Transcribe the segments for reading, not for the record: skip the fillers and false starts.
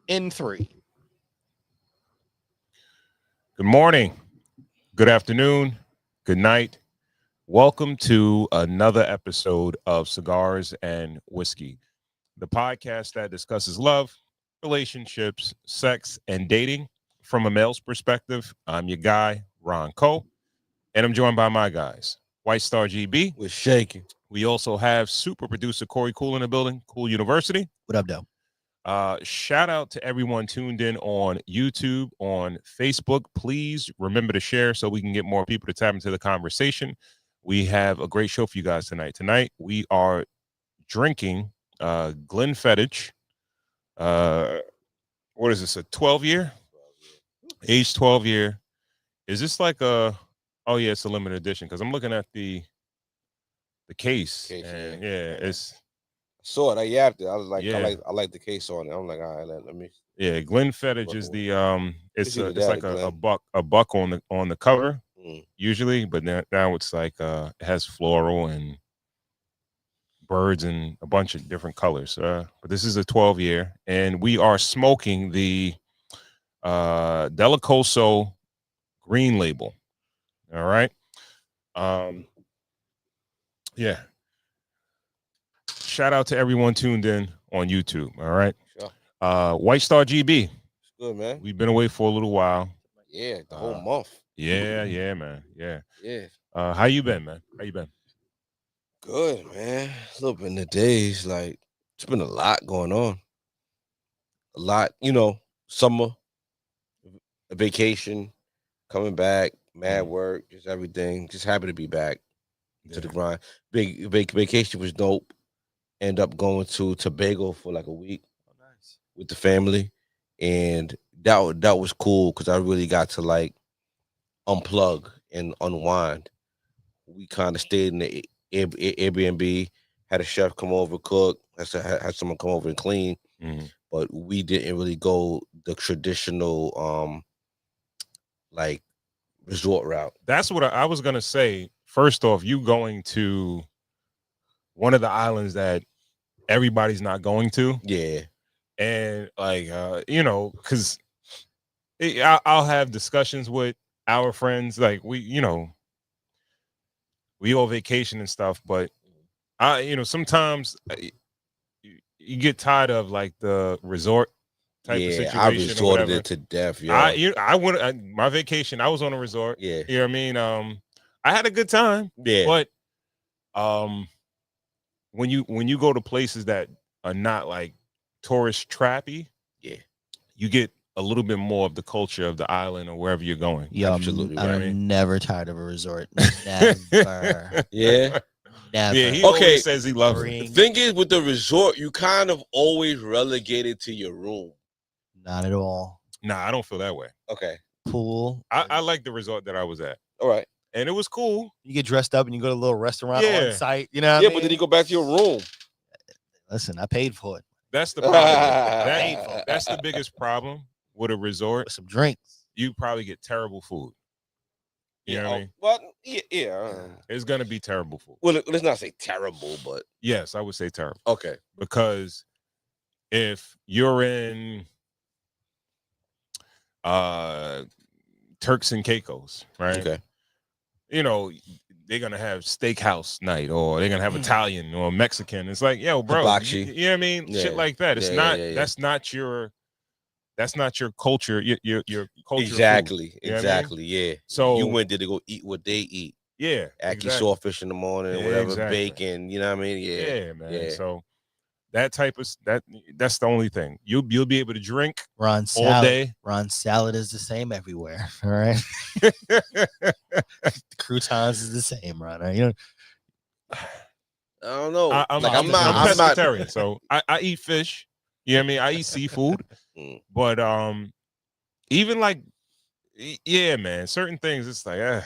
in 3. Good morning, good afternoon, good night. Welcome to another episode of Cigars and Whiskey, the podcast that discusses love, relationships, sex, and dating from a male's perspective. I'm your guy, Ron Cole, and I'm joined by my guys, White Star GB. We're shaking. We also have super producer Corey Cool in the building, Cool University. What up, though? Shout out to everyone tuned in on YouTube, on Facebook. Please remember to share so we can get more people to tap into the conversation. We have a great show for you guys tonight. Tonight we are drinking Glenfiddich. What is this? A 12-year? Age 12-year. Is this like a? Oh yeah, it's a limited edition because I'm looking at the case. And yeah, it's. Saw it. I yapped it. I was like, Yeah. I like the case on it. I'm like, all right, let me. Yeah, Glenfiddich is the it's either it's that like or a buck on the cover Mm. usually, but now it's like it has floral and birds and a bunch of different colors. But this is a 12-year, and we are smoking the Delicoso green label. All right. Yeah. Shout out to everyone tuned in on YouTube. All right. Sure. White Star GB. It's good, man. We've been away for a little while. Yeah, the whole month. Yeah, man. Yeah. Yeah. How you been, man? How you been? Good, man. A little bit in the days. Like, it's been a lot going on. A lot, summer, a vacation, coming back, mad work, just everything. Just happy to be back to the grind. Big vacation was dope. End up going to Tobago for like a week. Oh, nice. With the family, and that was cool because I really got to like unplug and unwind. We kind of stayed in the Airbnb, had a chef come over, cook, had someone come over and clean, but we didn't really go the traditional like resort route. That's what I was gonna say. First off, you going to one of the islands that everybody's not going to. Yeah. And like because I'll have discussions with our friends, like we all vacation and stuff, but sometimes you get tired of like the resort type of situation. I resorted it to death. Yeah, I went my vacation. I was on a resort. Yeah, you know what I mean. I had a good time. Yeah, but when you go to places that are not like tourist trappy, yeah, you get a little bit more of the culture of the island or wherever you're going. Yeah, absolutely. I'm never tired of a resort. Never. Yeah. Never. Yeah, he always says he loves it. The thing is, with the resort, you kind of always relegated to your room. Not at all. Nah, I don't feel that way. Okay. Pool. I like the resort that I was at. All right. And it was cool. You get dressed up and you go to a little restaurant Yeah. on site. You know what I mean? But then you go back to your room. Listen, I paid for it. That's the problem. That's the biggest problem with a resort. With some drinks. You probably get terrible food. You know what I mean? Well, yeah. It's gonna be terrible food. Well, let's not say terrible, but yes, I would say terrible. Okay. Because if you're in Turks and Caicos, right? Okay. They're gonna have steakhouse night, or they're gonna have Italian or Mexican. It's like, yo, bro, Hibachi. you know what I mean? Yeah. Shit like that. It's Yeah, not. yeah. That's not your culture. Your culture. Exactly. Food, you know what I mean? Exactly. Yeah. So you went there to go eat what they eat. Yeah. Ackee exactly. sawfish in the morning, Yeah, whatever, exactly. bacon. You know what I mean? Yeah. Yeah, man. Yeah. So that type of that's the only thing. You'll be able to drink Ron all salad. day. Ron salad is the same everywhere. All right. The croutons is the same, Ron. Right? I don't know. I'm not. pescatarian, so I eat fish. You know what I mean? I eat seafood, but even like, yeah, man, certain things it's like,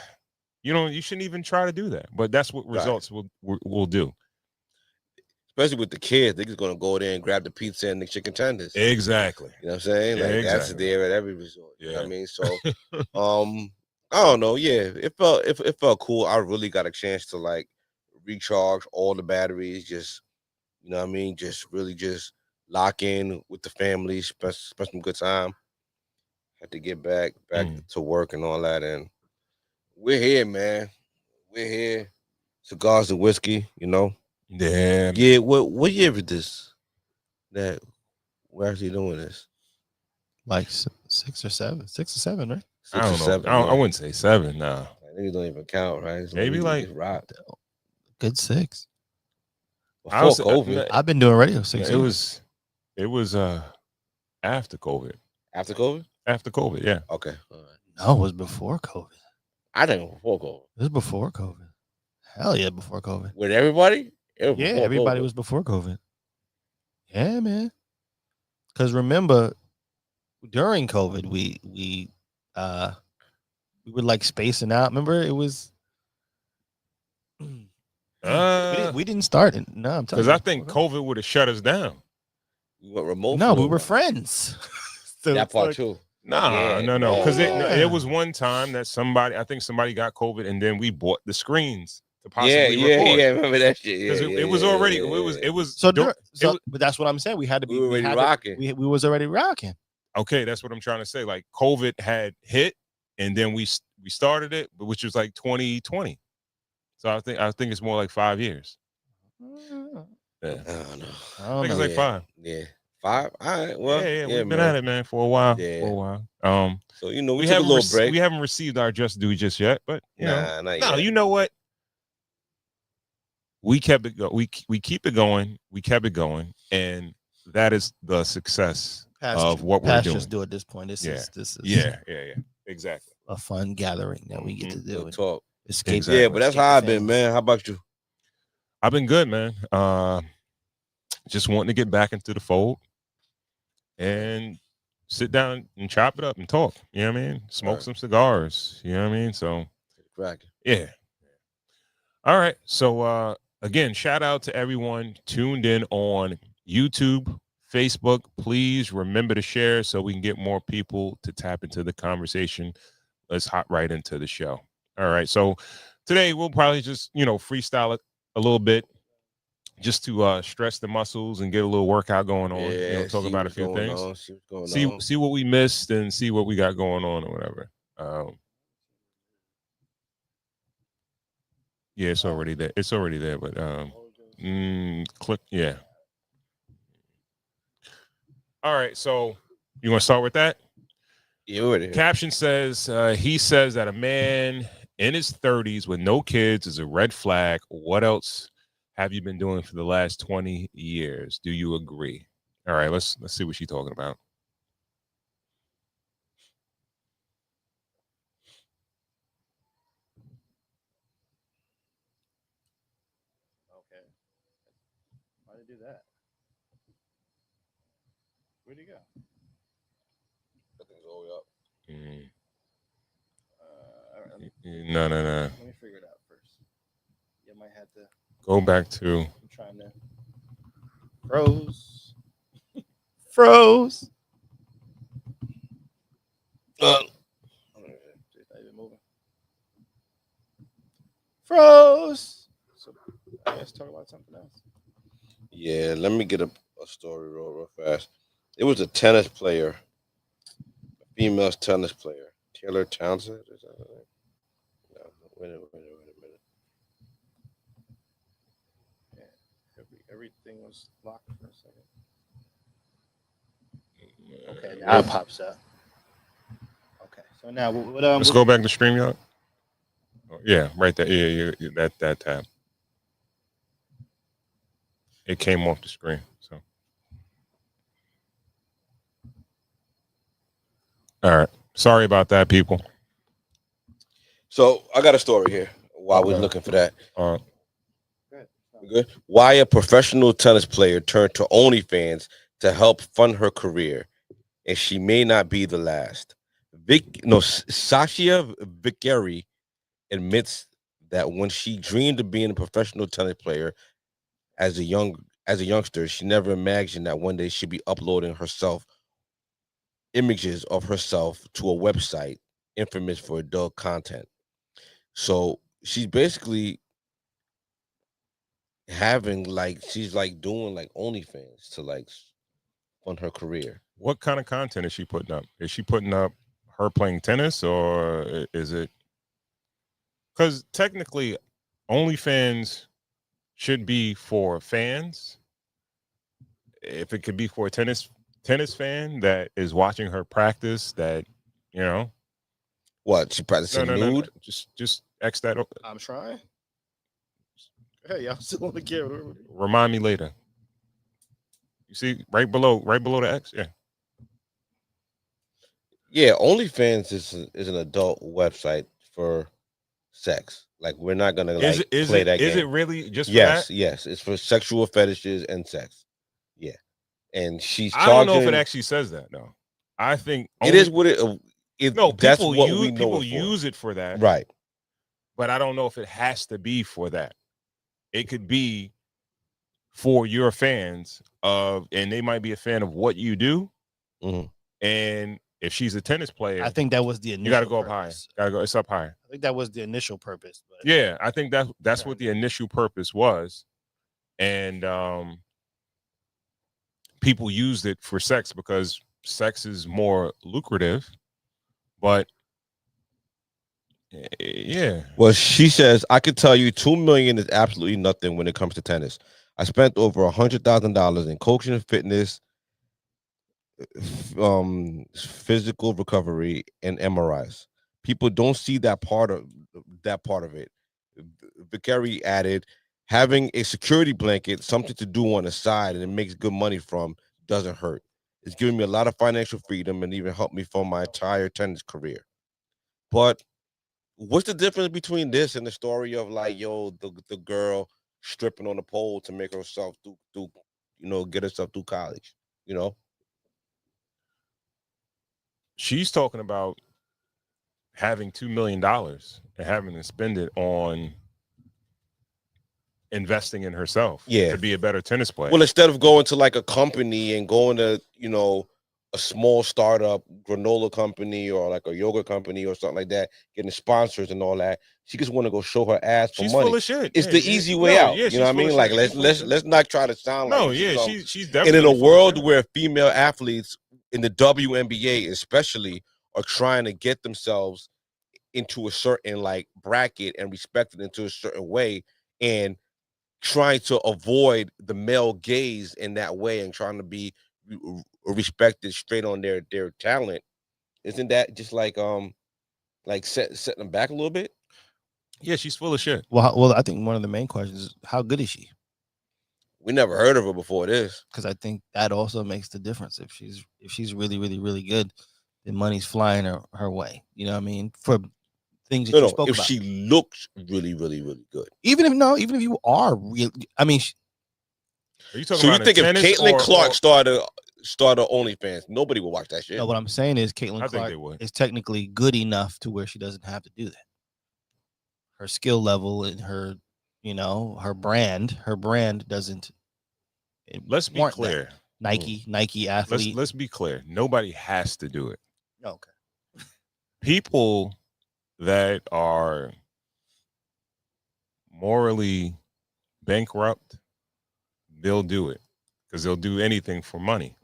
you shouldn't even try to do that. But that's what results will do. Especially with the kids, they're just gonna go there and grab the pizza and the chicken tenders. Exactly. You know what I'm saying? Yeah, Like exactly. that's there at every resort. Yeah. You know what I mean? So I don't know. Yeah, it felt cool. I really got a chance to like recharge all the batteries, just you know what I mean, just really just lock in with the family, spend some good time. Had to get back to work and all that, and we're here, man. We're here. Cigars and whiskey, you know. Yeah. Yeah. What year is this? That we're actually doing this? Like 6 or 7, right? I Six or don't know. seven? I Yeah. wouldn't say 7. Nah. Niggas don't even count, right? Just Maybe let me like- just rock. Good 6. I Before was, COVID, I've been doing radio 6 it years. was after COVID. after COVID. After COVID, yeah. Okay, all right. No, it was before COVID. I think it was before COVID. It was before COVID. Hell yeah, before COVID. With everybody, it was Yeah, before everybody COVID. was before COVID. Yeah, man. Because remember, during COVID, we were like spacing out. Remember, it was we didn't start it. No, I'm telling Because you. I think COVID would have shut us down. We went remote. No, for a we were while. friends. So That it's part like- too. Nah, Yeah, no. Because yeah. it was one time that I think somebody got COVID, and then we bought the screens to Yeah, possibly record. Remember that shit? Because Yeah, it was already yeah. it was So, dur- but that's what I'm saying. We had to be. We were already had rocking. To, we was already rocking. okay. That's what I'm trying to say. Like COVID had hit, and then we started it, which was like 2020. So I think it's more like 5 years. Yeah, I don't know. I think it's like 5. Yeah, 5. All right. Well, yeah, we've been man. at it, man, for a while. Yeah. For a while. So we took a haven't little break. we haven't received our just due just yet, but Not no, yet. you know what? We kept it. We keep it going. We kept it going, and that is the success of what we're doing. Just do at this point. This is Yeah, exactly. a fun gathering that we get to do. Good talk. Escape. Exactly. Yeah, but that's how I've been, man. How about you? I've been good, man. Just wanting to get back into the fold and sit down and chop it up and talk. You know what I mean? Smoke some cigars. You know what I mean? So, yeah. All right. So, again, shout out to everyone tuned in on YouTube, Facebook. Please remember to share so we can get more people to tap into the conversation. Let's hop right into the show. All right. So today we'll probably just, freestyle it a little bit just to stretch the muscles and get a little workout going on. Yeah, talk about a few things. See what we missed and see what we got going on or whatever. Yeah, it's already there. It's already there, but click. Yeah. All right. So you want to start with that? Yeah. Caption says he says that a man in his 30s with no kids is a red flag. What else have you been doing for the last 20 years? Do you agree? All right, let's see what she's talking about. Okay. Why did you do that? Where'd he go? That thing's all the way up. All right, No. let me figure it out first. You might have to go back to. I'm trying to froze. Froze. So let's talk about something else. Yeah, let me get a story real fast. It was a tennis player, a female tennis player, Taylor Townsend. Is that her name? No, wait a minute. Yeah, everything was locked for a second. Okay, now it pops up. Okay, so now what? Let's go back to StreamYard. Oh, yeah, right there. Yeah, that tab. It came off the screen. So, all right. Sorry about that, people. So I got a story here while we're looking for that. All right. Good. Why a professional tennis player turned to OnlyFans to help fund her career, and she may not be the last. Sasha Vicari admits that when she dreamed of being a professional tennis player as a youngster, she never imagined that one day she'd be uploading images of herself to a website infamous for adult content. So she's basically having she's doing OnlyFans to on her career. What kind of content is she putting up? Is she putting up her playing tennis, or is it? Because technically, OnlyFans should be for fans. If it could be for a tennis fan that is watching her practice, that you know, What, she practicing no. nude? Just X that. I'm trying. Hey, y'all still on the camera. Remind me later. You see, right below the X. Yeah. Yeah, OnlyFans is an adult website for sex. Like, we're not gonna Is like play that game. Is it really just for Yes, that? yes, it's for sexual fetishes and sex. Yeah, and she's I don't know if it charging. actually says that though. I think It is what it. no That's people what use we know people it for. use it for that, Right. but I don't know if it has to be for that. It could be for your fans of, and they might be a fan of what you do. Mhm. And if she's a tennis player, I think that was the initial. you got to go up purpose. higher. Got to go. It's up higher. I think that was the initial purpose. But Yeah, I think that's what the initial purpose was, and people used it for sex because sex is more lucrative. But yeah, Well, she says, I could tell you 2 million is absolutely nothing when it comes to tennis. I spent over $100,000 in coaching and fitness, physical recovery, and MRIs. People don't see that part of it. Vicari added, having a security blanket, something to do on the side, and it makes good money from, doesn't hurt. It's giving me a lot of financial freedom and even helped me fund my entire tennis career. But what's the difference between this and the story of like, yo, the girl stripping on the pole to make herself through get herself through college? You know, she's talking about having $2 million and having to spend it on investing in herself to be a better tennis player. Well, instead of going to like a company and going to, a small startup granola company or like a yoga company or something like that, getting sponsors and all that, she just want to go show her ass for she's money. Full of shit. It's the easy way out. You know what I mean? Like, let's not try to sound like she's definitely. And in a world where female athletes in the WNBA especially are trying to get themselves into a certain like bracket and respected into a certain way, and trying to avoid the male gaze in that way and trying to be respected straight on their talent, isn't that just like setting them back a little bit? Yeah, she's full of shit. Well, I think one of the main questions is, how good is she? We never heard of her before this. Because I think that also makes the difference. If she's really, really, really good, then money's flying her way. You know what I mean? For things that you spoke if about. she looks really, really, really good. Even if you are real, I mean, are you talking so about you think if Caitlin Clark started OnlyFans, nobody would watch that shit? No, what I'm saying is Caitlin Clark is technically good enough to where she doesn't have to do that. Her skill level and her, her brand doesn't. Let's be clear. That. Nike athlete. Let's be clear. Nobody has to do it. Okay. People that are morally bankrupt, they'll do it because they'll do anything for money.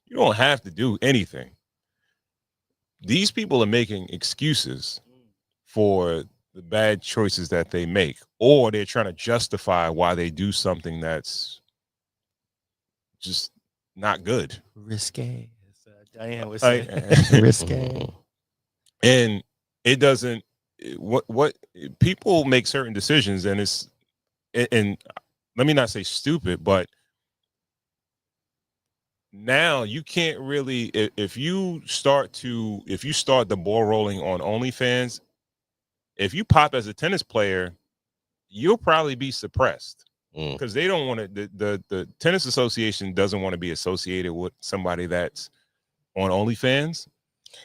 You don't have to do anything. These people are making excuses for the bad choices that they make, or they're trying to justify why they do something that's just not good. Risque. Diane was saying. Risque. And it doesn't, what people make certain decisions, and let me not say stupid, but now you can't really, if you start the ball rolling on OnlyFans, if you pop as a tennis player, you'll probably be suppressed because they don't want to. The tennis association doesn't want to be associated with somebody that's on OnlyFans.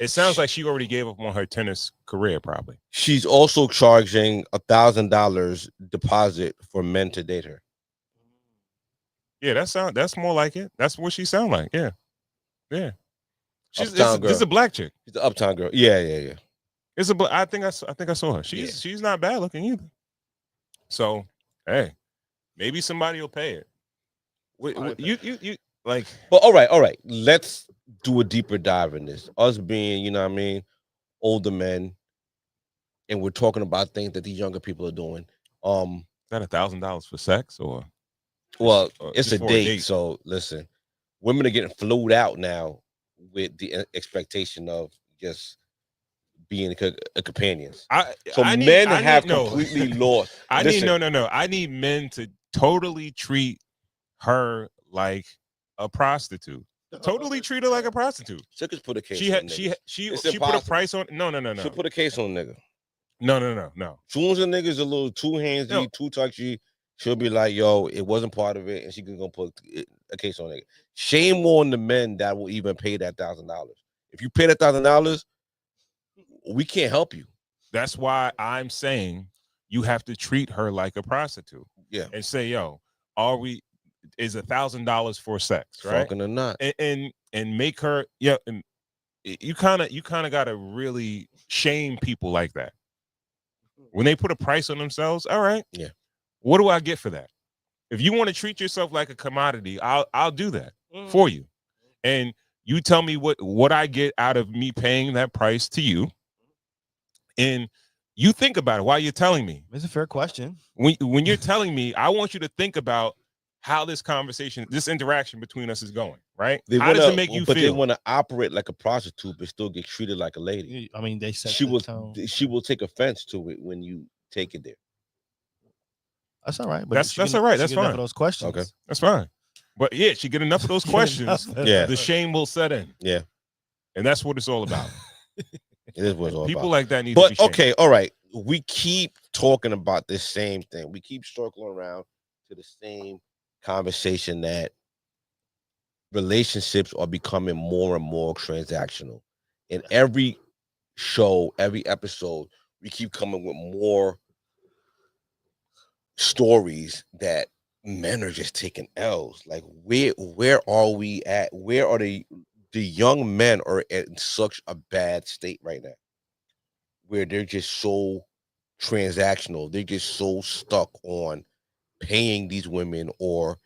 It sounds like she already gave up on her tennis career. Probably. She's also charging $1,000 deposit for men to date her. Yeah, that's more like it. That's what she sound like. Yeah. This is a black chick. She's an uptown girl. Yeah. I think I saw her. She's not bad looking either. So hey, maybe somebody will pay it. Like, But all right. Let's do a deeper dive in this. Us being, you know what I mean, older men, and we're talking about things that these younger people are doing. is that $1,000 for sex or Well, or it's just a for a date, date? so listen, women are getting flued out now with the expectation of just being companions. So men I need have no completely lost. I need Listen, no. I need men to totally treat her like a prostitute. Totally treat her like a prostitute. she could put a case She on had niggas. It's she put a impossible. price on She'll put a case on nigga. no. Soon as a nigga's a little too handsy, No. too touchy, she'll be like, "Yo, it wasn't part of it," and she can go put a case on nigga. Shame on the men that will even pay that $1,000. If you pay that $1,000, we can't help you. That's why I'm saying you have to treat her like a prostitute. Yeah, And say, yo, are we is $1,000 for sex, right? fucking or not. And make her and you kind of got to really shame people like that. When they put a price on themselves, all right. Yeah. What do I get for that? If you want to treat yourself like a commodity, I'll do that for you. And you tell me what I get out of me paying that price to you. And you think about it while you're telling me. It's a fair question. When you're telling me, I want you to think about how this conversation, this interaction between us is going, right? How does it make you but feel? they want to operate like a prostitute, but still get treated like a lady. I mean, they set She the will. tone. She will take offense to it when you take it there. That's all right. But That's all right. That's enough fine. of those questions. Okay. That's fine. But yeah, she get enough of those questions, Yeah. the shame will set in. Yeah, And that's what it's all about. it is what it's all People about. like that need to be But shamed. okay, all right. We keep talking about this same thing. We keep circling around to the same conversation that relationships are becoming more and more transactional. In every show, every episode, we keep coming with more stories that men are just taking L's. Like where are we at? Where are the young men are in such a bad state right now, where they're just so transactional. They're just so stuck on paying these women or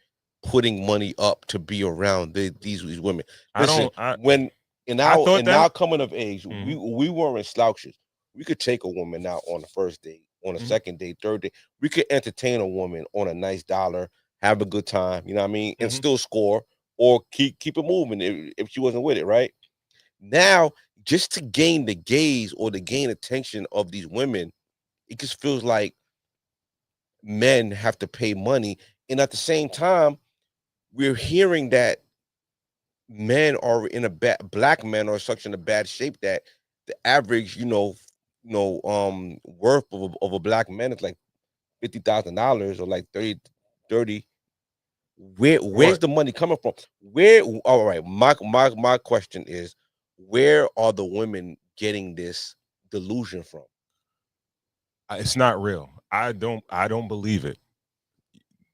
putting money up to be around these women. Listen, when in our coming of age, we weren't slouches. We could take a woman out on the first date, on a second date, third date. We could entertain a woman on a nice dollar, have a good time, you know what I mean, and still score or keep it moving if she wasn't with it, right? Now, just to gain the gaze or to gain attention of these women, it just feels like men have to pay money. And at the same time, we're hearing that men are in a black men are such in a bad shape that the average, worth of a black man is like $50,000 or like 30. Where's the money coming from? All right, my question is, where are the women getting this delusion from? It's not real. I don't believe it.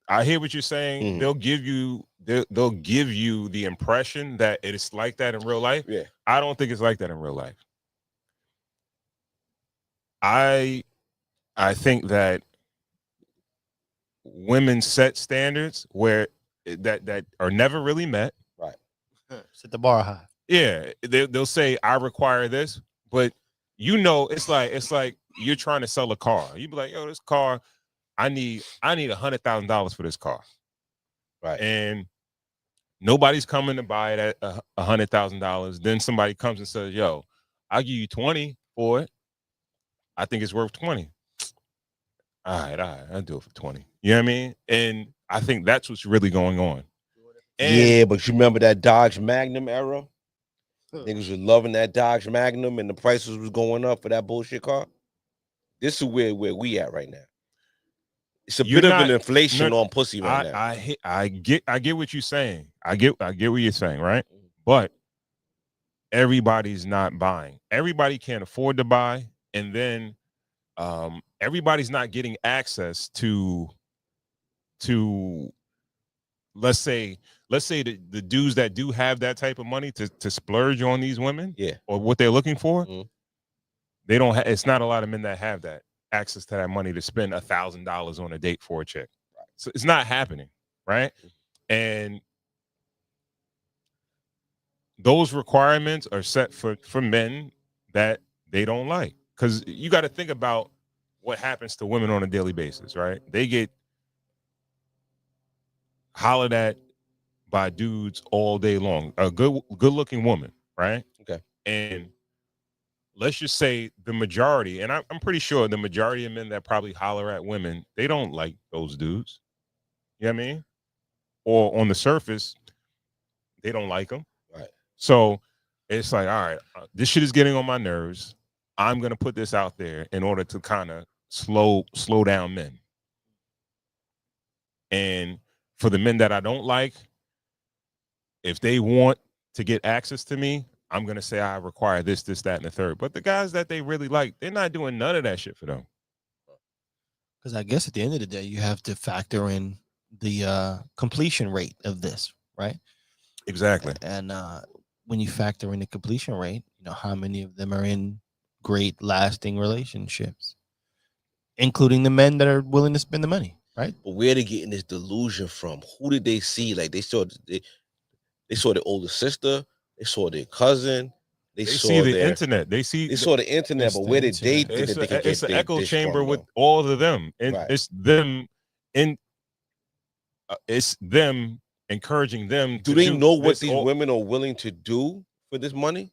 I hear what you're saying. They'll give you the impression that it's like that in real life. Yeah. I don't think it's like that in real life. I think that women set standards where that are never really met. Right. Set the bar high. Yeah, they'll say I require this, but it's like you're trying to sell a car. You be like, yo, this car, I need $100,000 for this car, right? And nobody's coming to buy it at $100,000. Then somebody comes and says, yo, I'll give you 20 for it. I think it's worth 20. All right, I'll do it for 20. You know what I mean? And I think that's what's really going on. And yeah, but you remember that Dodge Magnum era? Niggas was loving that Dodge Magnum and the prices was going up for that bullshit car. This is where we at right now. It's a bit of an inflation on pussy right now. I get what you're saying. I get what you're saying, right? But everybody's not buying. Everybody can't afford to buy, and then everybody's not getting access to let's say the dudes that do have that type of money to splurge on these women, yeah, or what they're looking for. They don't it's not a lot of men that have that access to that money to spend $1,000 on a date for a chick. So it's not happening, right? And those requirements are set for men that they don't like. Because you got to think about what happens to women on a daily basis, right? They get hollered at by dudes all day long. A good looking woman, right? Okay. And let's just say the majority, and I'm pretty sure the majority of men that probably holler at women, they don't like those dudes. You know what I mean? Or on the surface, they don't like them. Right. So it's like, all right, this shit is getting on my nerves. I'm gonna put this out there in order to kind of slow down men. And for the men that I don't like, if they want to get access to me, I'm gonna say I require this, that, and the third. But the guys that they really like, they're not doing none of that shit for them. Because I guess at the end of the day, you have to factor in the completion rate of this, right? Exactly. And when you factor in the completion rate, you know how many of them are in great, lasting relationships, including the men that are willing to spend the money, right? But where they getting this delusion from? Who did they see? Like they saw their older sister, they saw their cousin, They saw see the their internet. They saw the internet. It's But the where did they internet. think that they could it's get an echo this chamber from, with though? all of them, and Right. it's them in. It's them encouraging them. Do to they know what this these all- women are willing to do for this money?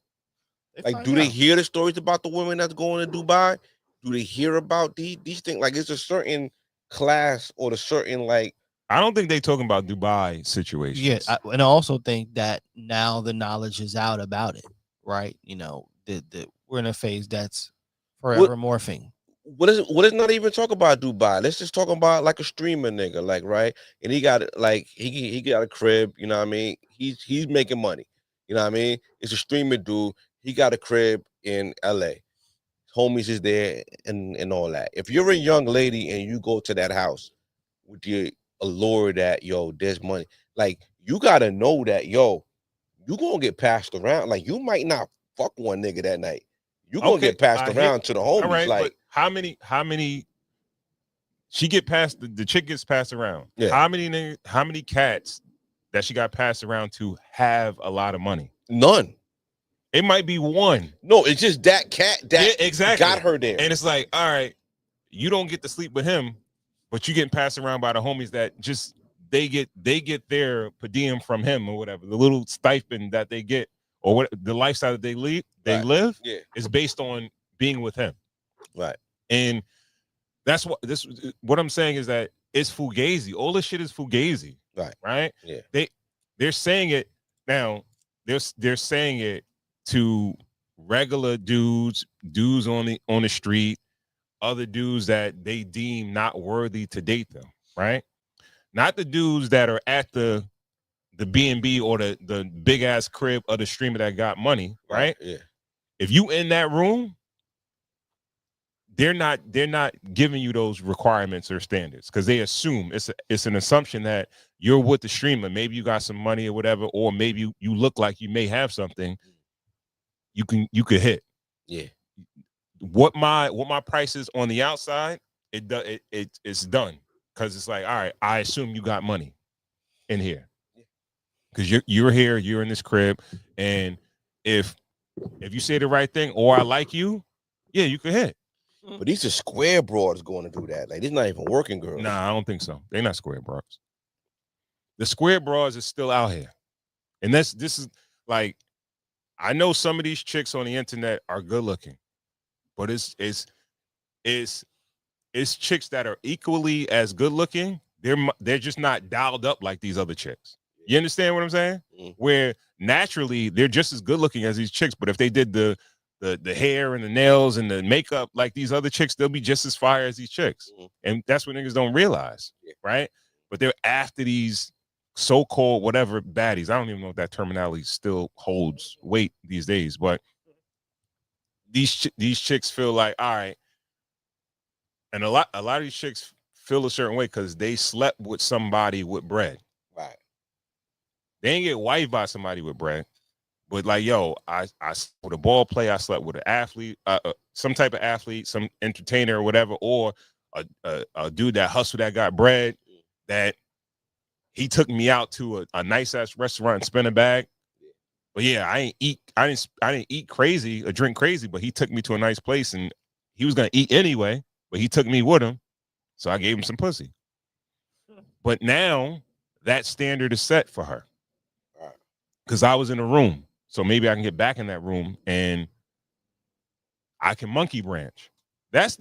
Like, find do they out. hear the stories about the women that's going to Dubai? Do they hear about these things? Like, it's a certain class or the certain like. I don't think they talking about Dubai situations. Yeah, and I also think that now the knowledge is out about it, right? You know, we're in a phase that's forever morphing. What is not even talk about Dubai? Let's just talk about like a streamer nigga, like, right? And he got like he got a crib, you know what I mean? He's making money, you know what I mean? It's a streamer dude. He got a crib in LA. Homies is there and all that. If you're a young lady and you go to that house with your allure that there's money, like you gotta know that you gonna get passed around. Like you might not fuck one nigga that night. You gonna get passed around to the homies. All right, like but how many? She get passed. The chick gets passed around. Yeah. How many cats that she got passed around to have a lot of money? none. It might be one. No, it's just that cat that exactly got her there. And it's like, all right, you don't get to sleep with him, but you getting passed around by the homies that just they get their per diem from him or whatever. The little stipend that they get or what the lifestyle that they live Yeah. is based on being with him. Right. And that's what I'm saying is that it's fugazi. All this shit is fugazi. Right. Right. Yeah. They're saying it now. They're saying it to regular dudes on the street, other dudes that they deem not worthy to date them. Right. Not the dudes that are at the B&B or the big ass crib of the streamer that got money. Right. Yeah. If you in that room, they're not giving you those requirements or standards because they assume it's an assumption that you're with the streamer. Maybe you got some money or whatever, or maybe you look like you may have something. You could hit. Yeah. What my price is on the outside, it's done because it's like, all right, I assume you got money in here because you're here, you're in this crib, and if you say the right thing or I like you, yeah, you could hit. But these are square broads going to do that. Like, these not even working girls. Nah, I don't think so. They're not square bras. The square bras is still out here. And this is like, I know some of these chicks on the internet are good looking, but it's chicks that are equally as good looking. They're just not dialed up like these other chicks. You understand what I'm saying? Mm-hmm. Where naturally they're just as good looking as these chicks, but if they did the hair and the nails and the makeup like these other chicks, they'll be just as fire as these chicks. Mm-hmm. And that's what niggas don't realize, right? But they're after these so-called whatever baddies. I don't even know if that terminology still holds weight these days, but these chicks feel like, all right, and a lot of these chicks feel a certain way because they slept with somebody with bread. Right. They ain't get wifed by somebody with bread. But like, yo, I slept with a ball player, I slept with an athlete, some type of athlete, some entertainer or whatever, or a dude that hustled that got bread, that he took me out to a nice ass restaurant and spent a bag. But yeah, I didn't eat crazy or drink crazy, but he took me to a nice place and he was gonna eat anyway, but he took me with him. So I gave him some pussy. But now that standard is set for her. Right. Because I was in a room. So maybe I can get back in that room and I can monkey branch. That's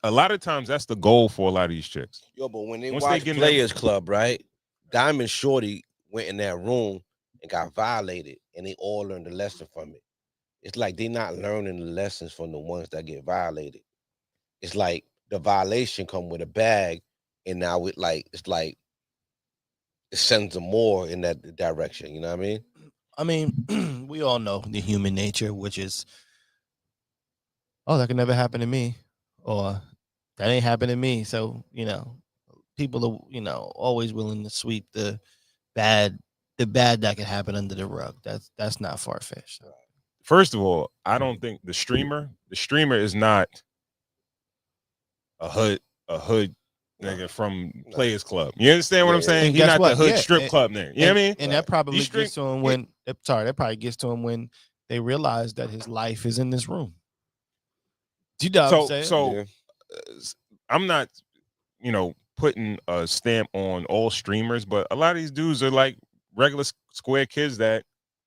a lot of times that's the goal for a lot of these chicks. Yo, but when they Once they watch get in Players Club, right? Diamond Shorty went in that room and got violated, and they all learned a lesson from it. It's like they not learning the lessons from the ones that get violated. It's like the violation come with a bag, and now it's like it sends them more in that direction. You know what I mean? I mean, we all know the human nature, which is, oh, that could never happen to me, or that ain't happened to me. So, people are, always willing to sweep bad, the bad that could happen under the rug. That's not far fetched. First of all, I don't think the streamer is not a hood nigga from Players Club. You understand what I'm saying? He's not the hood strip club nigga. You know what I mean? And that probably gets to him when that probably gets to him when they realize that his life is in this room. Do you know what I'm saying? So I'm not, putting a stamp on all streamers, but a lot of these dudes are like regular square kids that,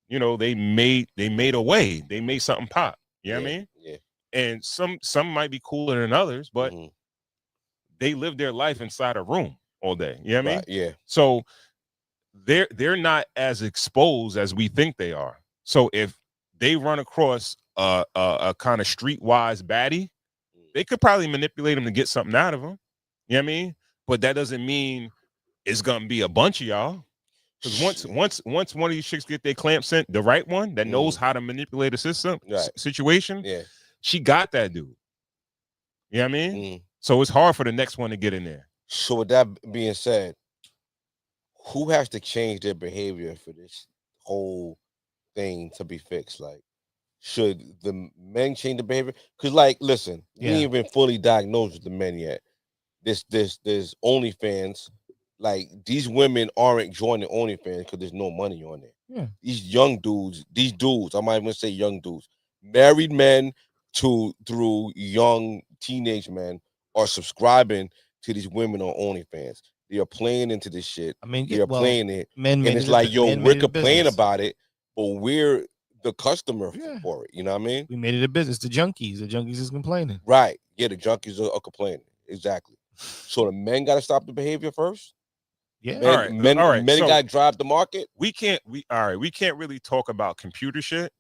they made a way. They made something pop. You know what I mean? Yeah. And some might be cooler than others, but they live their life inside a room all day. You know what I mean? Yeah. So they're not as exposed as we think they are. So if they run across a kind of streetwise baddie, they could probably manipulate them to get something out of them. You know what I mean? But that doesn't mean it's gonna be a bunch of y'all. Because once one of these chicks get their clamp sent, the right one that knows how to manipulate a situation, she got that dude. You know what I mean? So it's hard for the next one to get in there. So with that being said, who has to change their behavior for this whole thing to be fixed? Like, should the men change the behavior? Because, like, listen, we ain't been fully diagnosed with the men yet. There's OnlyFans. Like, these women aren't joining OnlyFans because there's no money on there. Yeah. These young dudes, I might even say young dudes, married men through young teenage men are subscribing to these women on OnlyFans. They are playing into this shit. I mean, they are playing it, and it's like, yo, we're complaining about it, but we're the customer for it. You know what I mean? We made it a business. The junkies is complaining. Right? Yeah, the junkies are complaining. Exactly. So the men got to stop the behavior first. Yeah. Men got to drive the market. We can't really talk about computer shit.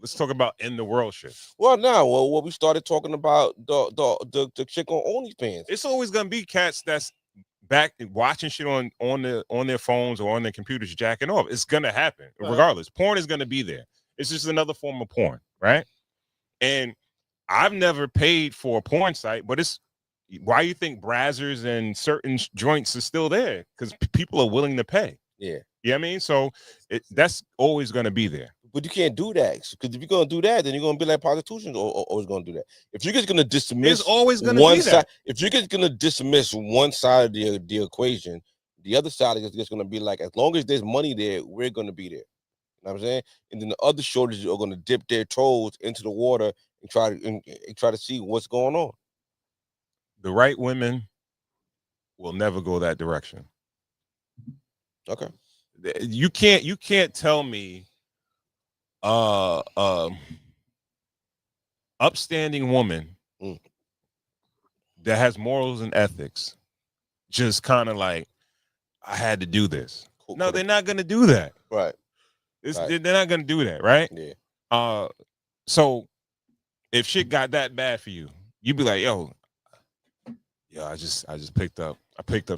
Let's talk about in the world shit. Well, now, what we started talking about the chick on OnlyFans. It's always gonna be cats that's back watching shit on their phones or on their computers jacking off. It's gonna happen regardless. Porn is gonna be there. It's just another form of porn, right? And I've never paid for a porn site, but it's why you think Brazzers and certain joints are still there? Because people are willing to pay. Yeah. You know what I mean? So that's always gonna be there. But you can't do that, because if you're gonna do that, then you're gonna be like prostitution. Always gonna do that. If you're just gonna dismiss, it's always gonna one be side. that. If you're just gonna dismiss one side of the equation, the other side is just gonna be like, as long as there's money there, we're gonna be there. You know what I'm saying? And then the other shorties are gonna dip their toes into the water and try to see what's going on. The right women will never go that direction. Okay. You can't tell me upstanding woman that has morals and ethics just kind of like, I had to do this. No, they're not gonna do that. Right. They're not gonna do that, right? Yeah. So if shit got that bad for you, you'd be like, yo, I just picked up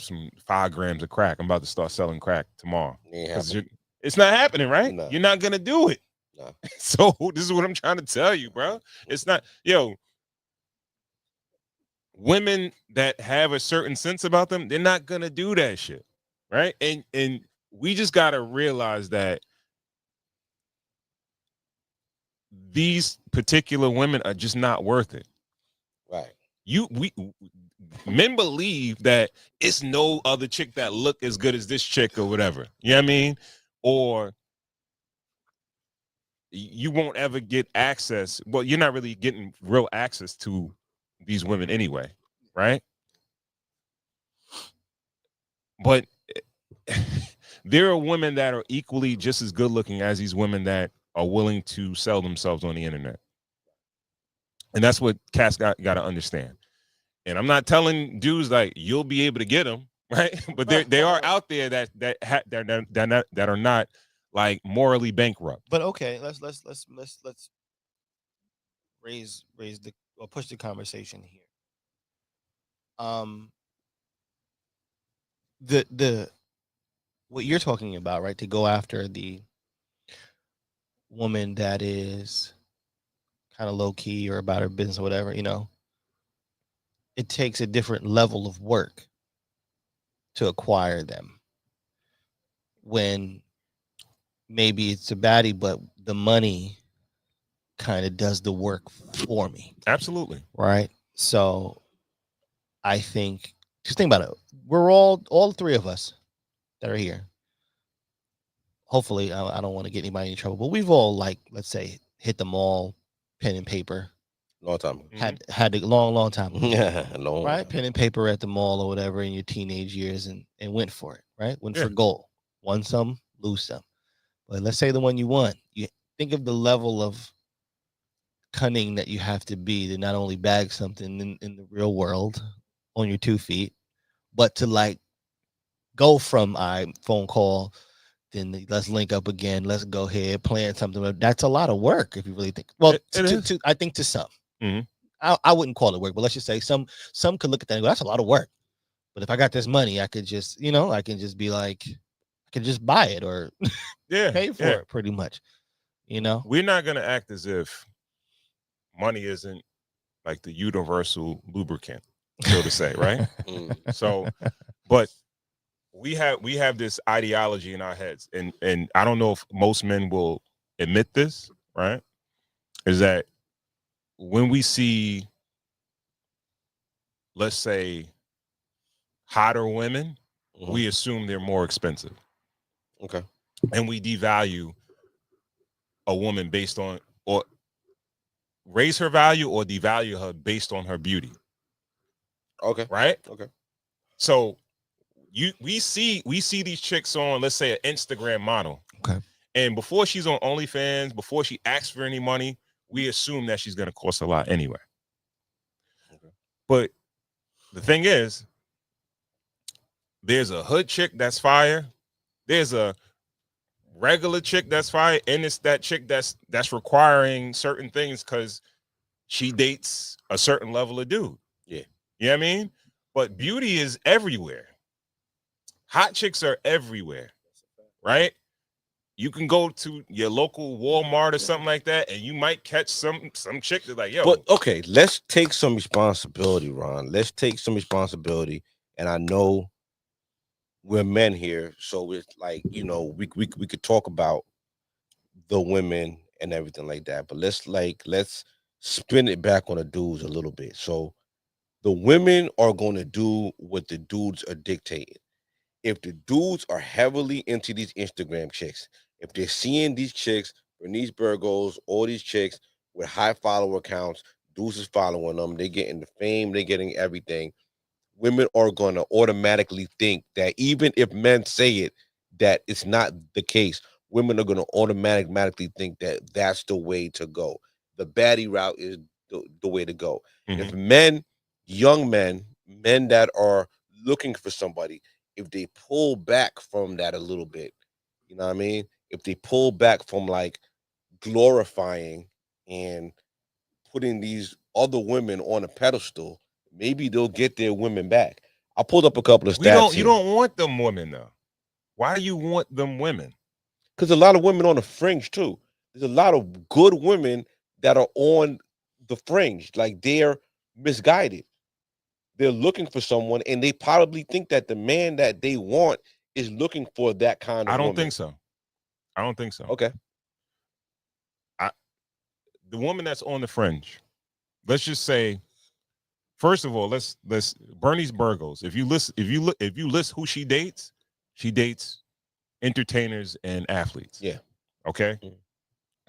some 5 grams of crack. I'm about to start selling crack tomorrow. It's not happening, right? No. You're not gonna do it. No. So this is what I'm trying to tell you, bro. It's not, women that have a certain sense about them, they're not gonna do that shit, right? And we just gotta realize that these particular women are just not worth it. Right. Men believe that it's no other chick that look as good as this chick or whatever. You know what I mean? Or you won't ever get access. Well, you're not really getting real access to these women anyway, right? But there are women that are equally just as good looking as these women that are willing to sell themselves on the internet. And that's what cats got to understand. And I'm not telling dudes like you'll be able to get them, right? But they are out there that are not like morally bankrupt. But okay, let's raise the or push the conversation here. The what you're talking about, right? To go after the woman that is kind of low key or about her business or whatever, it takes a different level of work to acquire them. When maybe it's a baddie, but the money kind of does the work for me. Absolutely. Right. So I think, just think about it. We're all three of us that are here. Hopefully, I don't want to get anybody in trouble, but we've all, like, let's say, hit the mall, pen and paper. Long time. Had a long time ago. Yeah, long. Right? Pen and paper at the mall or whatever in your teenage years and went for it, right? Went for goal. Won some, lose some. But let's say the one you won. You think of the level of cunning that you have to be to not only bag something in the real world on your 2 feet, but to like go from phone call, then let's link up again, let's go ahead, plan something. That's a lot of work if you really think. Well, I think to some. Mm-hmm. I wouldn't call it work, but let's just say some could look at that and go, that's a lot of work. But if I got this money, I could just, I can just be like, I could just buy it or pay for it pretty much. We're not gonna act as if money isn't like the universal lubricant, so to say, right? So, but we have this ideology in our heads, and I don't know if most men will admit this, right? Is that when we see, let's say, hotter women, we assume they're more expensive. Okay. And we devalue a woman based on, or raise her value or devalue her based on her beauty. Okay. Right? Okay. So we see these chicks on, let's say, an Instagram model. Okay. And before she's on OnlyFans, before she asks for any money, we assume that she's gonna cost a lot anyway. Okay. But the thing is, there's a hood chick that's fire. There's a regular chick that's fire, and it's that chick that's requiring certain things because she dates a certain level of dude. Yeah. You know what I mean? But beauty is everywhere. Hot chicks are everywhere, right? You can go to your local Walmart or something like that, and you might catch some chick that's like, yo. But okay, let's take some responsibility, Ron. Let's take some responsibility. And I know we're men here, so it's like, we could talk about the women and everything like that. But let's spin it back on the dudes a little bit. So the women are going to do what the dudes are dictating. If the dudes are heavily into these Instagram chicks, if they're seeing these chicks, Bernice Burgos, all these chicks with high follower accounts, dudes is following them, they're getting the fame, they're getting everything. Women are going to automatically think that even if men say it, that it's not the case. Women are going to automatically think that that's the way to go. The baddie route is the way to go. Mm-hmm. If men, young men that are looking for somebody, if they pull back from that a little bit, you know what I mean? If they pull back from like glorifying and putting these other women on a pedestal, maybe they'll get their women back. I pulled up a couple of stats. You don't want them women though. Why do you want them women? Because a lot of women on the fringe too. There's a lot of good women that are on the fringe. Like they're misguided. They're looking for someone, and they probably think that the man that they want is looking for that kind of I don't woman. think so. I don't think so. Okay. The woman that's on the fringe, let's just say, first of all, let's Bernice Burgos. If you list who she dates entertainers and athletes. Yeah. Okay. Mm-hmm.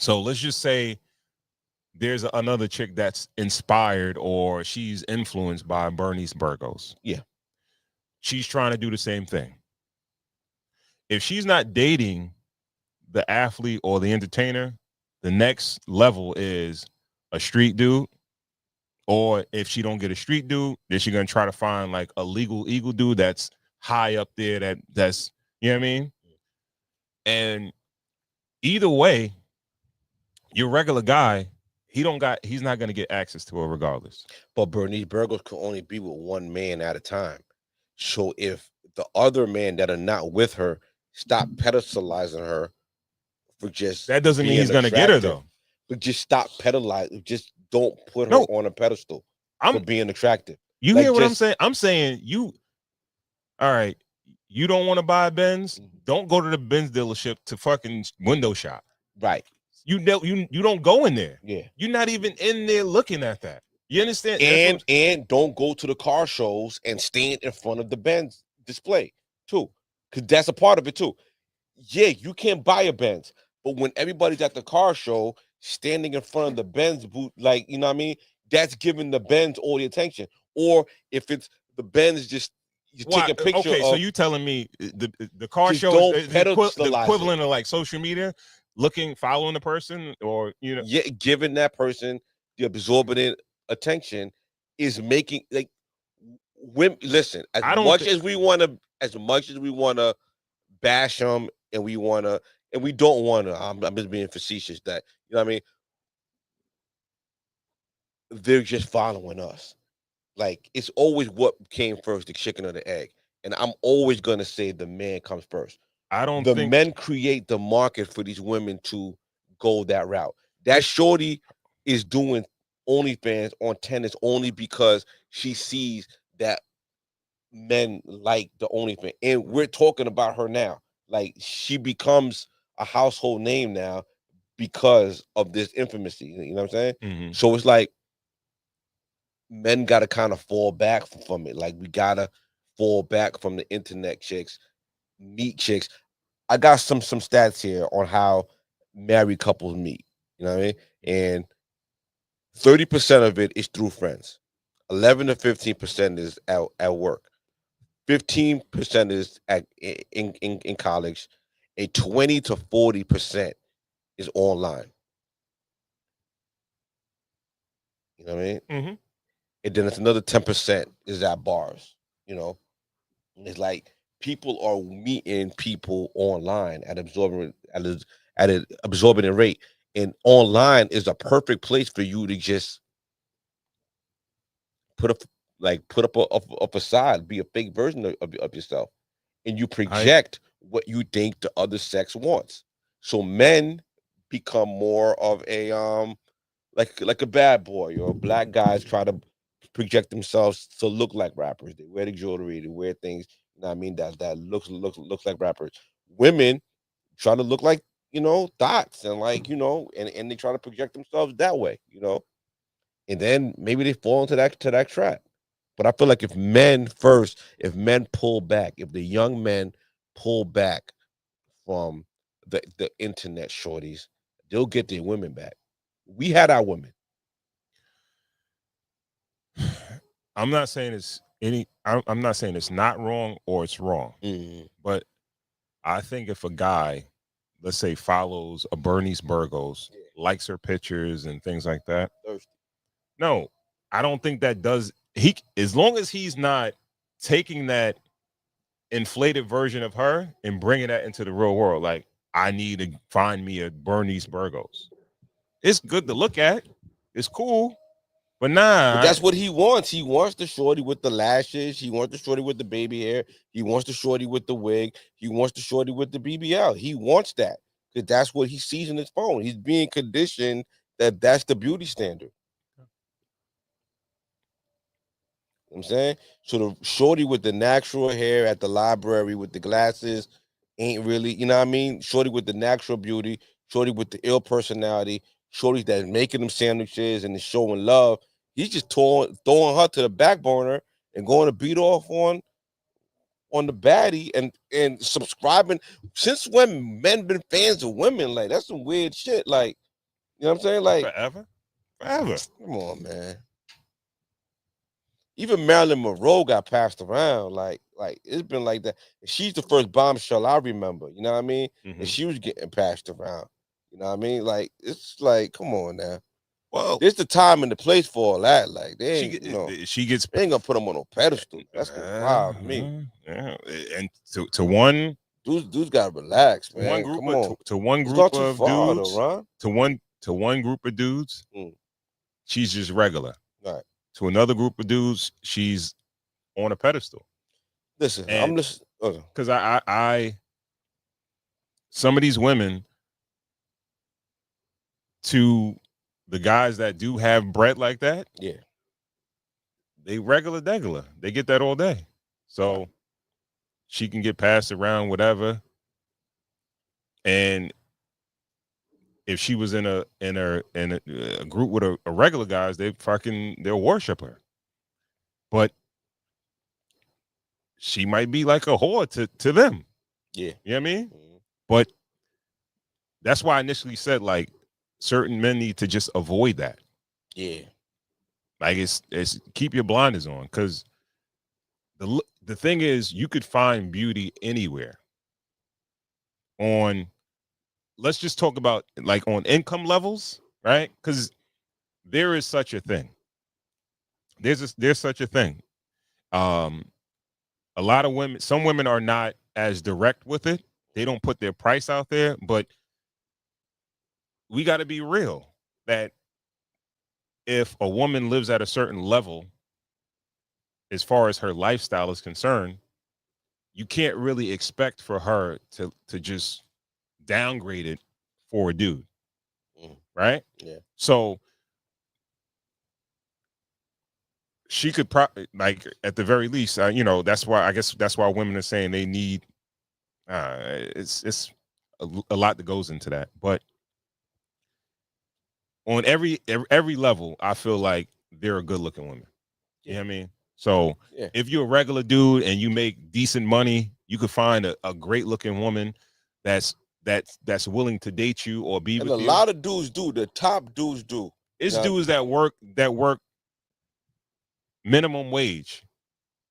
So let's just say there's another chick that's inspired or she's influenced by Bernice Burgos. Yeah. She's trying to do the same thing. If she's not dating the athlete or the entertainer, the next level is a street dude. Or if she don't get a street dude, then she's gonna try to find like a legal eagle dude that's high up there. That's you know what I mean. And either way, your regular guy, he's not gonna get access to her regardless. But Bernice Burgos could only be with one man at a time. So if the other men that are not with her stop pedestalizing her for just That doesn't mean being he's gonna get her attractive, though. but just stop pedalizing, just don't put her No, on a pedestal for being attractive. You Like, hear what I'm just- saying? I'm saying all right, you don't want to buy a Benz? Don't go to the Benz dealership to fucking window shop. Right. You don't go in there. Yeah. You're not even in there looking at that. You understand? And don't go to the car shows and stand in front of the Benz display too, because that's a part of it too. Yeah, you can't buy a Benz, but when everybody's at the car show standing in front of the Benz booth, like, you know what I mean, that's giving the Benz all the attention. Or if it's the Benz, just you take a picture. Okay, so you telling me the car show is the equivalent of like social media, following the person, or yeah, giving that person the absorbent attention is making like women. Listen, as much as we want to bash them, and we don't want to. I'm just being facetious. That, you know what I mean. They're just following us. Like, it's always what came first, the chicken or the egg. And I'm always gonna say the man comes first. The men create the market for these women to go that route. That shorty is doing OnlyFans on tennis only because she sees that men like the OnlyFans. And we're talking about her now. Like, she becomes a household name now because of this infamousy. You know what I'm saying? Mm-hmm. So it's like men got to kind of fall back from it. Like, we got to fall back from the internet chicks, meet chicks. I got some stats here on how married couples meet. You know what I mean? And 30% of it is through friends. 11 to 15% is at work. 15% is in college. A 20 to 40% is online. You know what I mean? Mm-hmm. And then it's another 10% is at bars. You know, it's like people are meeting people online at an absorbent rate, and online is a perfect place for you to just put up a facade, be a fake version of yourself, and you project what you think the other sex wants. So men become more of a like a bad boy, or black guys try to project themselves to look like rappers. They wear the jewelry, they wear things, you know what I mean, that looks like rappers. Women try to look like, dots, and like, and they try to project themselves that way, and then maybe they fall into that trap. But I feel like if men pull back, if the young men pull back from the internet shorties, they'll get their women back. We had our women. I'm not saying I'm not saying it's not wrong or it's wrong. Mm-hmm. But I think if a guy, let's say, follows a Bernice Burgos, likes her pictures and things like that, no, I don't think that does. As long as he's not taking that inflated version of her and bringing that into the real world, like, I need to find me a Bernice Burgos. It's good to look at. It's cool. But that's what he wants. He wants the shorty with the lashes. He wants the shorty with the baby hair. He wants the shorty with the wig. He wants the shorty with the BBL. He wants that because that's what he sees in his phone. He's being conditioned that that's the beauty standard. You know what I'm saying? So the shorty with the natural hair at the library with the glasses ain't really, you know what I mean? Shorty with the natural beauty, shorty with the ill personality, shorty that's making them sandwiches and is showing love. He's just throwing her to the back burner and going to beat off on the baddie and subscribing. Since when men been fans of women? Like, that's some weird shit. Like, You know what I'm saying? Like, forever. come on, man. Even Marilyn Monroe got passed around. Like it's been like that. She's the first bombshell I remember. You know what I mean? And she was getting passed around. You know what I mean? Like it's like, come on now. Well, there's the time and the place for all that. Like they ain't, she gets. they ain't gonna put them on no pedestal. That's gonna wild to me. Yeah. And to one dudes gotta relax, man. One group Come on. to one It's group gone too of far, dudes. though, Ron. To one group of dudes, she's just regular. Right. To another group of dudes, she's on a pedestal. Listen, and I'm listening because I some of these women, to the guys that do have bread like that, yeah, they regular degular. They get that all day. So she can get passed around, whatever. And if she was in a group with a regular guys, they'll worship her. But she might be like a whore to them. Yeah. You know what I mean? But that's why I initially said, like, certain men need to just avoid that. Yeah. Like it's keep your blinders on, because the thing is, you could find beauty anywhere. Let's just talk about like on income levels, right? Because there is such a thing. There's such a thing. A lot of women, some women are not as direct with it. They don't put their price out there, but we got to be real that if a woman lives at a certain level, as far as her lifestyle is concerned, you can't really expect for her to just downgrade it for a dude, right? Yeah. So she could like at the very least, that's why women are saying they need. It's a lot that goes into that, but on every level, I feel like they're a good looking woman. You know what I mean? So if you're a regular dude and you make decent money, you could find a great looking woman that's willing to date you or be with you. And a lot of dudes do. The top dudes do. It's dudes that work minimum wage,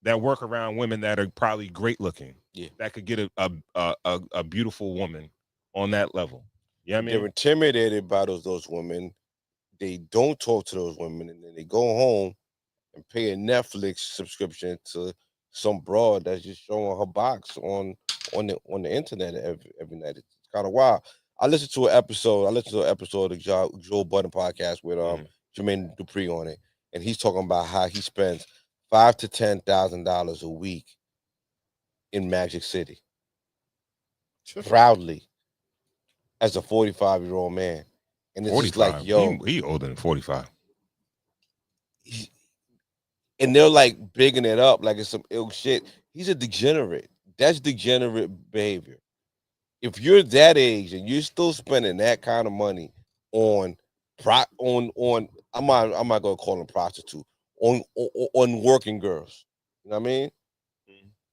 that work around women that are probably great looking. Yeah. That could get a beautiful woman on that level. Yeah, you know I mean, they're intimidated by those women. They don't talk to those women, and then they go home and pay a Netflix subscription to some broad that's just showing her box on the internet every night. It's kind of wild. I listened to an episode of the Joe Budden podcast with Jermaine Dupri on it, and he's talking about how he spends $5,000 to $10,000 a week in Magic City, proudly, as a 45-year-old man. And it's just like, yo, he older than 45. And they're like bigging it up like it's some ill shit. He's a degenerate. That's degenerate behavior. If you're that age and you're still spending that kind of money on I'm not gonna call them prostitute, on working girls, you know what I mean?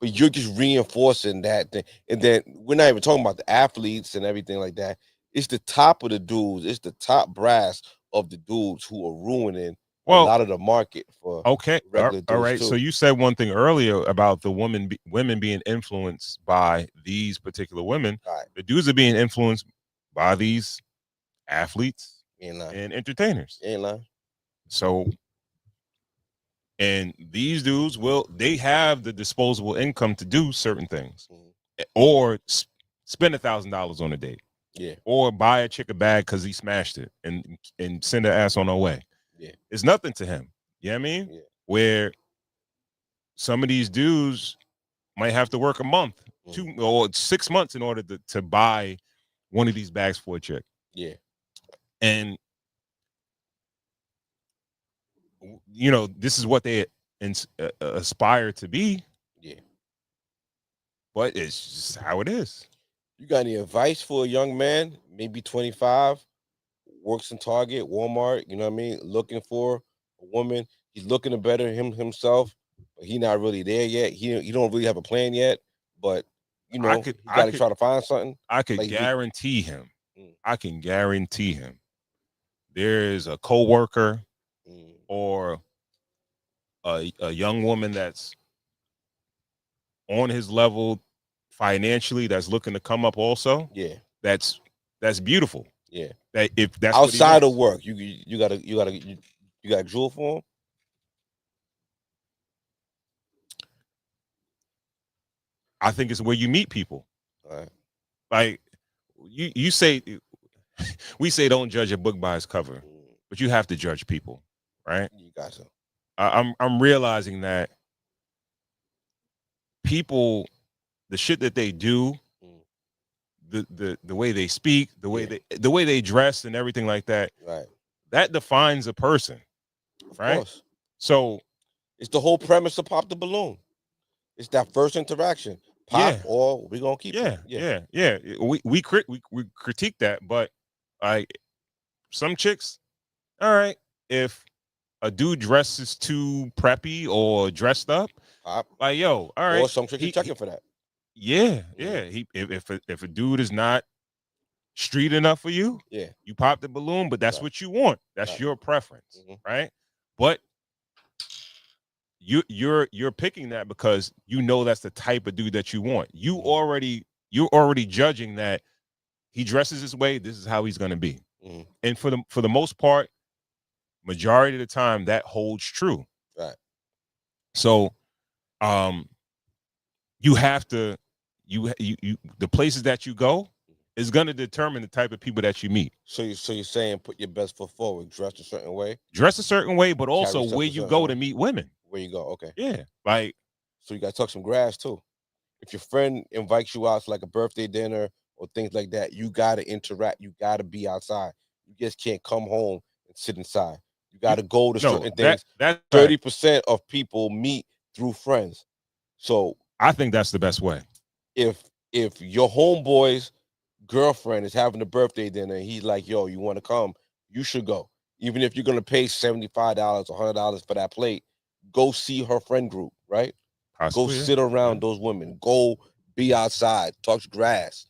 But you're just reinforcing that thing. And then we're not even talking about the athletes and everything like that. It's the top of the dudes. It's the top brass of the dudes who are ruining a lot of the market for regular dudes. All right. Too. So you said one thing earlier about the women being influenced by these particular women. Right. The dudes are being influenced by these athletes and entertainers. Ain't lying. So, and these dudes they have the disposable income to do certain things, or spend $1,000 on a date, or buy a chick a bag because he smashed it and send her ass on her way. Yeah, it's nothing to him. You know what I mean? Yeah. Where some of these dudes might have to work a month, 2 or 6 months in order to buy one of these bags for a chick. Yeah, and this is what they aspire to be. Yeah, but it's just how it is. You got any advice for a young man, maybe 25, works in Target, Walmart, you know what I mean, looking for a woman? He's looking to better himself, but he not really there yet. He don't really have a plan yet, but he got to try to find something. I could guarantee him. I can guarantee him there's a coworker Mm. or a young woman that's on his level financially that's looking to come up also, Yeah, that's beautiful. yeah. That if that's what he Outside of makes. work, you got jewel for him. I think it's where you meet people. All right. Like you say, we say don't judge a book by its cover, Mm, but you have to judge people, right? you got some. I'm realizing that people, the shit that they do, Mm, the way they speak, yeah, the way they dress and everything like that, right. that defines a person, Of right? course, So it's the whole premise of pop the balloon. It's that first interaction. Pop, yeah, or we gonna keep it. yeah, Yeah, yeah, yeah. We critique that, but I some chicks, all right, if a dude dresses too preppy or dressed up, pop. like yo, all Or right, some chicks are checking for that. yeah, Hmm. yeah. If a dude is not street enough for you, Yeah, you pop the balloon, but that's right, what you want. That's right. your preference, Hmm. right? But you're picking that because you know that's the type of dude that you want. Hmm. You're already judging that he dresses this way, this is how he's going to be. Hmm. And for the most part, majority of the time that holds true. Right. So um you have to you the places that you go is going to determine the type of people that you meet. So you're saying put your best foot forward, dress a certain way, Dress a certain way, but carry also yourself where a you certain go to way. meet women. Where you go? Okay. Yeah. Like So you got to talk some grass too. If your friend invites you out to like a birthday dinner or things like that, you got to interact. You got to be outside. You just can't come home and sit inside. You got you to go to no, certain things. that's fact. 30% of people meet through friends. So I think that's the best way. if your homeboy's girlfriend is having a birthday dinner and he's like, yo, you want to come? You should go. Even if you're gonna pay $75 or $100 for that plate, go see her friend group, right? Go Possibly, yeah. sit Yeah. around those women. Go be outside, touch grass,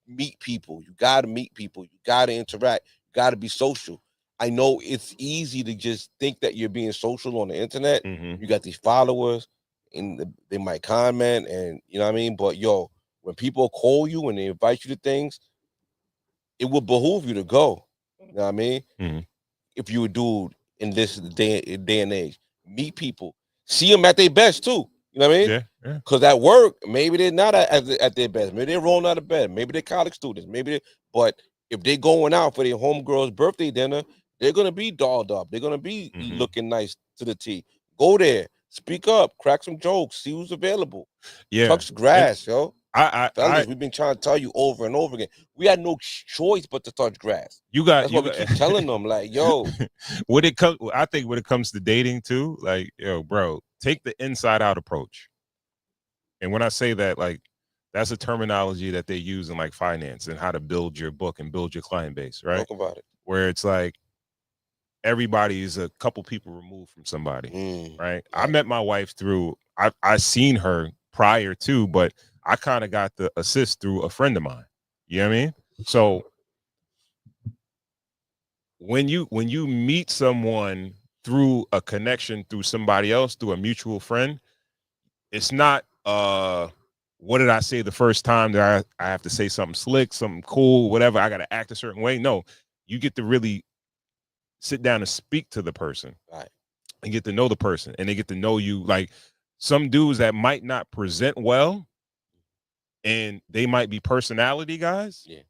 meet people. You gotta meet people. You gotta interact. You gotta be social. I know it's easy to just think that you're being social on the internet. Mm-hmm. You got these followers, and they might comment, and you know what I mean. But yo, when people call you and they invite you to things, it would behoove you to go. You know what I mean? Mm-hmm. If you a dude in this day and age, meet people, see them at their best too. You know what I mean? Yeah, yeah. Because at work, maybe they're not at their best. Maybe they're rolling out of bed. Maybe they're college students. But if they're going out for their homegirl's birthday dinner, they're gonna be dolled up. They're gonna be Mm-hmm. looking nice to the T. Go there, speak up, crack some jokes, see who's available, Yeah. touch And grass, yo. I Fellas, we've been trying to tell you over and over again. We had no choice but to touch grass. you got That's why you we got keep telling them, like, yo, when it comes I think when it comes to dating too, like, yo, bro, take the inside out approach. And when I say that, like, that's a terminology that they use in like finance and how to build your book and build your client base, right? talk about it. Where it's like everybody is a couple people removed from somebody, right? I Right. met my wife through I seen her prior to, but I kind of got the assist through a friend of mine. You know what I mean? So when you meet someone through a connection through somebody else, through a mutual friend, it's not what did I say the first time that I have to say something slick, something cool, whatever, I gotta act a certain way. No, you get to really sit down and speak to the person Right. and get to know the person, and they get to know you. Like some dudes that might not present well and they might be personality guys. Yeah.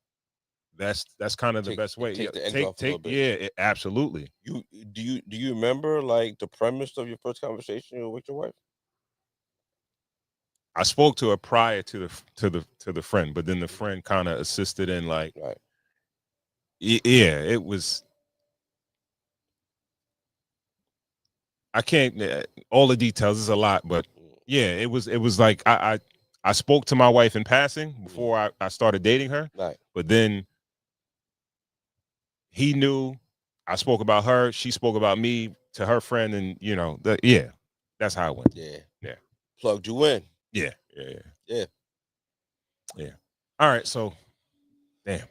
That's kind of the Take best way. Yeah, take the edge off a little bit. yeah, absolutely. You do you remember like the premise of your first conversation with your wife? I spoke to her prior to the friend, but then the friend kind of assisted in like, Right. yeah, it was. I can't all the details is a lot, but yeah, it was like I spoke to my wife in passing before I started dating her, Right. but then he knew I spoke about her, she spoke about me to her friend, and yeah, that's how it went. Yeah. Yeah. Plugged you in. Yeah, yeah, yeah, Yeah. yeah. All right, so damn. Let's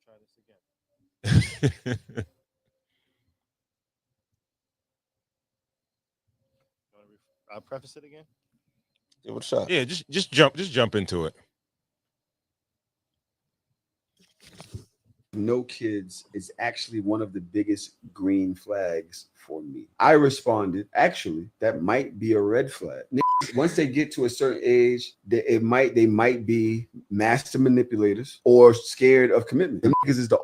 try this I'll preface it again. Give it a shot. Yeah, just jump into it. No kids is actually one of the biggest green flags for me. I responded, actually, that might be a red flag. Once they get to a certain age, they might be master manipulators or scared of commitment. Them niggas is the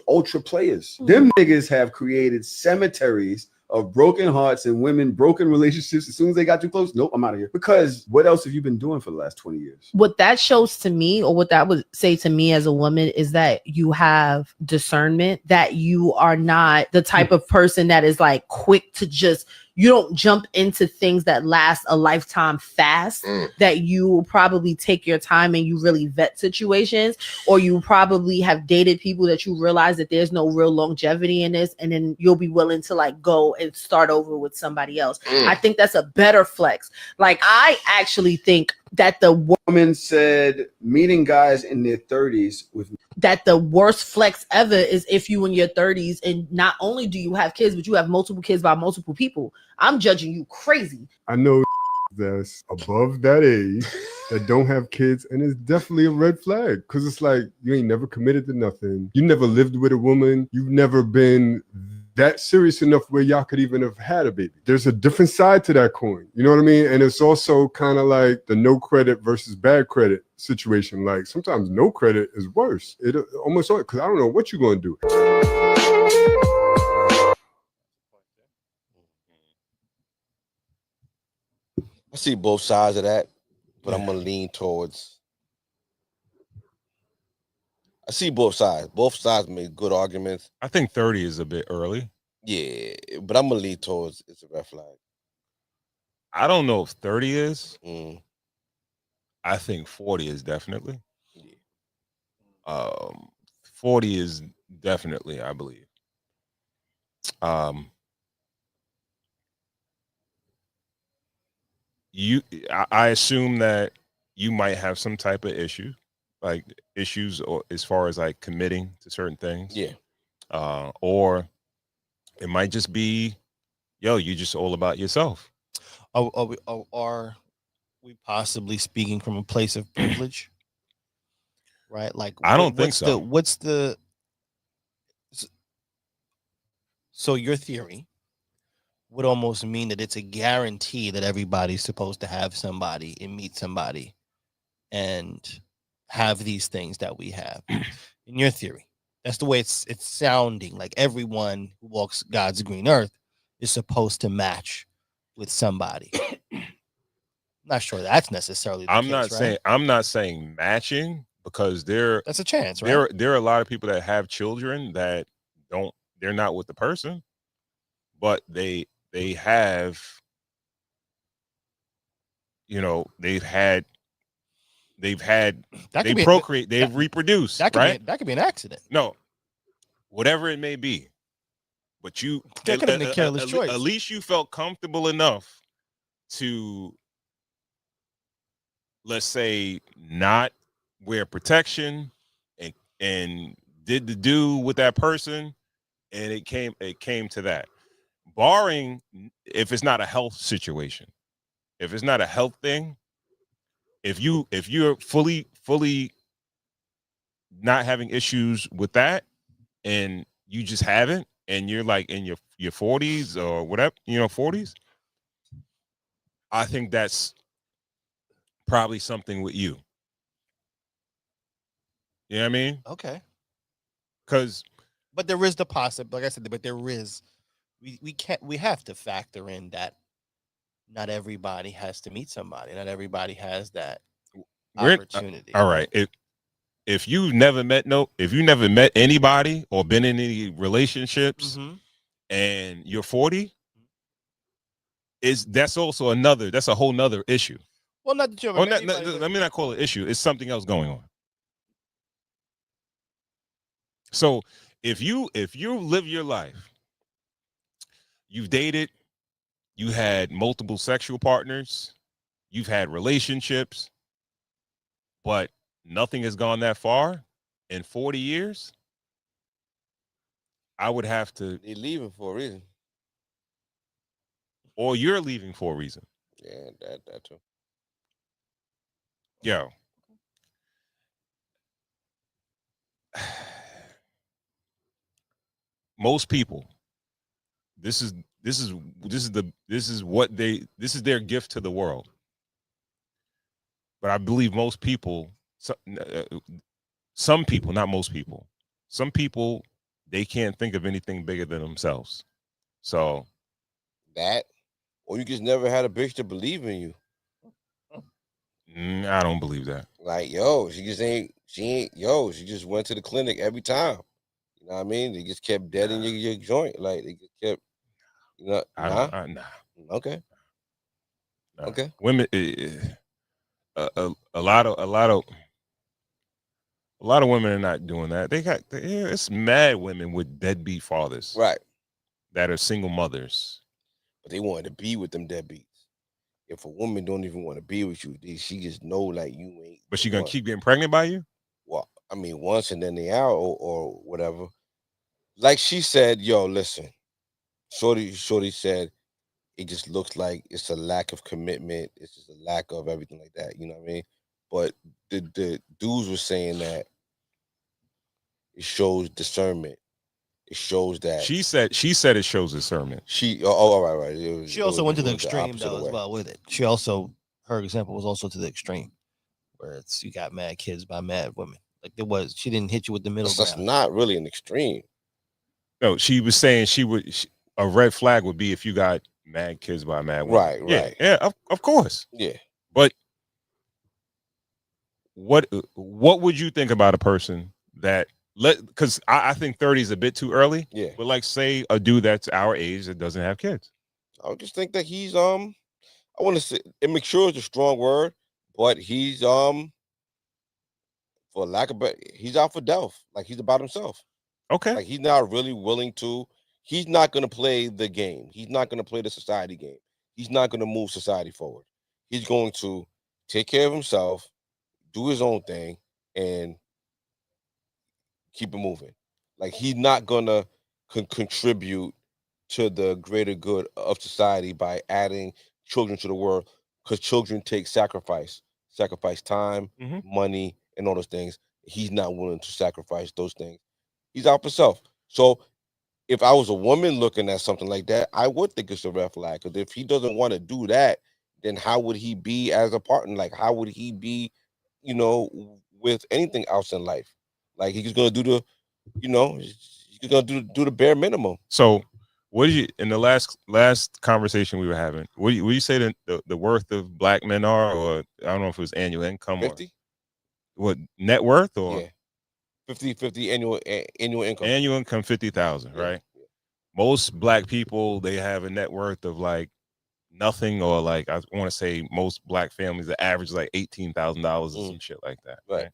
ultra players. Them niggas have created cemeteries of broken hearts and women, broken relationships. As soon as they got too close, nope, I'm out of here. Because what else have you been doing for the last 20 years? What that shows to me, or what that would say to me as a woman, is that you have discernment, that you are not the type of person that is like quick to just, you don't jump into things that last a lifetime fast, that you will probably take your time and you really vet situations, or you probably have dated people that you realize that there's no real longevity in this, and then you'll be willing to like go and start over with somebody else. I think that's a better flex. Like, I actually think that the woman said meeting guys in their 30s with that the worst flex ever is if you in your 30s and not only do you have kids, but you have multiple kids by multiple people. I'm judging you crazy. I know that's above that age that don't have kids, and it's definitely a red flag, because it's like you ain't never committed to nothing. You never lived with a woman. You've never been that serious enough where y'all could even have had a baby. There's a different side to that coin. You know what I mean? And it's also kind of like the no credit versus bad credit situation. Like sometimes no credit is worse. It almost, because I don't know what you're going to do. I see both sides of that, but I'm gonna lean towards. I see both sides. Both sides make good arguments. I think 30 is a bit early. Yeah, but I'm gonna lean towards it's a red flag. I don't know if 30 is. Mm. I think 40 is definitely. Yeah. 40 is definitely, I believe. I assume that you might have some type of issue, like issues or as far as like committing to certain things. Yeah. Or it might just be, yo, you just all about yourself. Are we possibly speaking from a place of privilege? Right? Like, I don't think so. What's the so your theory would almost mean that it's a guarantee that everybody's supposed to have somebody and meet somebody and have these things that we have. In your theory, that's the way it's sounding. Like everyone who walks God's green earth is supposed to match with somebody. I'm not sure that's necessarily the case, I'm not saying matching, because that's a chance, right? There are a lot of people that have children that they're not with the person, but they have, you know, they've procreate, they've reproduced. That could be an accident. No, whatever it may be, but that could have been a careless choice. At least you felt comfortable enough to, let's say, not wear protection and did the do with that person, and it came to that. Barring if it's not a health situation, if it's not a health thing, if you're fully not having issues with that, and you just haven't, and you're like in your 40s or whatever, 40s, I think that's probably something with you. You know what I mean? Okay. But there is the possibility, like I said, but there is, we have to factor in that not everybody has to meet somebody. Not everybody has that opportunity. All right. If you never met anybody or been in any relationships, and you're 40, that's a whole nother issue. Well, not that you ever met anybody, let me not call it issue. It's something else going on. So if you live your life, you've dated, you had multiple sexual partners, you've had relationships, but nothing has gone that far in 40 years, I would have to, They leaving for a reason. or you're leaving for a reason. Yeah, that too. Yo. Most people, this is their gift to the world. But I believe most people, some people, not most people, some people, they can't think of anything bigger than themselves. So That, or you just never had a bitch to believe in you. I don't believe that. Like, yo, she just went to the clinic every time. You know what I mean? They just kept dead in your joint. Like, they just kept, nah. Nah. Okay. Nah. Okay. Women, a lot of women are not doing that. It's mad women with deadbeat fathers, Right. that are single mothers. But they wanted to be with them deadbeats. If a woman don't even want to be with you, she just know like you ain't. But she gonna keep getting pregnant by you? Well, I mean, once and then they out or whatever. Like she said, yo, listen, Shorty said, it just looks like it's a lack of commitment. It's just a lack of everything like that. You know what I mean? But the dudes were saying that it shows discernment. It shows that She said it shows discernment. Right. She also went to the extreme opposite though as way. well with it. She also, her example was also to the extreme, where it's you got mad kids by mad women. Like she didn't hit you with the middle That's ground. not really an extreme. No, she was saying a red flag would be if you got mad kids by mad women. Right. Yeah, of course. Yeah. But what would you think about a person that because I think 30 is a bit too early. Yeah. But like say a dude that's our age that doesn't have kids. I would just think that he's I want to say immature is a strong word, but he's for lack of better, he's out for Delph. Like he's about himself. Okay. Like he's not really willing to. He's not going to play the game. He's not going to play the society game. He's not going to move society forward. He's going to take care of himself, do his own thing, and keep it moving. Like he's not going to contribute to the greater good of society by adding children to the world, because children take sacrifice time, money, and all those things. He's not willing to sacrifice those things. He's out for self. So if I was a woman looking at something like that, I would think it's a red flag. Because if he doesn't want to do that, then how would he be as a partner? Like, how would he be, with anything else in life? Like, he's gonna do the, he's gonna do the bare minimum. So, what did you in the last conversation we were having? What do you say the worth of black men are, or I don't know if it was annual income 50? or what net worth or Yeah. 50 annual income. Annual income 50,000, right? Yeah. Most black people, they have a net worth of like nothing, or like I want to say most black families, the average is like $18,000 or some shit like that. Right.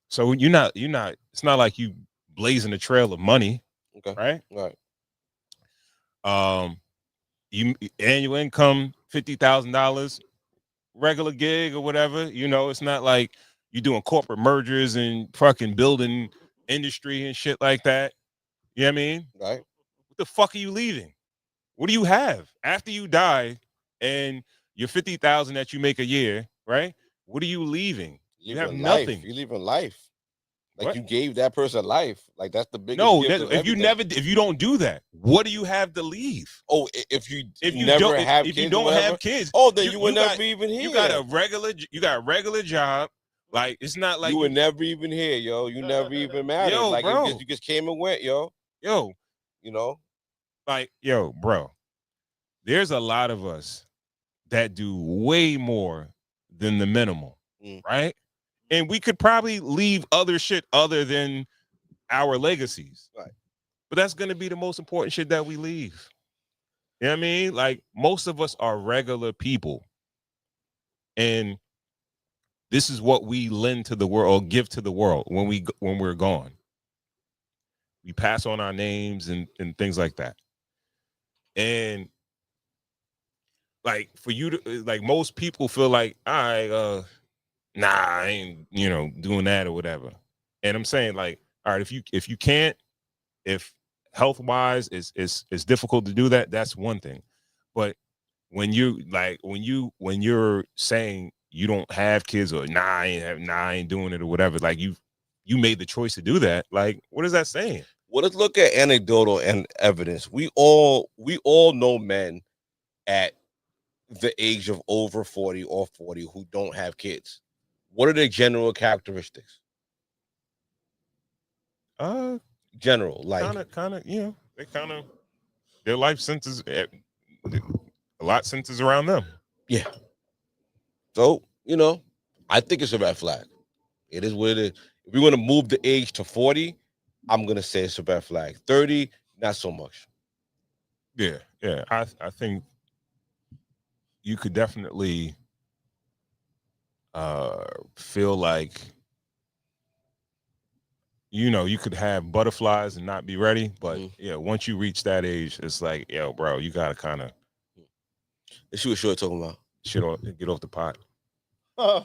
So you're not. It's not like you blazing a trail of money. Okay. Right. Right. You annual income $50,000, regular gig or whatever. It's not like you doing corporate mergers and fucking building industry and shit like that. You know what I mean? Right. What the fuck are you leaving? What do you have after you die and your 50,000 that you make a year, right? What are you leaving? You have nothing. You're leaving life. Like What? You gave that person life. Like that's the biggest. No, gift of if you don't do that, what do you have to leave? Oh, if you don't have kids, oh, then you would never even here. You got a regular job. Like it's not like you were never even here, yo. You never even mattered. Yo, like bro. You just came and went, yo. Like, yo, bro. There's a lot of us that do way more than the minimum, right? And we could probably leave other shit other than our legacies. Right. But that's going to be the most important shit that we leave. You know what I mean? Like most of us are regular people. And this is what we lend to the world or give to the world when we're gone. We pass on our names and things like that. And like for you to like most people feel like, all right, nah, I ain't, doing that or whatever. And I'm saying like, all right, if you can't if health wise it's difficult to do that, that's one thing. But when you're saying you don't have kids, or I ain't doing it, or whatever, like you made the choice to do that, like what is that saying? Well, let's look at anecdotal and evidence. We all know men at the age of over 40 or 40 who don't have kids. What are their general characteristics? General, like Kind of, you know, their life centers, a lot centers around them. Yeah. So, you know, I think it's a red flag. It is what it is. If we want to move the age to 40, I'm gonna say it's a red flag. 30, not so much. Yeah. I think you could definitely feel like, you know, you could have butterflies and not be ready, but yeah, once you reach that age, it's like, yo, bro, you gotta kind of. Let's see what Short talking about. Get off the pot. Yeah,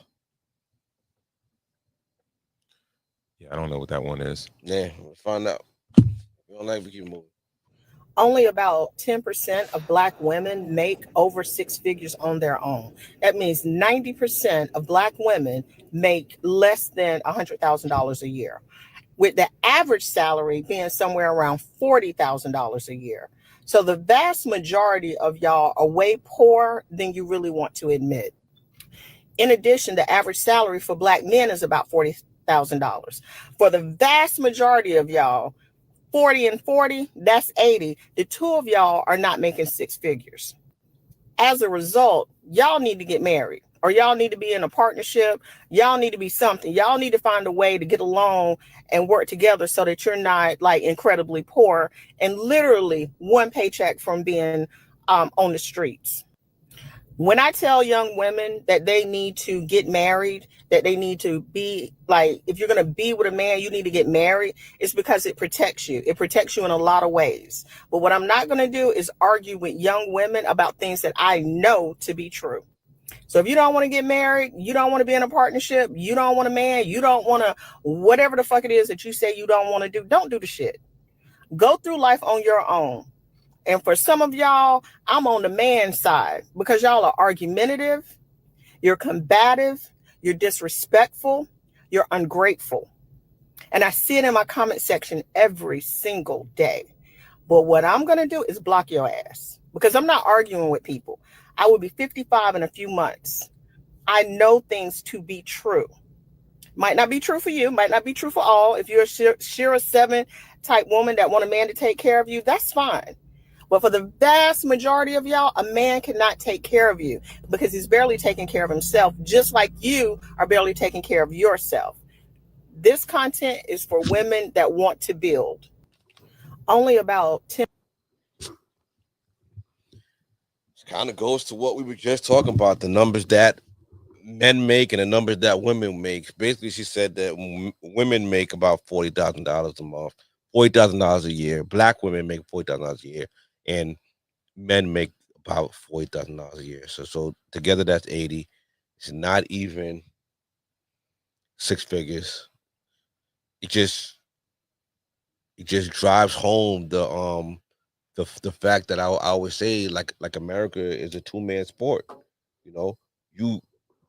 I don't know what that one is. Yeah, we'll find out. We don't like, we keep moving. Only about 10% of Black women make over six figures on their own. That means 90% of Black women make less than $100,000 a year, with the average salary being somewhere around $40,000 a year. So the vast majority of y'all are way poorer than you really want to admit. In addition, the average salary for Black men is about $40,000. For the vast majority of y'all, 40 and 40, that's 80. The two of y'all are not making six figures. As a result, y'all need to get married, or y'all need to be in a partnership. Y'all need to be something. Y'all need to find a way to get along and work together so that you're not like incredibly poor and literally one paycheck from being on the streets. When I tell young women that they need to get married, that they need to be like, if you're going to be with a man, you need to get married, it's because it protects you. It protects you in a lot of ways. But what I'm not going to do is argue with young women about things that I know to be true. So if you don't want to get married, you don't want to be in a partnership, you don't want a man, you don't want to, whatever the fuck it is that you say you don't want to do, don't do the shit. Go through life on your own. And for some of y'all, I'm on the man side because y'all are argumentative, you're combative, you're disrespectful, you're ungrateful. And I see it in my comment section every single day. But what I'm going to do is block your ass because I'm not arguing with people. I will be 55 in a few months. I know things to be true. Might not be true for you, might not be true for all. If you're a Shira 7 type woman that want a man to take care of you, that's fine. But for the vast majority of y'all, a man cannot take care of you because he's barely taking care of himself, just like you are barely taking care of yourself. This content is for women that want to build. Only about 10. It kind of goes to what we were just talking about, the numbers that men make and the numbers that women make. Basically, she said that women make about $40,000 a month, $40,000 a year. Black women make $40,000 a year, and men make about $40,000 a year. So together that's 80. It's not even six figures. It just drives home the fact that I always say like America is a two-man sport. You know, you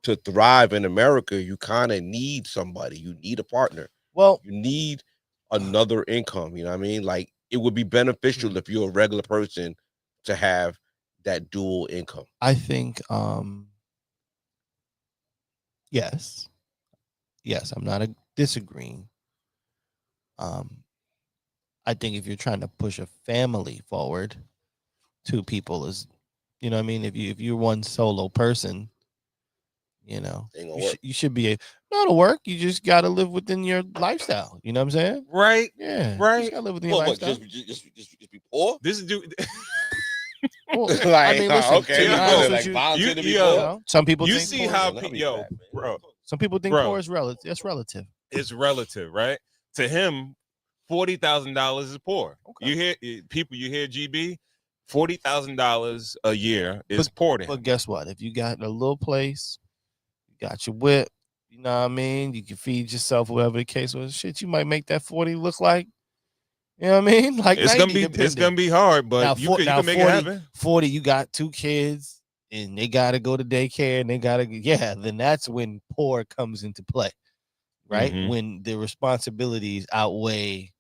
to thrive in America, you kind of need somebody. You need a partner. Well, you need another income. You know what I mean? Like it would be beneficial if you're a regular person to have that dual income. I think yes, I'm not disagreeing. I think if you're trying to push a family forward, two people is, you know what I mean? If you're one solo person, you know, you should be not to work. You just got to live within your lifestyle. You know what I'm saying? Right. Yeah. Right. You just got to live within your lifestyle. Just be poor? This is dude. Well, Like, I mean, listen, okay, to be honest with you, volunteer to be you- poor? know, some people You think see poor- how That'd be yo, bad, man. bro, some people think Bro. poor is relative. That's relative. it's relative, right? To him, $40,000 is poor. Okay. You hear people, you hear GB, $40,000 a year is poor to him. But guess what? If you got a little place, you got your whip, you know what I mean? You can feed yourself, whatever the case was. Shit, you might make that 40 look like You know what I mean? Like It's 90, gonna depending. be hard, but Now, you can make 40, it happen. 40, you got 2 kids and they gotta go to daycare and they gotta, then that's when poor comes into play, right? Mhm. When the responsibilities outweigh,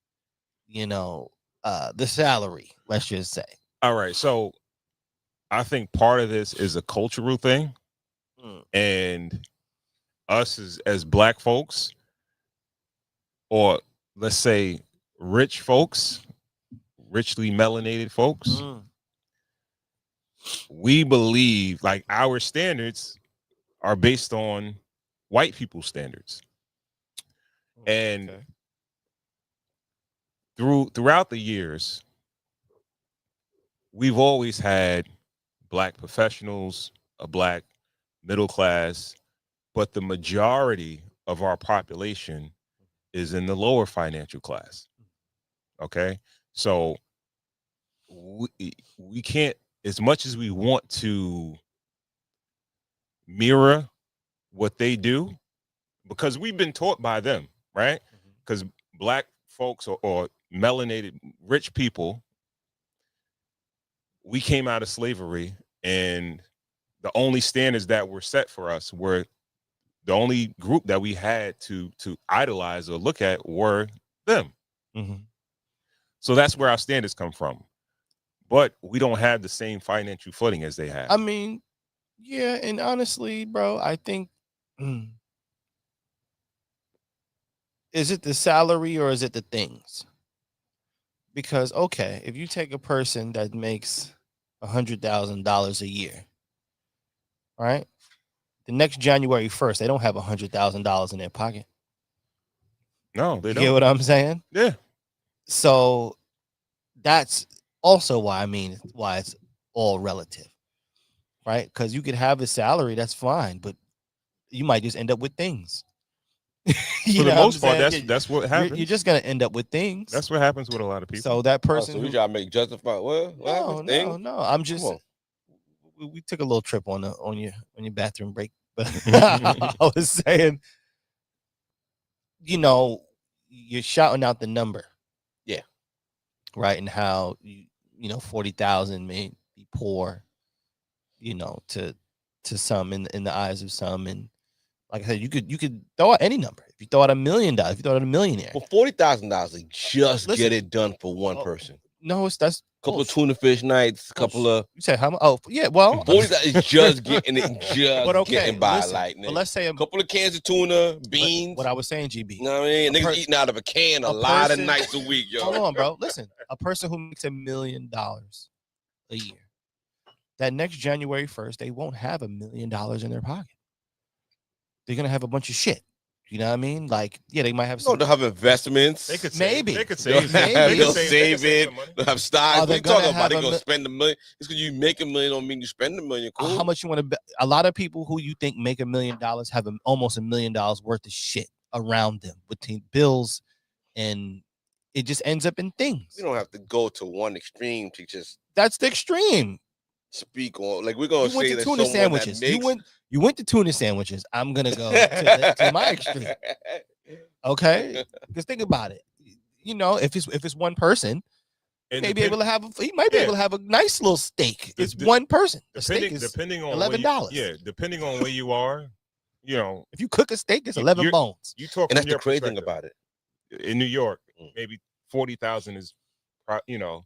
the salary, let's just say. All right, so I think part of this is a cultural thing, and us as Black folks, or let's say rich folks, richly melanated folks, we believe like our standards are based on white people's standards, and throughout the years, we've always had Black professionals, a Black middle class, but the majority of our population is in the lower financial class. Okay, so we can't, as much as we want to mirror what they do, because we've been taught by them, right? Because Black folks or melanated rich people, we came out of slavery, and the only standards that were set for us were the only group that we had to idolize or look at were them. So that's where our standards come from. But we don't have the same financial footing as they have. I mean, yeah, and honestly, bro, I think is it the salary or is it the things? Because okay, if you take a person that makes $100,000 a year, right? The next January 1st, they don't have $100,000 in their pocket. No, they You don't. get what I'm saying? Yeah. So that's also why why it's all relative, right? Because you could have a salary, that's fine, but you might just end up with things. For the most part, that's what happens. You're just gonna end up with things. That's what happens with a lot of people. So that person, so we gotta make justify. What happens? No. I'm just. We took a little trip on your bathroom break, but I was saying, you're shouting out the number, right, and how 40,000 may be poor, to some in the eyes of some, and like I said, you could throw out any number. If you throw out $1 million, if you throw out a millionaire, well, $40,000 just get it done for one person. No, that's couple of tuna fish nights, a couple of. You said how much? Oh, yeah. Well, 40 is just getting it, getting by. Listen, like, but let's say a couple of cans of tuna, beans. What I was saying, GB. You know what I mean? Niggas eating out of a can a lot of nights a week, yo. Hold on, bro. Listen, a person who makes $1 million a year, that next January 1st, they won't have $1 million in their pocket. They're gonna have a bunch of shit. You know what I mean? Like, yeah, they might have. They'll have investments. They could maybe. They could save. They'll save it. They'll have stocks. They talking about they gonna spend $1 million. It's because you make $1 million don't mean you spend $1 million. Cool. How much you want to bet? A lot of people who you think make $1 million have almost $1 million worth of shit around them between bills, and it just ends up in things. You don't have to go to one extreme to just. That's the extreme. Speak on, like, we're gonna say that tuna sandwiches. You went to tuna sandwiches. I'm gonna go to my extreme. Okay, because think about it. If it's one person, he might be able to have a nice little steak. It's one person. The steak is depending on $11. Yeah, depending on where you are. If you cook a steak, it's 11 bones. You talk, and that's the crazy thing about it. In New York, maybe 40,000 is, it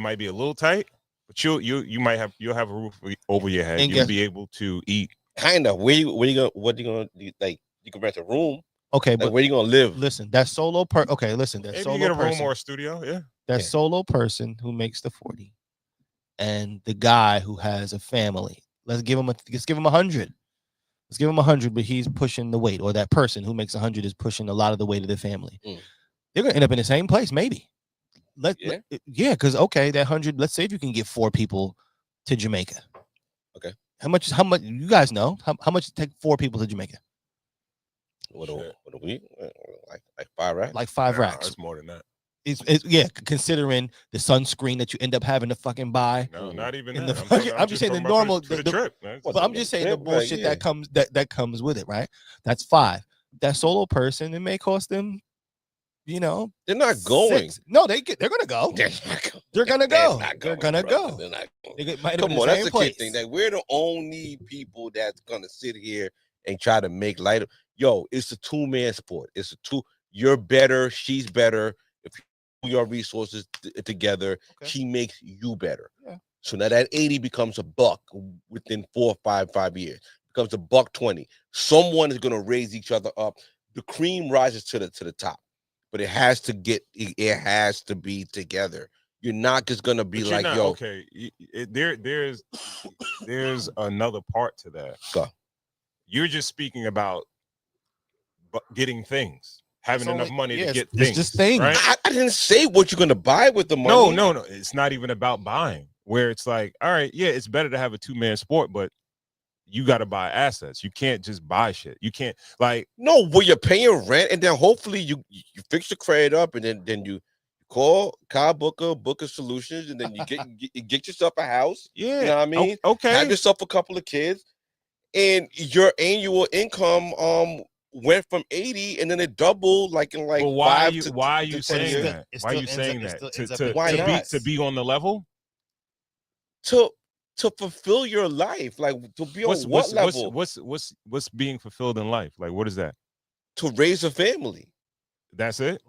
might be a little tight. But you'll have a roof over your head. You'll be able to eat. Kind of. What are you gonna do? Like, you can rent a room. Okay, like, but where you gonna live? Listen, that solo okay, listen, that maybe solo you get a room person, or a studio. Yeah. That solo person who makes the 40, and the guy who has a family. Let's give him 100. Let's give him 100, but he's pushing the weight, or that person who makes 100 is pushing a lot of the weight of the family. They're gonna end up in the same place, maybe. Because that 100. Let's say if you can get 4 people to Jamaica. Okay. How much? You guys know how much it take 4 people to Jamaica? What a week? Like 5 racks. Like 5 racks. It's more than that. It's considering the sunscreen that you end up having to fucking buy. No, not even in that. I'm just saying the normal for the trip. But I'm just saying the bullshit that comes with it, right? That's 5. That solo person, it may cost them you know, They're not going. No, they're gonna go. They're not going. They're gonna go. Not They're going, gonna brother. go. They're not going. They might have Come been on, the that's same the place. kid thing. Like we're the only people that's gonna sit here and try to make light of. Yo, it's a 2-man sport. It's a two. You're better. She's better. If you put your resources together, she makes you better. Yeah. So now that 80 becomes a buck within 4 or 5 years. Becomes a $1.20. Someone is gonna raise each other up. The cream rises to the top, but it has to be together. You're not just gonna be like, yo, okay. There's another part to that. Go. You're just speaking about getting things, having enough money to get it's things. just things. Right? I didn't say what you're gonna buy with the money. No. It's not even about buying. Where it's like, all right, yeah, it's better to have a 2-man sport, but you got to buy assets. You can't just buy shit. You can't Well, you're paying rent, and then hopefully you fix your credit up, and then you call Kyle Booker Solutions, and then you get yourself a house. Yeah, you know what I mean. Okay, have yourself a couple of kids, and your annual income went from 80, and then it doubled like in like. Well, why are you saying that? Why are you saying that? To be on the level? To fulfill your life, like to be on what level? What's being fulfilled in life? Like, what is that? To raise a family. That's it.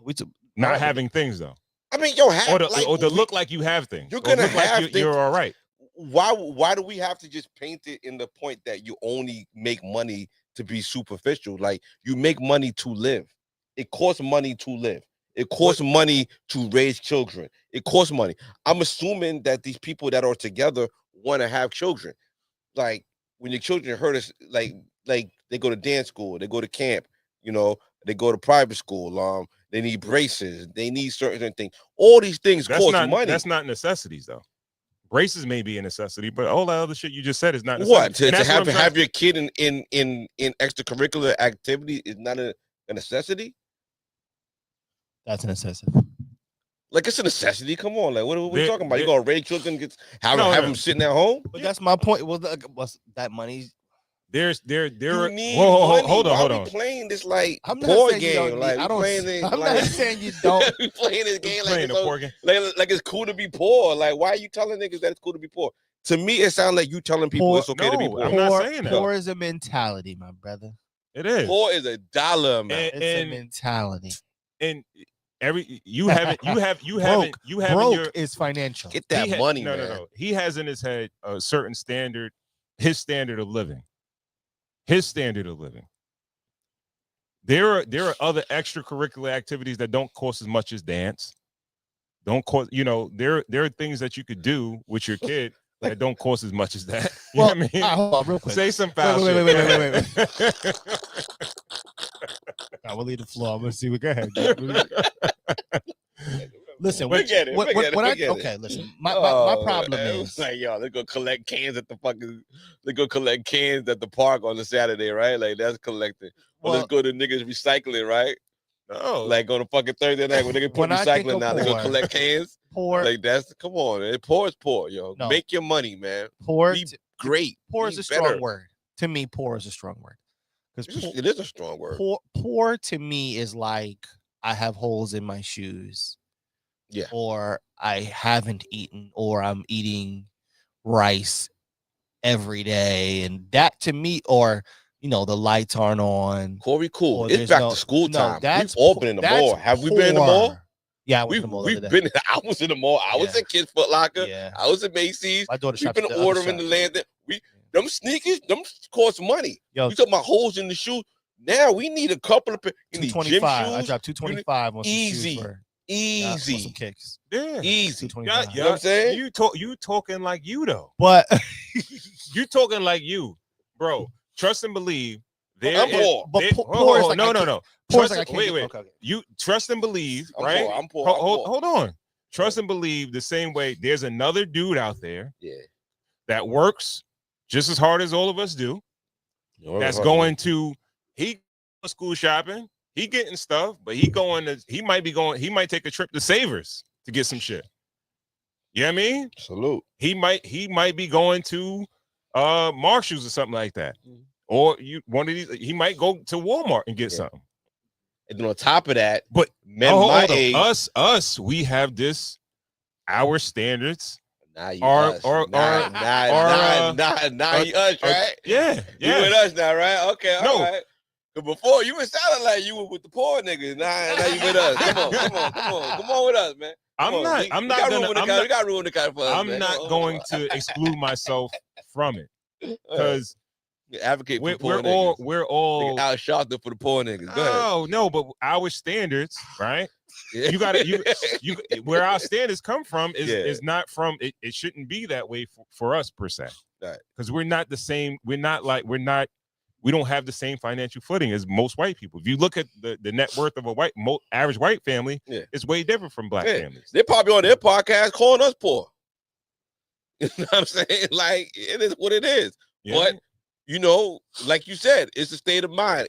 Not having things though. I mean, yo, or to look like you have things. You're gonna have things. You're all right. Why do we have to just paint it in the point that you only make money to be superficial? Like you make money to live. It costs money to live. It costs money to raise children. It costs money. I'm assuming that these people that are together want to have children. Like when your children hurt us, like they go to dance school, they go to camp, they go to private school. They need braces, they need certain things. All these things cost money. That's not necessities though. Braces may be a necessity, but all that other shit you just said is not necessity. What to have your kid in extracurricular activity is not a necessity. That's a necessity. Like it's a necessity. Come on, like what are we talking about? You gonna raise children, have them sitting at home? But that's my point. Well, what's that money? There. Whoa, hold on. We playing this like board game. Like I'm not saying you don't. We playing this game like it's cool to be poor. Like why are you telling niggas that it's cool to be poor? To me, it sounds like you telling people it's okay to be poor. I'm not saying that. Poor is a mentality, my brother. It is. Poor is a dollar amount. It's a mentality. And you haven't broke is financial. Get that money, man. No. He has in his head a certain standard, his standard of living. There are other extracurricular activities that don't cost as much as dance. Don't cost, there are things that you could do with your kid that don't cost as much as that. You know what I mean? Hold on, real quick. Say some foul shit. Wait. I will leave the floor. I'm gonna see what. Go ahead. Listen, forget it. Okay, listen. My problem is like, yo, they're gonna collect cans at the park on the Saturday, right? Like that's collecting. Well, let's go to niggas recycling, right? No, like on a fucking Thursday night when they can put recycling now, they're gonna collect cans. Poor, like come on, poor is poor, yo. No. Make your money, man. Poor, be great. Poor is a strong word. To me, poor is a strong word. It is a strong word. Poor to me is like I have holes in my shoes. Yeah. Or I haven't eaten, or I'm eating rice every day. And that to me, or the lights aren't on. Corey, cool. It's back to school time. We've all been in the mall. Have we been in the mall? Yeah, I was in the mall. I was in the mall. I was at Kids Foot Locker. Yeah. I was at Macy's. My daughter We've been ordering the land. Them sneakers, them cost money. Yo, you talking about holes in the shoe? Now we need a couple of. You need gym shoes. I dropped $225 on some easy. Shoes for, Easy. Some kicks. Yeah. Easy. You know what I'm saying? You talking like you though. But you talking like you, bro. Trust and believe. I'm poor. Poor is like no. Wait. Okay. You trust and believe, right? I'm poor. Hold on. Trust and believe the same way. There's another dude out there, that works just as hard as all of us do. That's going to school shopping. He getting stuff, but he might take a trip to Savers to get some shit. You know what I mean? Salute. He might be going to Marshalls or something like that. Or he might go to Walmart and get something. And then on top of that, But men my age, us, we have this. Our standards now you are us. or now you us, right? Yeah, You with us now, right? Okay, all No. right. Cause before you was sounding like you were with the poor niggas. Now you with us. Come on with us, man. I'm not We got room in the car for us. I'm man. not going to exclude myself from it because advocate for the poor we're all niggas. Out shot for the poor niggas. Go ahead. No, but our standards, right? You gotta where our standards come from is not from it. It shouldn't be that way for us per se, right? Because we're not the same. We don't have the same financial footing as most white people. If you look at the net worth of a average white family, it's way different from black families. They're probably on their podcast calling us poor. You know what I'm saying? Like, it is what it is. Yeah. But you know, like you said, it's a state of mind.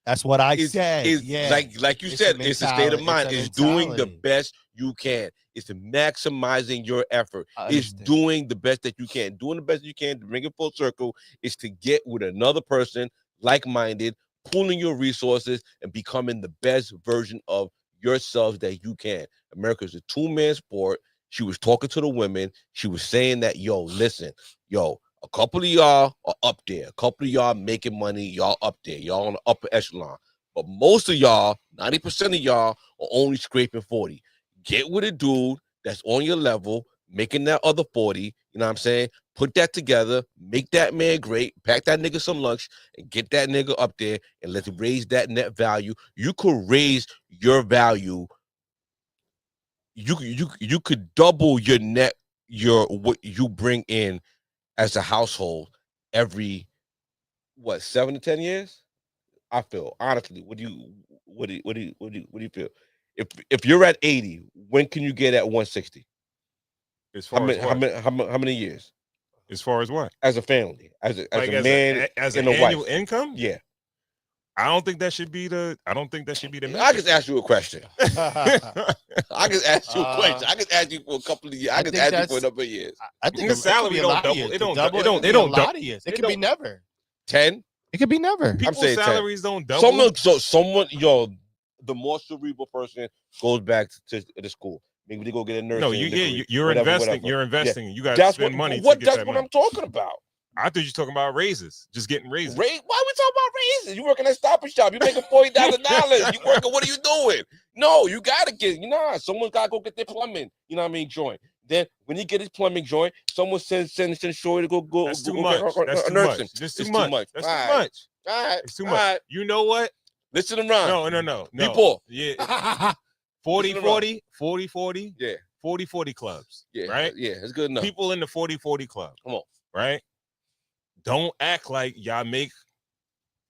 That's what I said. Like you said, it's a state of mind. It's doing the best you can. It's maximizing your effort. It's doing the best that you can. Doing the best you can to bring it full circle is to get with another person, like-minded, pooling your resources, and becoming the best version of yourself that you can. America is a two-man sport. She was talking to the women. She was saying that, listen, a couple of y'all are up there. A couple of y'all making money. Y'all up there. Y'all on the upper echelon. But most of y'all, 90% of y'all, are only scraping 40. Get with a dude that's on your level, making that other 40. You know what I'm saying? Put that together. Make that man great. Pack that nigga some lunch and get that nigga up there and let's raise that net value. You could raise your value. You could double your net, what you bring in as a household every 7 to 10 years. I feel honestly. What do you feel? If you're at 80, when can you get at 160? As far as how many years? As far as what? As a family, as a man, as an annual wife. income? Yeah. I don't think that should be the. I just ask you a question. I just ask you a question. I just ask you for a couple of years. I just ask you for a number of years. I think the salary don't double. It don't double. They don't a lot of years. It could be never. 10. It could be never. People's salaries 10. Don't double. Someone, the more cerebral person goes back to the school. Maybe they go get a nurse. No, you're investing. You're investing. You got to spend money. That's what I'm talking about. I thought you were talking about raises, just getting raises. Why are we talking about raises? You working at Stop and Shop. You making $40,000. You working, what are you doing? No, you got to get, someone's got to go get their plumbing, joint. Then when you get his plumbing joint, someone sends Shorty to go. That's too much. That's too much. That's too much. That's too much. All right. It's too much. You know what? Listen around. No. Be poor. Yeah. 40-40. Yeah. 40-40 clubs. Yeah. Right? Yeah, it's good enough. People in the 40-40 club. Come on. Right? Don't act like y'all make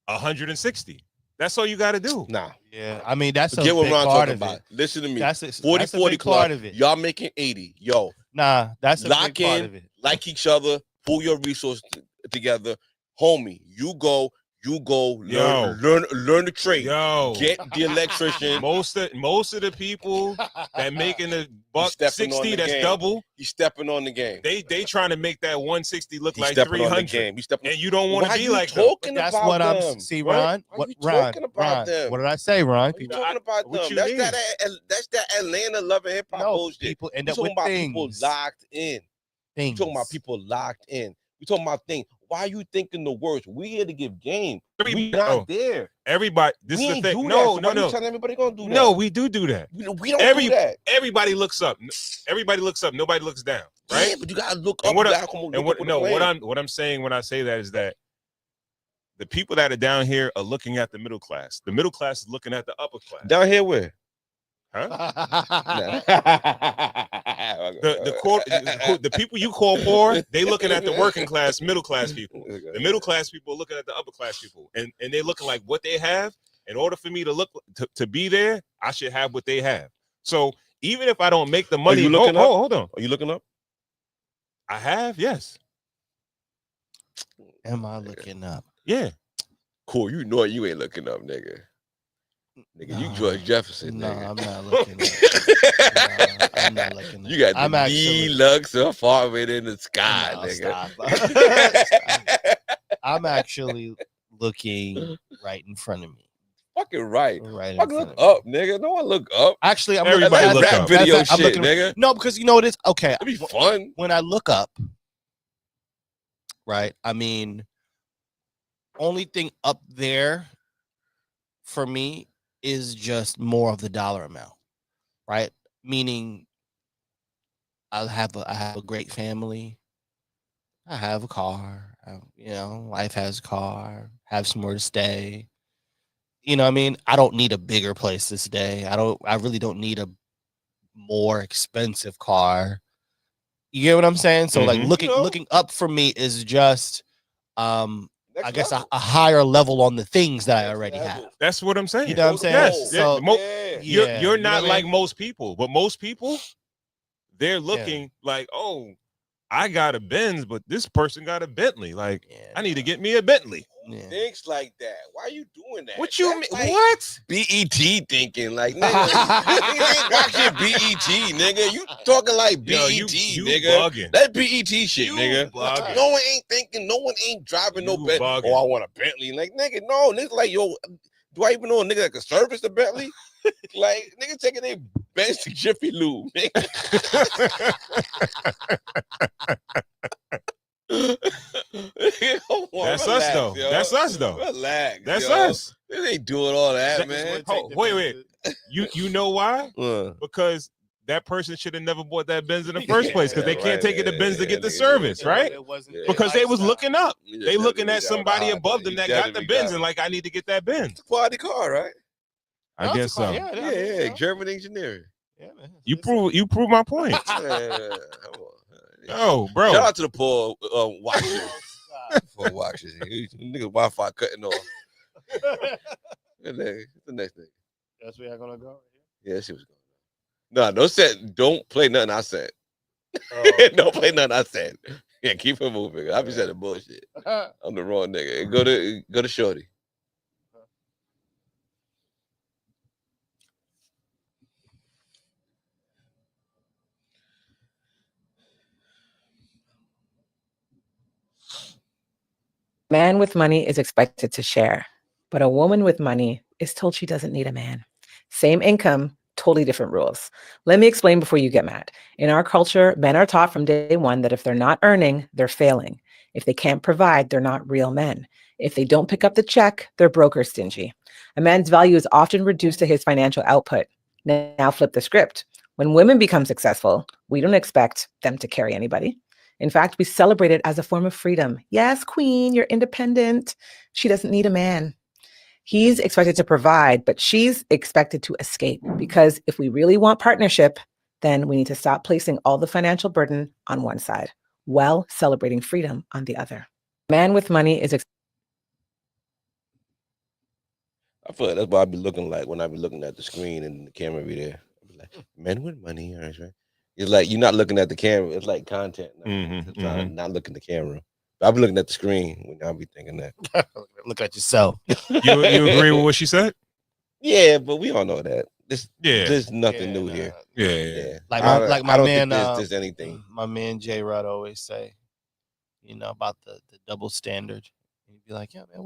160. That's all you got to do. Nah. Yeah. I mean, that's Get what big Ron part talking of about. it. Listen to me. That's 40-40 club. Part of it. Y'all making 80. Yo. Nah, that's a lock big part of it. Like each other, pull your resources together. Homie, you go learn the trade. Get the electrician. Most of the people that making the $160, that's double. He's stepping on the game. They trying to make that 160 look like 300. And you don't want to be like talking that. That's what them? I'm see, Ron. What did I say, Ron? What talking about them? That's that Atlanta love and hip hop bullshit. People end up with things. People locked in. We're talking about people locked in. We're talking about things. Why are you thinking the worst? We here to give game. We not there. Everybody, this is the thing. No. Everybody gonna do that. No, we do that. We don't do that. Everybody looks up. Everybody looks up. Nobody looks down. Right? Yeah, but you gotta look up. What I'm saying when I say that is that the people that are down here are looking at the middle class. The middle class is looking at the upper class. Down here where? Huh? The people you call poor, they looking at the working class, middle class people. The middle class people are looking at the upper class people, and they're looking like what they have. In order for me to look to be there, I should have what they have. So even if I don't make the money, hold on. Are you looking up? I have, yes. Am I looking up? Yeah. Cool. You know you ain't looking up, nigga. Nigga, you George Jefferson. No, nigga. I'm not looking up. I'm not looking up. You got the deluxe apartment in the sky, nigga. I'm actually looking right in front of me. fucking right. Right. Fuck look up, nigga. No one look up. Actually, I'm Everybody looking look rap up. video I'm shit, looking- nigga. No, because you know what it is. Okay, It'd be fun. when I look up, right? I mean, only thing up there for me is just more of the dollar amount, right? Meaning, I have a great family. I have a car. Wife has a car. Have somewhere to stay. You know what I mean? I don't need a bigger place to stay. I really don't need a more expensive car. You get what I'm saying? So like Mhm. looking up for me is just Next I guess level. a higher level on the things that I Next already level. have. That's what I'm saying. You know what I'm saying? Yes. So Yeah. You're yeah, you're you know not what I like mean? most people, but most people, they're looking like, oh, I got a Benz, but this person got a Bentley. Like, Yeah, I need to get me a Bentley. yeah. Thinks like that. Why are you doing that? What you That's mean? like What? BET thinking like nigga. Niggas ain't watching BET, nigga. You talking like BET, Yo, you nigga. bugging. That BET shit, You nigga. bugging. No one ain't thinking. No one ain't driving no You Bentley. bugging. Oh, I want a Bentley. Like nigga, no. Niggas like yo. Do I even know a nigga that can service the Bentley? Like niggas taking their Benz to Jiffy Lube, nigga. Come on, That's relax, us though. yo. That's us though. Relax. That's yo. us. They ain't doing all that, That- man. Oh, wait. You know why? Uh, Because that person should have never bought that Benz in the first place because they yeah, can't right, take it to yeah, Benz to yeah, get the nigga, service, yeah. right? It wasn't Yeah. their Because they was lifestyle. looking up. You just They gotta looking be at got somebody behind above it. them You that gotta got the be Benz got and like, I need to get that Benz. It's a quality car, right? I No, guess it's a car, so. yeah, I Yeah, mean, yeah. you know, German engineering. yeah, man. You It's- prove my point. Yeah, come on. Oh, bro. Shout out to the poor watchers. Poor watchers. Niggas Wi-Fi cutting off. The next thing. That's where I'm gonna go. Yeah, that shit was going on. No, don't play nothing I said. Oh. Don't play nothing I said. Yeah, keep it moving. I be saying the bullshit. I'm the wrong nigga. Go to Shorty. Man with money is expected to share, but a woman with money is told she doesn't need a man. Same income, totally different rules. Let me explain before you get mad. In our culture, men are taught from day one that if they're not earning, they're failing. If they can't provide, they're not real men. If they don't pick up the check, they're broke or stingy. A man's value is often reduced to his financial output. Now flip the script. When women become successful, we don't expect them to carry anybody. In fact, we celebrate it as a form of freedom. Yes, queen, you're independent. She doesn't need a man. He's expected to provide, but she's expected to escape. Because if we really want partnership, then we need to stop placing all the financial burden on one side while celebrating freedom on the other. Man with money is I feel like that's what I be looking like when I be looking at the screen and the camera be there. I be like, men with money, all right, right? It's like you're not looking at the camera. It's like content. Not looking at the camera. But I be looking at the screen when I be thinking that. Look at yourself. You agree with what she said? Yeah, but we all know that. Yeah. There's nothing Yeah, new nah. here. Yeah. Yeah. Like I my don't man, think there's anything. my man J Rod always say, about the double standard. He'd be like, yeah, man,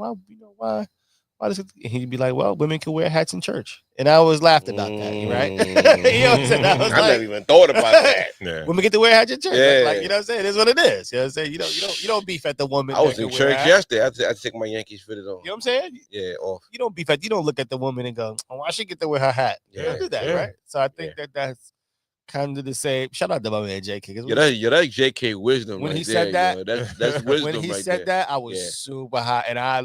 why does it? He'd be like, well, women can wear hats in church, and I always laughed about that, right? You know what I'm saying? I was I like, never even thought about that. Yeah. women get to wear hats in church. Yeah. Like, you know what I'm saying? It's what it is. You know what I'm saying? You don't beef at the woman. I was that in can wear a church hat. yesterday. I had to take my Yankees fitted on. You know what I'm saying? Yeah, off. You don't beef at. You don't look at the woman and go, oh, why she get to wear her hat? You don't Yeah, do that, yeah. right? So I think that's kind of the same. Shout out to my man JK. 'Cause That JK wisdom. when right he said there, that, yo. That's wisdom when he right said there. that, I was Yeah. super hot, and I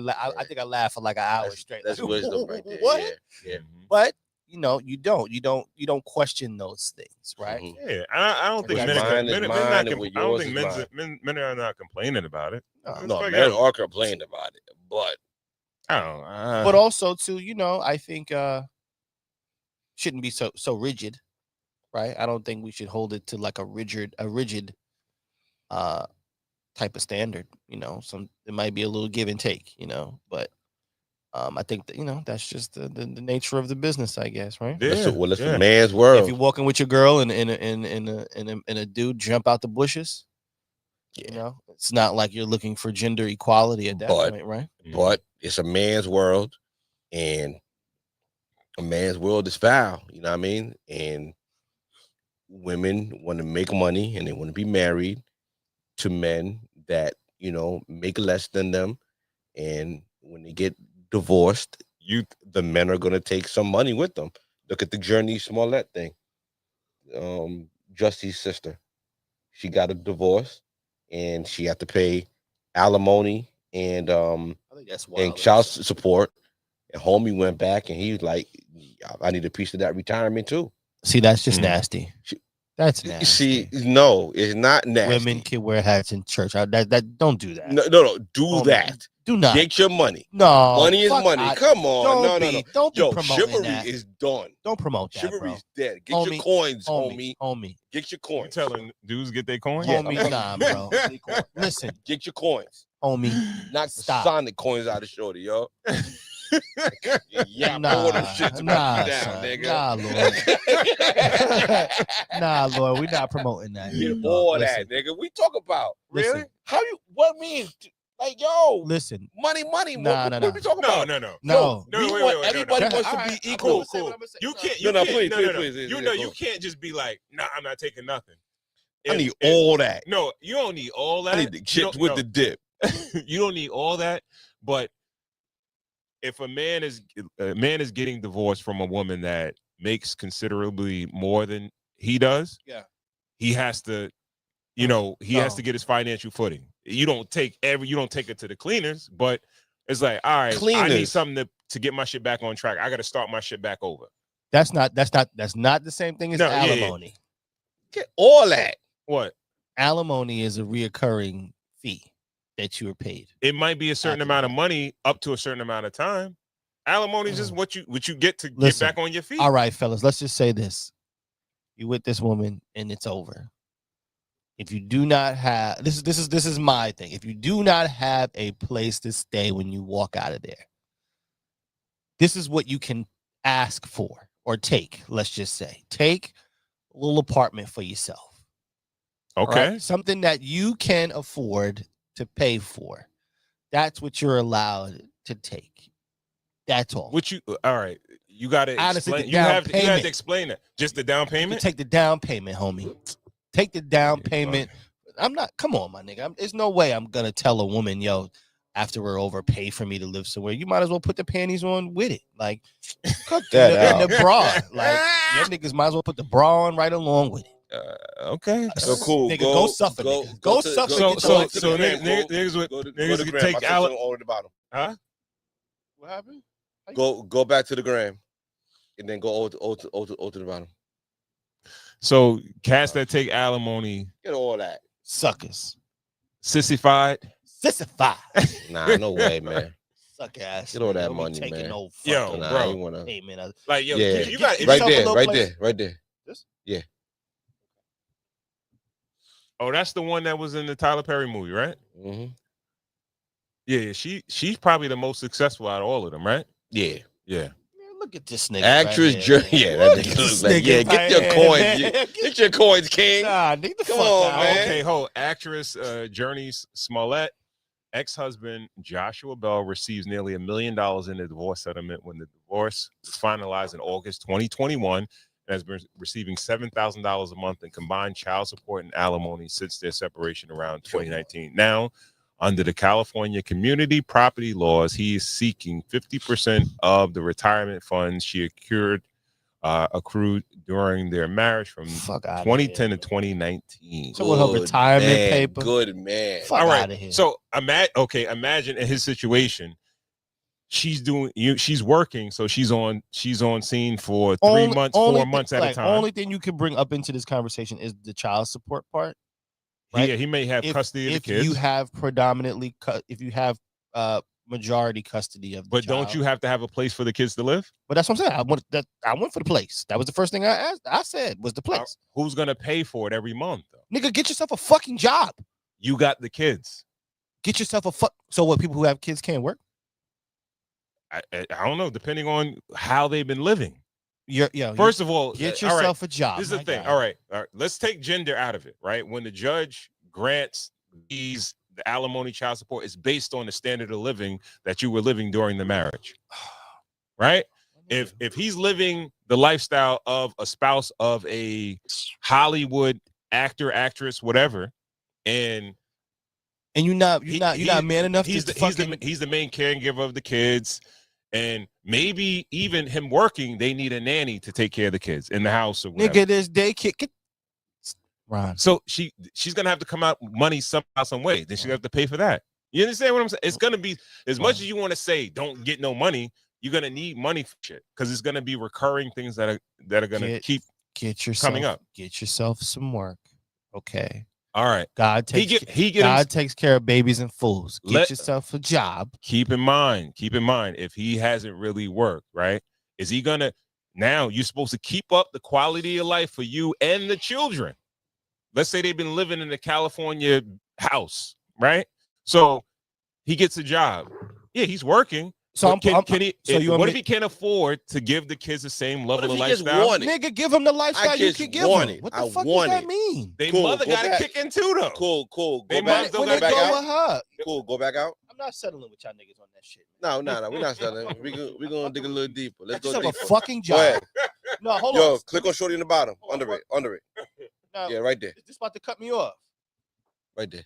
think I laughed for like an hour straight. That's Like, wisdom right there. What? Yeah. But you don't question those things, right? Mhm. Yeah, I don't think What's men mine is men mine not. and what I don't yours think is men are not complaining about it. No, It's men like, are complaining about it, but I don't know. But also too, I think shouldn't be so rigid, right? I don't think we should hold it to like a rigid type of standard. It might be a little give and take, but I think that that's just the nature of the business, I guess, right? Yeah, it's yeah. a man's If world. you're walking with your girl and a dude jump out the bushes, it's not like you're looking for gender equality at that point, right? But it's a man's world, and a man's world is foul. You know what I mean? And women want to make money and they want to be married to men that, you know, make less than them. And when they get divorced, the men are going to take some money with them. Look at the Journey Smollett thing. Justy's sister, she got a divorce and she had to pay alimony and I think that's wild. child support. And homie went back and he was like, I need a piece of that retirement too. See, that's just nasty. That's See, nasty. no, it's not nasty. Women can wear hats in church. That don't do that. No, do that. Do not. Get your money. No, money is money. Come on, no. Don't be Yo, promoting chivalry that. is done. Don't promote that, Chivalry's bro. dead. Get your coins, homie. Homie. Get your You coins. telling dudes get their coins? Yeah. Homie, nah, bro. Listen, Get your coins. homie. Knock Stop. the Sonic coins out of shorty, yo. Yeah, Nah, pour them shits nah, down, son. nigga. Nah, Lord. Nah, Lord, we're not promoting that. Get Lord. all Listen, that, nigga. We talk about Listen. how you what mean? Like, yo, listen. money. Nah, what we talking about? No. No. We wait, want wait, everybody no. wants to Alright, be I'm equal. gonna say what I'm gonna say. You can't. No, please. You Yeah, you can't just be like, nah, I'm not taking nothing. I need all that. No, you don't need all that. I need the chips with the dip. You don't need all that. But if a man is getting divorced from a woman that makes considerably more than he does, he has to, has to get his financial footing. You don't take it to the cleaners, but it's like, all right, I need something to get my shit back on track. I got to start my shit back over. That's not the same thing as alimony. Get all that. What? Alimony is a reoccurring fee that you are paid. It might be a certain amount of money up to a certain amount of time. Alimony is just what you get to get back on your feet. All right, fellas, let's just say this. You with this woman and it's over. If you do not have this is my thing. If you do not have a place to stay when you walk out of there, this is what you can ask for or take. Let's just say take a little apartment for yourself. Okay. Right? Something that you can afford to pay for. That's what you're allowed to take. That's all. All right. You got to explain. You have to explain it. Just the down payment? Take the down payment, homie. Take the down payment. Come on, my nigga. There's no way I'm going to tell a woman, yo, after we're over, pay for me to live somewhere. You might as well put the panties on with it. Like, cut that out. And the bra. Like, your niggas might as well put the bra on right along with it. Okay. So cool. Nigga, go suffer. Go suffer. So niggas can take out over the bottom. Huh? What happened? Go back to the gram, and then go over to the bottom. So cats that take alimony, Get all that. Suckers. sissified. Nah, no way, man. Suck ass. Get all that money, man. No Yo, Nah, bro. I ain't wanna. payment. Like, yo, Yeah. you got Right there. This? Yeah. Oh, that's the one that was in the Tyler Perry movie, right? Mm-hmm. Yeah, she's probably the most successful out of all of them, right? Yeah. Yeah. Look at this nigga. Actress Journey. Yeah, that nigga looks like. Yeah, get your coins. Get your coins, King. Nah, nigga, the Come fuck on, out. man. Okay, hold. Actress Journey Smollett, ex-husband Joshua Bell receives nearly $1 million in a divorce settlement when the divorce was finalized in August 2021 and has been receiving $7,000 a month in combined child support and alimony since their separation around 2019. Now, under the California community property laws, he is seeking 50% of the retirement funds she accrued during their marriage from 2010 to 2019. So with her retirement paper. Good man. Fuck All right. out of here. So imagine in his situation, she's working, so she's on scene for 3 months, 4 months at a time. Only thing you can bring up into this conversation is the child support part. Right? Yeah, he may have custody of the kids. If you have majority custody of the But child. don't you have to have a place for the kids to live? But that's what I'm saying. I went for the place. That was the first thing I said was the place. Who's gonna pay for it every month though? Nigga, get yourself a fucking job. You got the kids. Get yourself so what, people who have kids can't work? I don't know, depending on how they've been living. First of all, get yourself a job. This is the thing. All right. Let's take gender out of it, right? When the judge grants the alimony child support, it's based on the standard of living that you were living during the marriage, right? If he's living the lifestyle of a spouse of a Hollywood actor, actress, whatever, and you're not man enough he's to he's the main caregiver of the kids, and maybe even him working, they need a nanny to take care of the kids in the house or whatever. Nigga, there's daycare. Ron. So she's gonna have to come out money somehow, some way. Then she's gonna have to pay for that. You understand what I'm saying? It's gonna be as much as you want to say don't get no money. You're gonna need money for shit because it's gonna be recurring things that are gonna keep coming up. Get yourself some work, okay? All right. God takes care of babies and fools. Get yourself a job. Keep in mind, if he hasn't really worked, right? Is he gonna now? You're supposed to keep up the quality of life for you and the children. Let's say they've been living in the California house, right? So he gets a job. Yeah, he's working. So what if he can't afford to give the kids the same level of lifestyle? Nigga, give him the lifestyle you can give him. What the fuck does that mean? They mother got to kick in too, though. Cool. They Go back out. Cool. Go back out. I'm not settling with y'all niggas on that shit. No. We're not settling. We're gonna dig a little deeper. Let's go have deeper. a fucking job. No, hold on. Yo, click on shorty in the bottom. Under it. No, yeah, right there. Is this about to cut me off? Right there.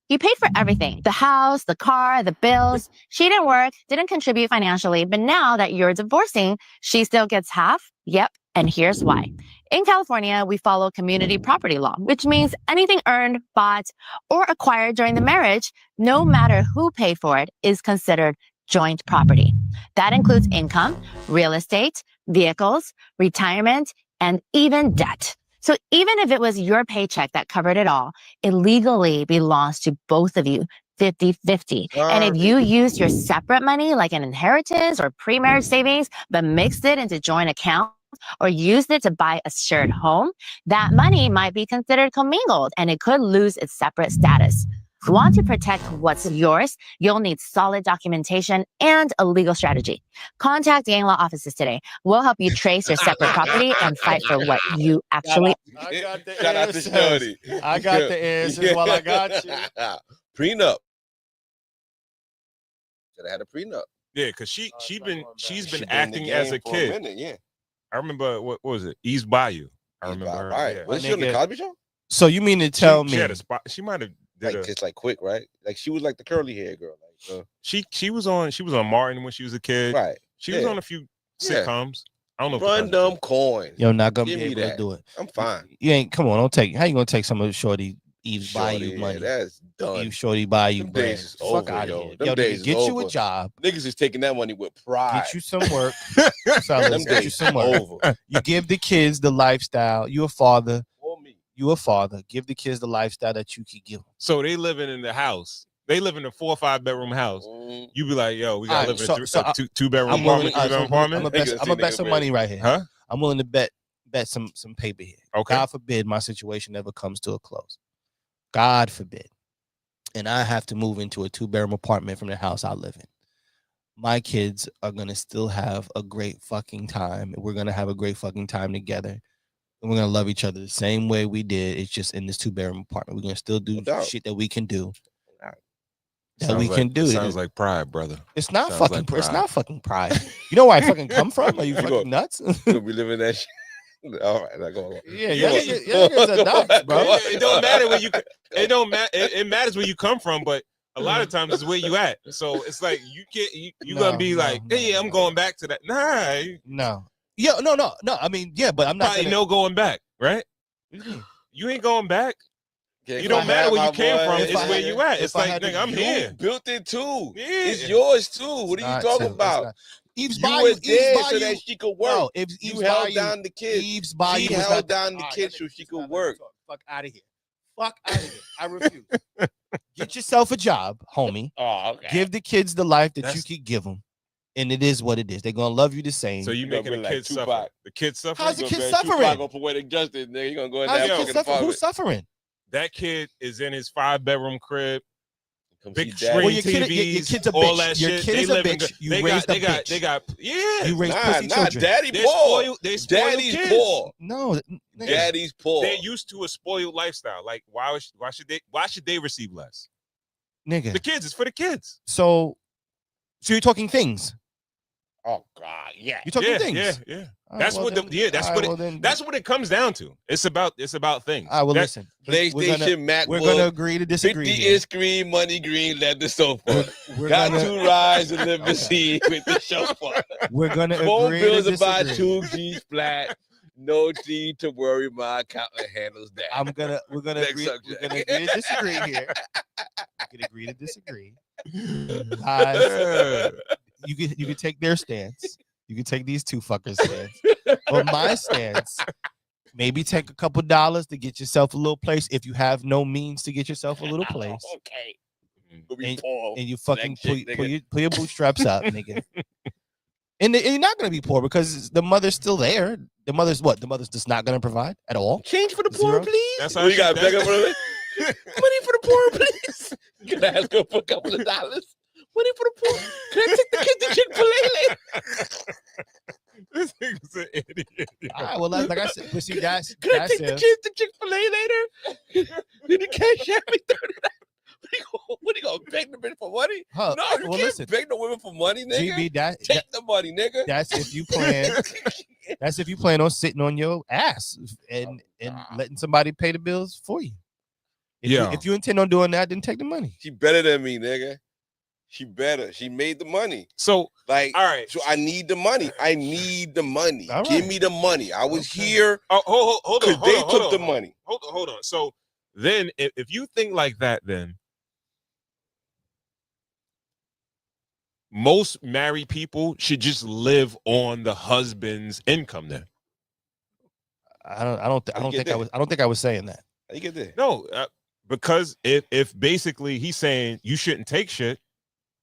He paid for everything, the house, the car, the bills. She didn't work, didn't contribute financially, but now that you're divorcing, she still gets half? Yep, and here's why. In California, we follow community property law, which means anything earned, bought, or acquired during the marriage, no matter who paid for it, is considered joint property. That includes income, real estate, vehicles, retirement, and even debt. So even if it was your paycheck that covered it all, it legally belongs to both of you 50-50. And if you used your separate money, like an inheritance or pre-marriage savings, but mixed it into joint accounts or used it to buy a shared home, that money might be considered commingled and it could lose its separate status. If you want to protect what's yours, you'll need solid documentation and a legal strategy. Contact the law offices today. We'll help you trace your separate property and fight for what you actually. Shout out to Shorty. I got the answers while I got you. Prenup. Should have had a prenup. Yeah, because she's been acting as a kid. Minute, yeah. I remember what was it? East Bayou. I remember her. All right. Yeah. Was she on the Cosby Show? So you mean to tell me she had a spot? She might have just like quick, right? Like she was like the curly hair girl. Like she was on Martin when she was a kid. Right. She was on a few sitcoms. I don't know. Run them coins. You're not gonna Give be me able that. to do it. I'm fine. You ain't. Come on, don't take. How you gonna take some of Shorty Eve's Bayou money? That's done. You Shorty Bayou Them bread. days is Fuck over, out yo. of here. Them Yo, days nigga, get is you a over. job. Niggas is taking that money with pride. Get you some work. Them Fellas, get you days some work. over. You give the kids the lifestyle. You a father. For me. You a father. Give the kids the lifestyle that you could give them. So they living in the house. They live in a 4 or 5 bedroom house. You be like, yo, we gotta live in a 2 bedroom apartment. I'm gonna bet some money right here. Huh? I'm willing to bet some paper here. Okay. God forbid my situation ever comes to a close. God forbid. And I have to move into a 2-bedroom apartment from the house I live in. My kids are gonna still have a great fucking time. We're gonna have a great fucking time together. And we're gonna love each other the same way we did. It's just in this 2-bedroom apartment. We're gonna still do shit that we can do. Sounds like pride, brother. It's not Sounds fucking. like pride. It's not fucking pride. You know where I fucking come from? Are you fucking nuts? You'll be living that shit. All right, now go on. Yeah, niggas are nuts, bro. It don't matter where you. It don't matter. It matters where you come from, but a lot of times it's where you at. So it's like you can't. You gonna be like, hey, I'm going back to that. Nah. No. Yeah. No. I mean, yeah, but I'm not. Probably no going back, right? You ain't going back. You don't matter where you came from. It's where you at. It's like, nigga, I'm here. Built it too. Yeah. It's yours too. What are you talking about? Eve's You was there so that she could work. You held down the kids. She held down the kids so she could work. Fuck out of here. Fuck out of here. I refuse. Get yourself a job, homie. Oh, okay. Give the kids the life that you could give them. And it is what it is. They're gonna love you the same. So you making the kids suffer. The kids suffering. How's the kid suffering? Go poetic justice, nigga. You gonna go in How's there? the kid suffering? Who's suffering? That kid is in his 5-bedroom crib. Big Well, screen your TVs, kid's a all bitch. that Your shit. kid is a bitch. You raised a bitch. They got, yeah. You raised pussy children. Daddy They're poor. spoiled. They spoiled Daddy's kids. poor. No, Daddy's poor. They're used to a spoiled lifestyle. Like, why should they receive less? nigga. The kids, it's for the kids. So you're talking things. Oh God, yeah. You talking Yeah, things. yeah. All right, That's well what then- the yeah. That's all what right, it, well then- that's what it comes down to. It's about things. All right, well, That- listen. PlayStation, MacBook. We're gonna agree to disagree. 50-inch screen, money green, leather sofa. We're Got gonna, 2 rides and limousine with the chauffeur. we're gonna Phone agree to bills about disagree. 2 G's flat. No need to worry. My accountant handles that. We're gonna Next agree. subject. We're gonna agree to disagree here. We can agree to disagree. Guys, you can take their stance. You can take these two fuckers' stance. But my stance, maybe take a couple dollars to get yourself a little place. If you have no means to get yourself a little place, Okay. and you fucking Black chick, pull your bootstraps up, nigga. And you're not gonna be poor because the mother's still there. The mother's what? The mother's just not gonna provide at all. Change for the poor, Zero? please. That's What how you got, that's- back up for the money for the poor, please. Can I ask her for a couple of dollars? Money for the poor. Can I take the kid to Chick-fil-A later? This nigga's an idiot. All right, well, like I said, but see, that's Can I take the kids to Chick-fil-A later? Did the cash have me $30? What are you gonna beg the bitch for money? Huh, No, you well, can't listen, beg the women for money, nigga. GB, Take the money, nigga. that's if you plan. That's if you plan on sitting on your ass and letting somebody pay the bills for you. If you intend on doing that, then take the money. She better than me, nigga. She better. She made the money. So Like, all right. so I need the money. I need the money. All Give right. me the money. I was Okay. here Oh, hold on. because they took the money. Hold on. So then, if you think like that, then most married people should just live on the husband's income. Then I don't How you get there? think I was saying that. How you get there? no, because if basically he's saying you shouldn't take shit,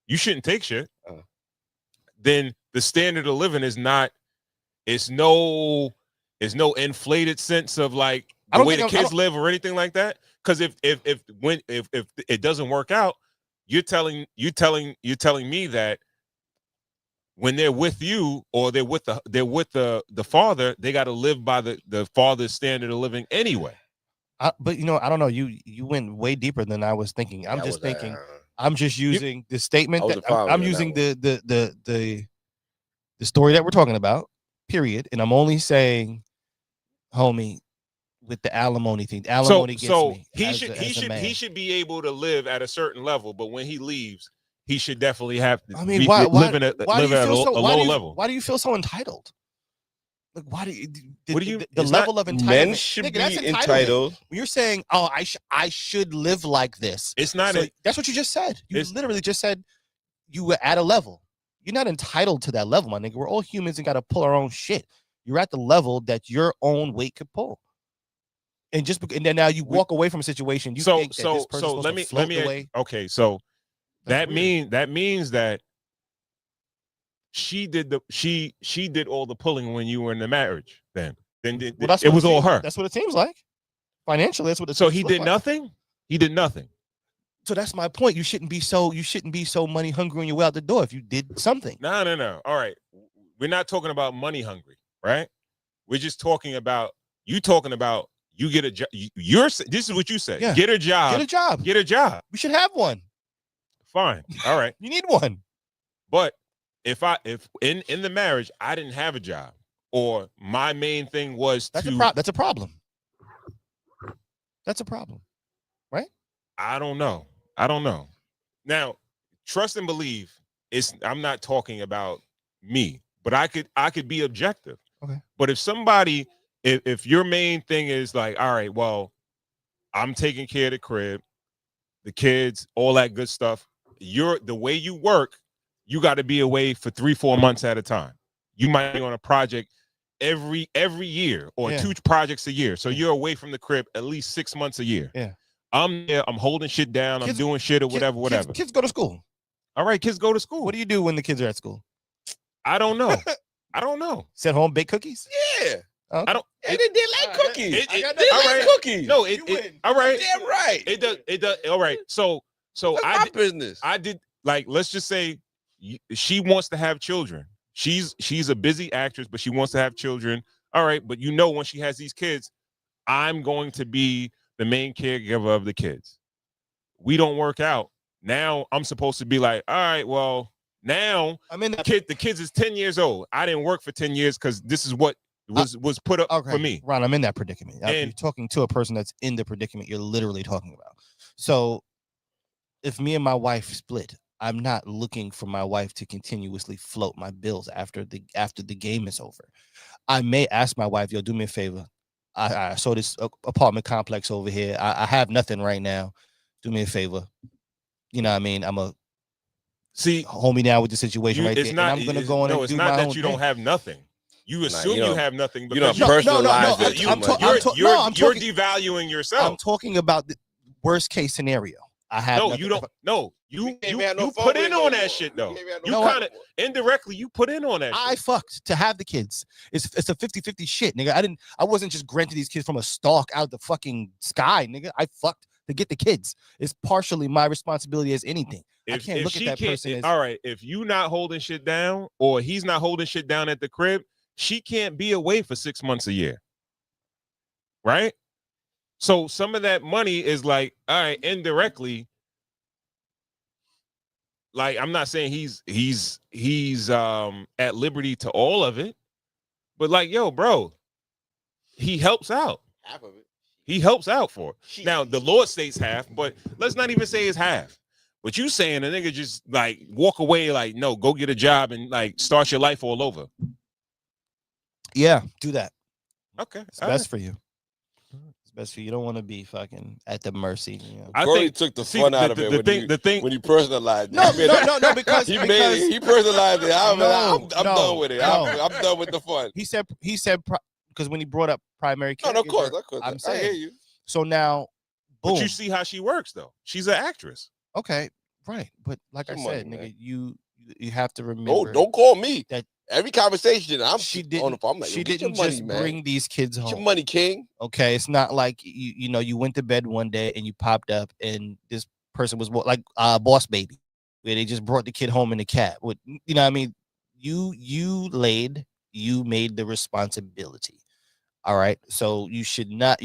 Uh-huh. then the standard of living is not. It's no inflated sense of like I the don't way think the I'm- I kids live or anything like that. Because if it doesn't work out, you're telling me that when they're with you or they're with the father, they got to live by the father's standard of living anyway. But I don't know. You went way deeper than I was thinking. I'm That just was, thinking. I'm just using the statement I was that a I'm problem using on the story that we're talking about. Period. And I'm only saying, homie, with the alimony thing. Alimony gets me. he as should a- he as a should man. he should be able to live at a certain level, but when he leaves, he should definitely have to I mean, be, why live at do a you feel so? Why low do you, level. Why do you feel so entitled? Like, why do you? What do you- The it's level of entitlement? Men should Nigga, be that's entitlement. entitled. When you're saying, "Oh, I should live like this," It's not so a, that's what you just said. You it's- literally just said you were at a level. You're not entitled to that level, my nigga. We're all humans and got to pull our own shit. You're at the level that your own weight could pull. And and then now you walk away from a situation. You think that this person's supposed to float away. Okay, so That's weird. that means that she did all the pulling when you were in the marriage. Then Well, that's it what was all seems- her. That's what it seems like. Financially, that's what it So seems he look did like. nothing. He did nothing. So that's my point. You shouldn't be so money hungry on your way out the door if you did something. No. All right, we're not talking about money hungry, right? We're just talking about you get a job. This is what you say. Yeah. Get a job. Get a job. Get a job. We should have one. Fine. All right. You need one. But if in the marriage I didn't have a job, or my main thing was That's to that's a problem. That's a problem. I don't know. Now, trust and believe I'm not talking about me, but I could be objective. Okay. But if your main thing is like, all right, well, I'm taking care of the crib, the kids, all that good stuff. The way you work, you got to be away for 3-4 months at a time. You might be on a project every year or 2 projects a year. So you're away from the crib at least 6 months a year. Yeah. I'm there, I'm holding shit down, I'm doing shit or whatever. Kids go to school. All right, kids go to school. What do you do when the kids are at school? I don't know. Sit home, bake cookies? Yeah. Okay. I don't. And they like cookies. It- They it- like all right. cookies. No, You win. all right. Damn right. It does. All right. So That's my business. I did like, let's just say she wants to have children. She's a busy actress, but she wants to have children. All right, but when she has these kids, I'm going to be the main caregiver of the kids. We don't work out. Now I'm supposed to be like, all right, well, Now I'm in that. the kids is 10 years old. I didn't work for 10 years because this is what was put up for me. Ron, I'm in that predicament. And you're talking to a person that's in the predicament you're literally talking about. So if me and my wife split, I'm not looking for my wife to continuously float my bills after the game is over. I may ask my wife, yo, do me a favor. I saw this apartment complex over here. I have nothing right now. Do me a favor. You know what I mean? I'm a hold me down with the situation right there. And I'm gonna go on and do my own thing. It's not that you don't have nothing. You assume you have nothing because you don't personalize it. You're devaluing yourself. I'm talking about the worst case scenario. I have no, you don't. No, you put in on that shit though. You kind of indirectly you put in on that. I fucked to have the kids. It's a 50-50 shit, nigga. I wasn't just granting these kids from a stalk out the fucking sky, nigga. I fucked to get the kids. It's partially my responsibility as anything. I can't look at that person as all right. If you not holding shit down or he's not holding shit down at the crib, she can't be away for 6 months a year. Right? So some of that money is like, all right, indirectly. Like, I'm not saying he's at liberty to all of it, but like, yo, bro, he helps out. Half of it. He helps out for it. Now, the Lord states half, but let's not even say it's half. But you saying a nigga just like walk away, like, no, go get a job and like start your life all over. Yeah, do that. Okay. It's best for you. It's best for you. You don't want to be fucking at the mercy. You know? I think took the fun out of it when he personalized it. No, because he personalized it. I'm done with it. I'm done with the fun. He said because when he brought up primary care, no, of course. I'm saying, I hear you. So now, boom. But you see how she works though. She's an actress. Okay, right. But like I said, nigga, you have to remember. Oh, don't call me. That every conversation she didn't just bring these kids home. Get your money, king. Okay, it's not like you went to bed one day and you popped up and this person was like Boss Baby, where they just brought the kid home in a cab. What you know? What I mean, you made the responsibility. All right, so you should not.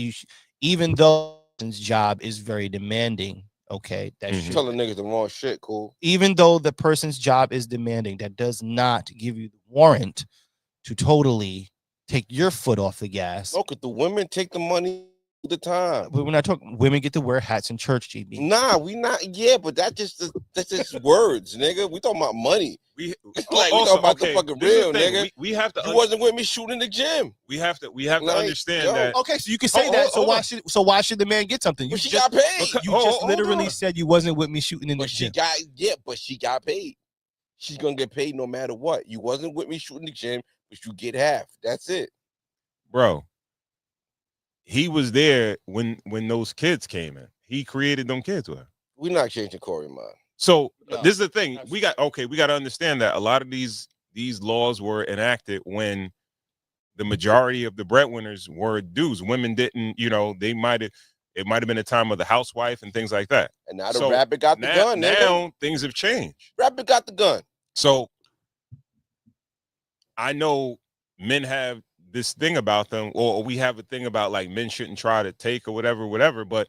Even though his job is very demanding. Okay, that's telling niggas the wrong shit, cool. Even though the person's job is demanding, that does not give you the warrant to totally take your foot off the gas. No, could the women take the money all the time? But we're not talking. Women get to wear hats in church, GB. Nah, we not. Yeah, but that's just words, nigga. We talking about money. We talking about the fucking real, nigga. We have to. You wasn't with me shooting in the gym. We have to understand that. Okay, so you can say that. So why should the man get something? She got paid. You just literally said you wasn't with me shooting in the gym. But she got paid. She's gonna get paid no matter what. You wasn't with me shooting the gym, but you get half. That's it, bro. He was there when those kids came in. He created them kids with her. We're not changing Corey mind. So this is the thing. We got to understand that a lot of these laws were enacted when the majority of the breadwinners were dudes. Women didn't, it might have been a time of the housewife and things like that. And now the rabbit got the gun. Now things have changed. Rabbit got the gun. So I know men have this thing about them, or we have a thing about like men shouldn't try to take or whatever, but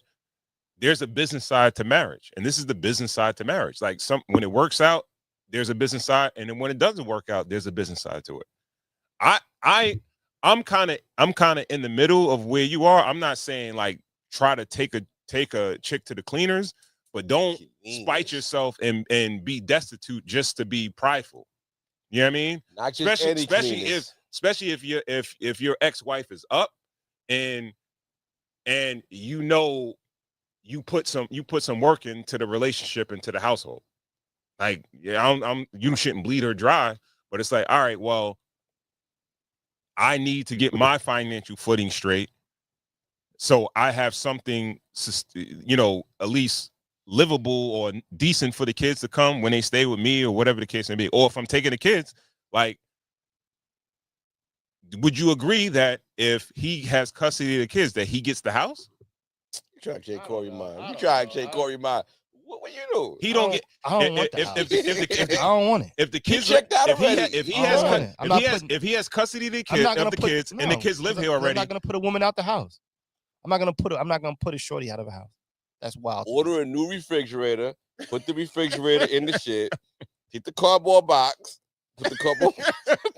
there's a business side to marriage, and this is the business side to marriage. Like when it works out, there's a business side, and then when it doesn't work out, there's a business side to it. I'm kind of in the middle of where you are. I'm not saying like try to take a chick to the cleaners, but don't spite yourself and be destitute just to be prideful. You know what I mean? Not just especially if your ex-wife is up and you put some work into the relationship, into the household. Like, yeah, you shouldn't bleed her dry, but it's like, all right, well, I need to get my financial footing straight, so I have something, at least livable or decent for the kids to come when they stay with me or whatever the case may be. Or if I'm taking the kids, like, would you agree that if he has custody of the kids, that he gets the house? You try to change Corey mind. You try to change Corey mind. What you do? He don't get. I don't want the house. I don't want it. If the kids checked out if he has custody of the kids, and the kids live here already, I'm not gonna put a woman out the house. I'm not gonna put a shorty out of a house. That's wild. Order a new refrigerator. Put the refrigerator in the shit. Take the cardboard box, put the cardboard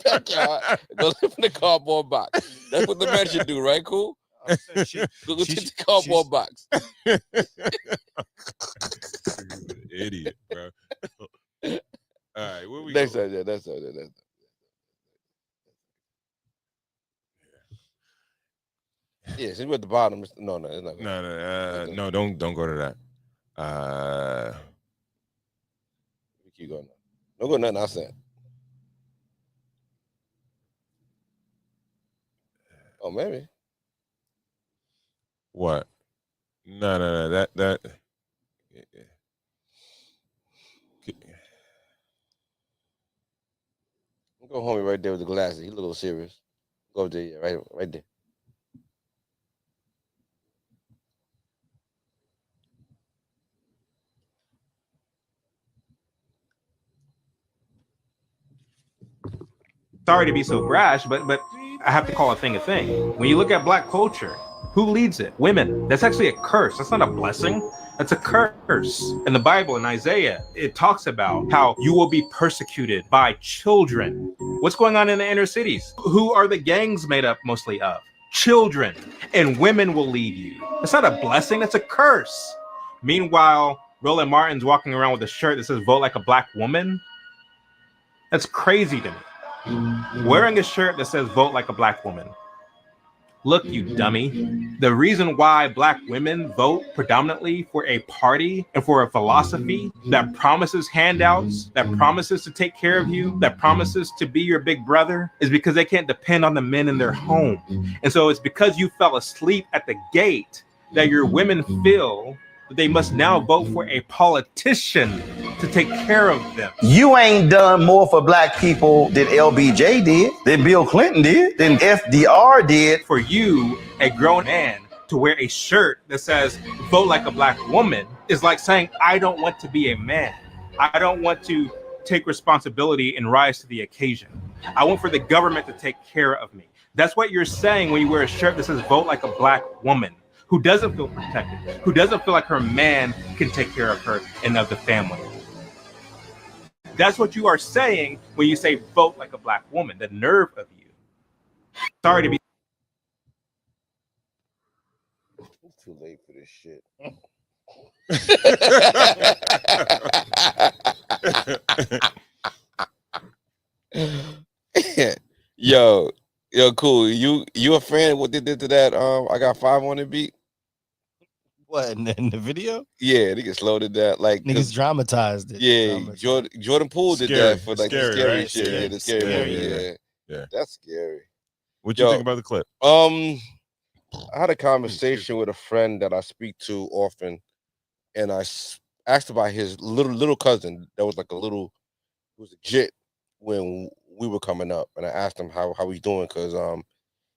backyard, and go live in the cardboard box. That's what the man should do, right? Cool. Go take the cardboard box. Idiot, bro. All right, where we Next go? time, yeah, that's it. Yeah, since we're at the bottom, no, it's not. No, don't go to that. We keep going. Don't go nothing I said. Oh, maybe. What? No. That. Go homie right there with the glasses. He's a little serious. Go there, yeah, right there. Sorry to be so brash, but I have to call a thing a thing. When you look at Black culture, who leads it? Women. That's actually a curse. That's not a blessing. That's a curse. In the Bible, in Isaiah, it talks about how you will be persecuted by children. What's going on in the inner cities? Who are the gangs made up mostly of? Children. And women will lead you. That's not a blessing. That's a curse. Meanwhile, Roland Martin's walking around with a shirt that says "Vote like a Black woman." That's crazy to me. Wearing a shirt that says "Vote like a Black woman." Look, you dummy. The reason why Black women vote predominantly for a party and for a philosophy that promises handouts, that promises to take care of you, that promises to be your big brother, is because they can't depend on the men in their home. And so it's because you fell asleep at the gate that your women feel that they must now vote for a politician to take care of them. You ain't done more for Black people than LBJ did, than Bill Clinton did, than FDR did. For you, a grown man, to wear a shirt that says "Vote like a Black woman" is like saying, I don't want to be a man. I don't want to take responsibility and rise to the occasion. I want for the government to take care of me. That's what you're saying when you wear a shirt that says "Vote like a Black woman," who doesn't feel protected, who doesn't feel like her man can take care of her and of the family. That's what you are saying when you say "vote like a Black woman." The nerve of you. Sorry to be. It's too late for this shit. Yo, cool. You a fan of what they did to that? I got 5 on the beat. What in the video? Yeah, niggas slowed it down. Like Niggas dramatized it. Yeah, Jordan Poole did that for like the scary right? shit. Scary, Yeah, the scary movie. Yeah. That's scary. What you think about the clip? I had a conversation with a friend that I speak to often, and I asked about his little cousin that was like who was a jit when we were coming up, and I asked him how he's doing because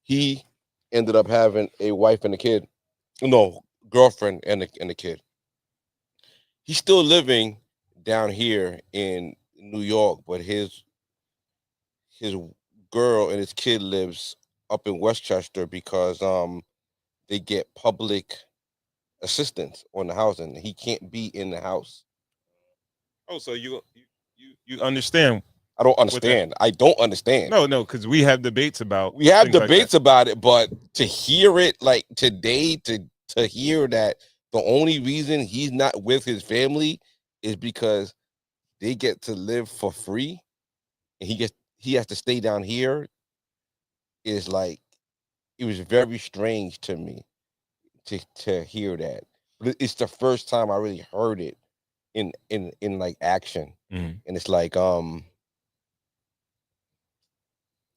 he ended up having a wife and a kid, girlfriend and a kid. He's still living down here in New York, but his girl and his kid lives up in Westchester because they get public assistance on the housing. He can't be in the house. Oh, so you understand? I don't understand. I don't understand. No, because we have debates about about it, but to hear it like today, to hear that the only reason he's not with his family is because they get to live for free, and he has to stay down here, is like, it was very strange to me to hear that. But it's the first time I really heard it in like action. Mm-hmm. And it's like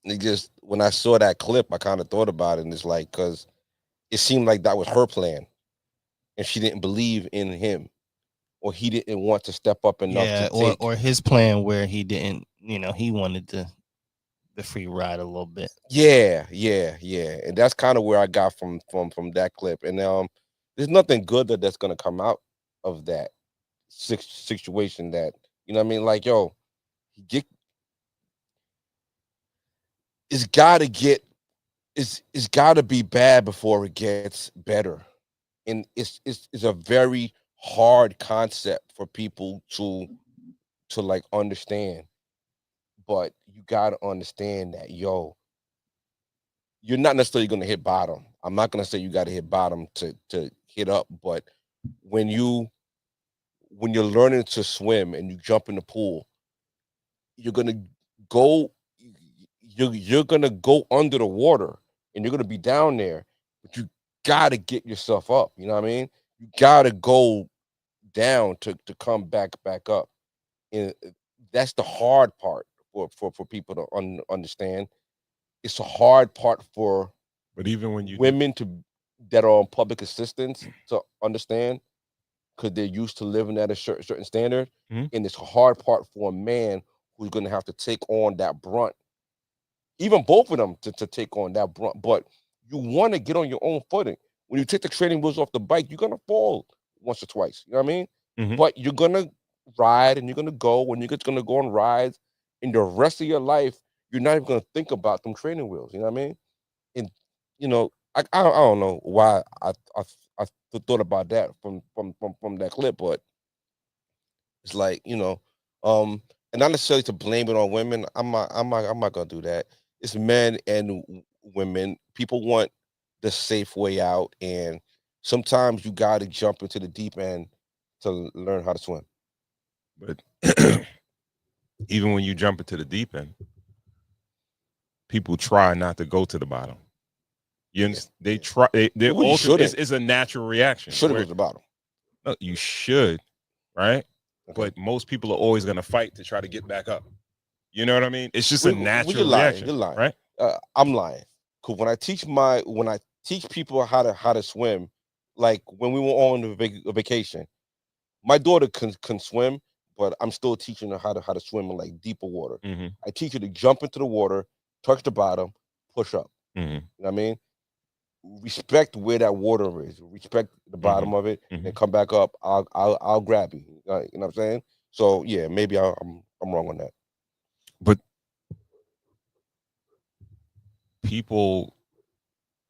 it just, when I saw that clip, I kind of thought about it, and it's like, because it seemed like that was her plan, and she didn't believe in him, or he didn't want to step up enough or his plan where he didn't, he wanted the free ride a little bit. Yeah. And that's kind of where I got from that clip. And there's nothing good that's gonna come out of that situation. That, you know what I mean? Like, yo, it's gotta be bad before it gets better. And it's a very hard concept for people to to like understand. But you gotta understand that, yo, you're not necessarily gonna hit bottom. I'm not gonna say you gotta hit bottom to hit up, but when you're learning to swim and you jump in the pool, you're gonna go you're gonna go under the water and you're gonna be down there, but you gotta get yourself up. You know what I mean? You gotta go down to come back up. And that's the hard part for people to understand. It's a hard part for But even when you women that are on public assistance to understand, because they're used to living at a certain standard. Mhm. And it's a hard part for a man who's going to have to take on that brunt, even both of them to take on that brunt. But you want to get on your own footing. When you take the training wheels off the bike, you're going to fall once or twice. You know what I mean? Mhm. But you're going to ride and you're going to go, and you're going to go on rides. And the rest of your life, you're not even going to think about them training wheels. You know what I mean? And, you know, I don't know why I thought about that from that clip, but it's like, you know, and not necessarily to blame it on women. I'm not gonna do that. It's men and women. People want the safe way out, and sometimes you got to jump into the deep end to learn how to swim. But even when you jump into the deep end, people try not to go to the bottom. They try. They Well, you ultimately shouldn't. it's a natural reaction. Should have where- go to the bottom. No, you should, right? Okay. But most people are always going to fight to try to get back up. You know what I mean? It's just a Well, natural you're lying. reaction, You're lying. right? I'm lying. Cause when I teach people how to swim, like when we were on a vacation, my daughter can swim, but I'm still teaching her how to swim in like deeper water. Mm-hmm. I teach her to jump into the water, touch the bottom, push up. Mm-hmm. You know what I mean? Respect where that water is. Respect the bottom of it, Mhm. and come back up. I'll grab you. You know what I'm saying? So yeah, maybe I'm wrong on that. But people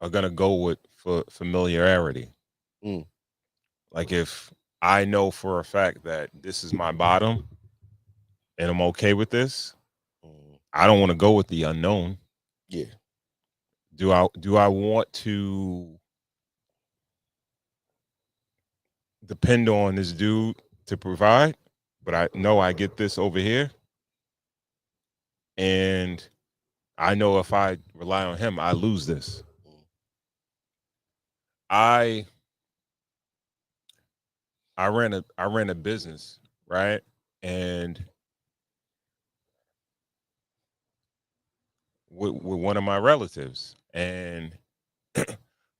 are gonna go with for familiarity. Mm. Like if I know for a fact that this is my bottom and I'm okay with this, I don't want to go with the unknown. Yeah. Do I want to depend on this dude to provide? But I know I get this over here. And I know if I rely on him, I lose this. I ran a business, right? And with one of my relatives, and the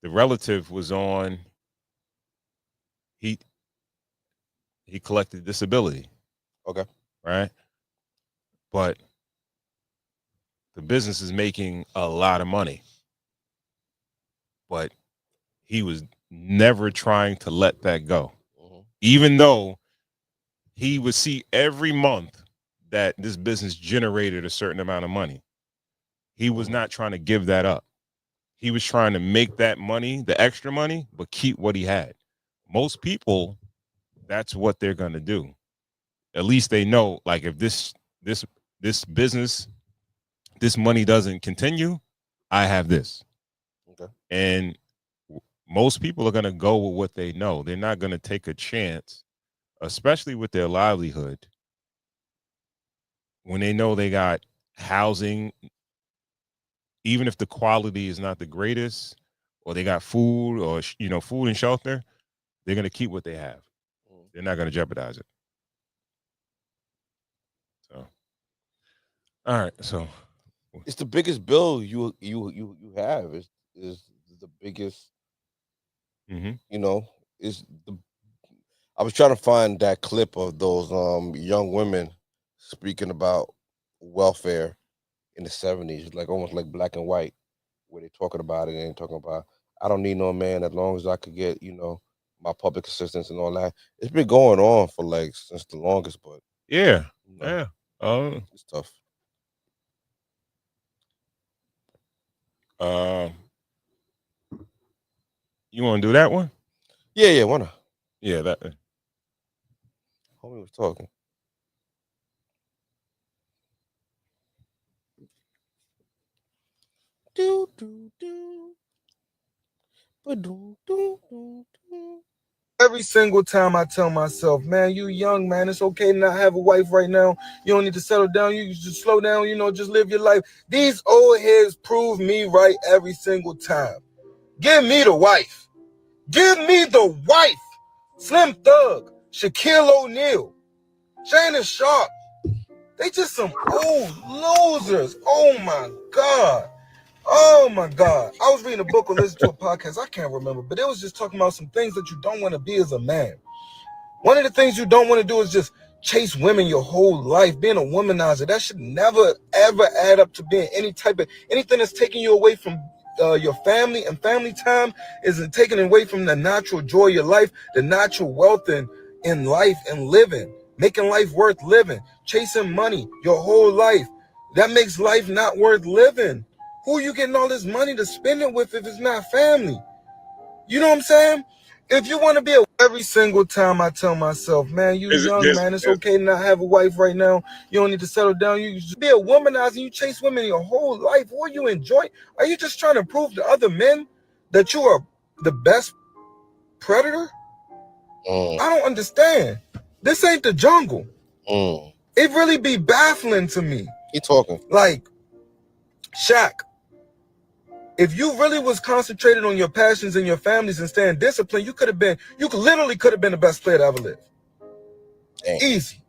relative was on he collected disability. Okay. Right? But the business is making a lot of money. But he was never trying to let that go. Even though he would see every month that this business generated a certain amount of money. He was not trying to give that up. He was trying to make that money, the extra money, but keep what he had. Most people, that's what they're going to do. At least they know, like, if this business, this money doesn't continue, I have this. Okay. And most people are going to go with what they know. They're not going to take a chance, especially with their livelihood, when they know they got housing, even if the quality is not the greatest, or they got food, or food and shelter, they're going to keep what they have. They're not going to jeopardize it. So, all right. So, it's the biggest bill you have. Is the biggest. Mhm. You know, is the. I was trying to find that clip of those young women speaking about welfare in the 70s, like almost like black and white, where they're talking about it and talking about, I don't need no man as long as I could get, my public assistance and all that. It's been going on for like since the longest, but yeah, you know, yeah. it's tough. You want to do that one? Yeah, why not? Yeah, that. Homie was talking. do, do, do. Ba-do, do, do, do. Every single time I tell myself, man, you young, man, it's okay to not have a wife right now. You don't need to settle down. You just slow down, just live your life. These old heads prove me right every single time. Give me the wife. Give me the wife. Slim Thug, Shaquille O'Neal, Shannon Sharp. They just some old losers. Oh my God. Oh my God. I was reading a book or listening to a podcast. I can't remember, but it was just talking about some things that you don't want to be as a man. One of the things you don't want to do is just chase women your whole life. Being a womanizer, that should never, ever add up to being anything that's taking you away from your family and family time, is taking away from the natural joy of your life, the natural wealth in life and living, making life worth living, chasing money your whole life. That makes life not worth living. Who are you getting all this money to spend it with if it's not family? You know what I'm saying? If you want to be every single time I tell myself, man, you young, man, it's okay to not have a wife right now. You don't need to settle down. You just be a womanizer. You chase women your whole life. What you enjoy? Are you just trying to prove to other men that you are the best predator? I don't understand. This ain't the jungle. It really be baffling to me. Keep talking. Like, Shaq, if you really was concentrated on your passions and your families and staying disciplined, you literally could have been the best player to ever live. Dang. Easy.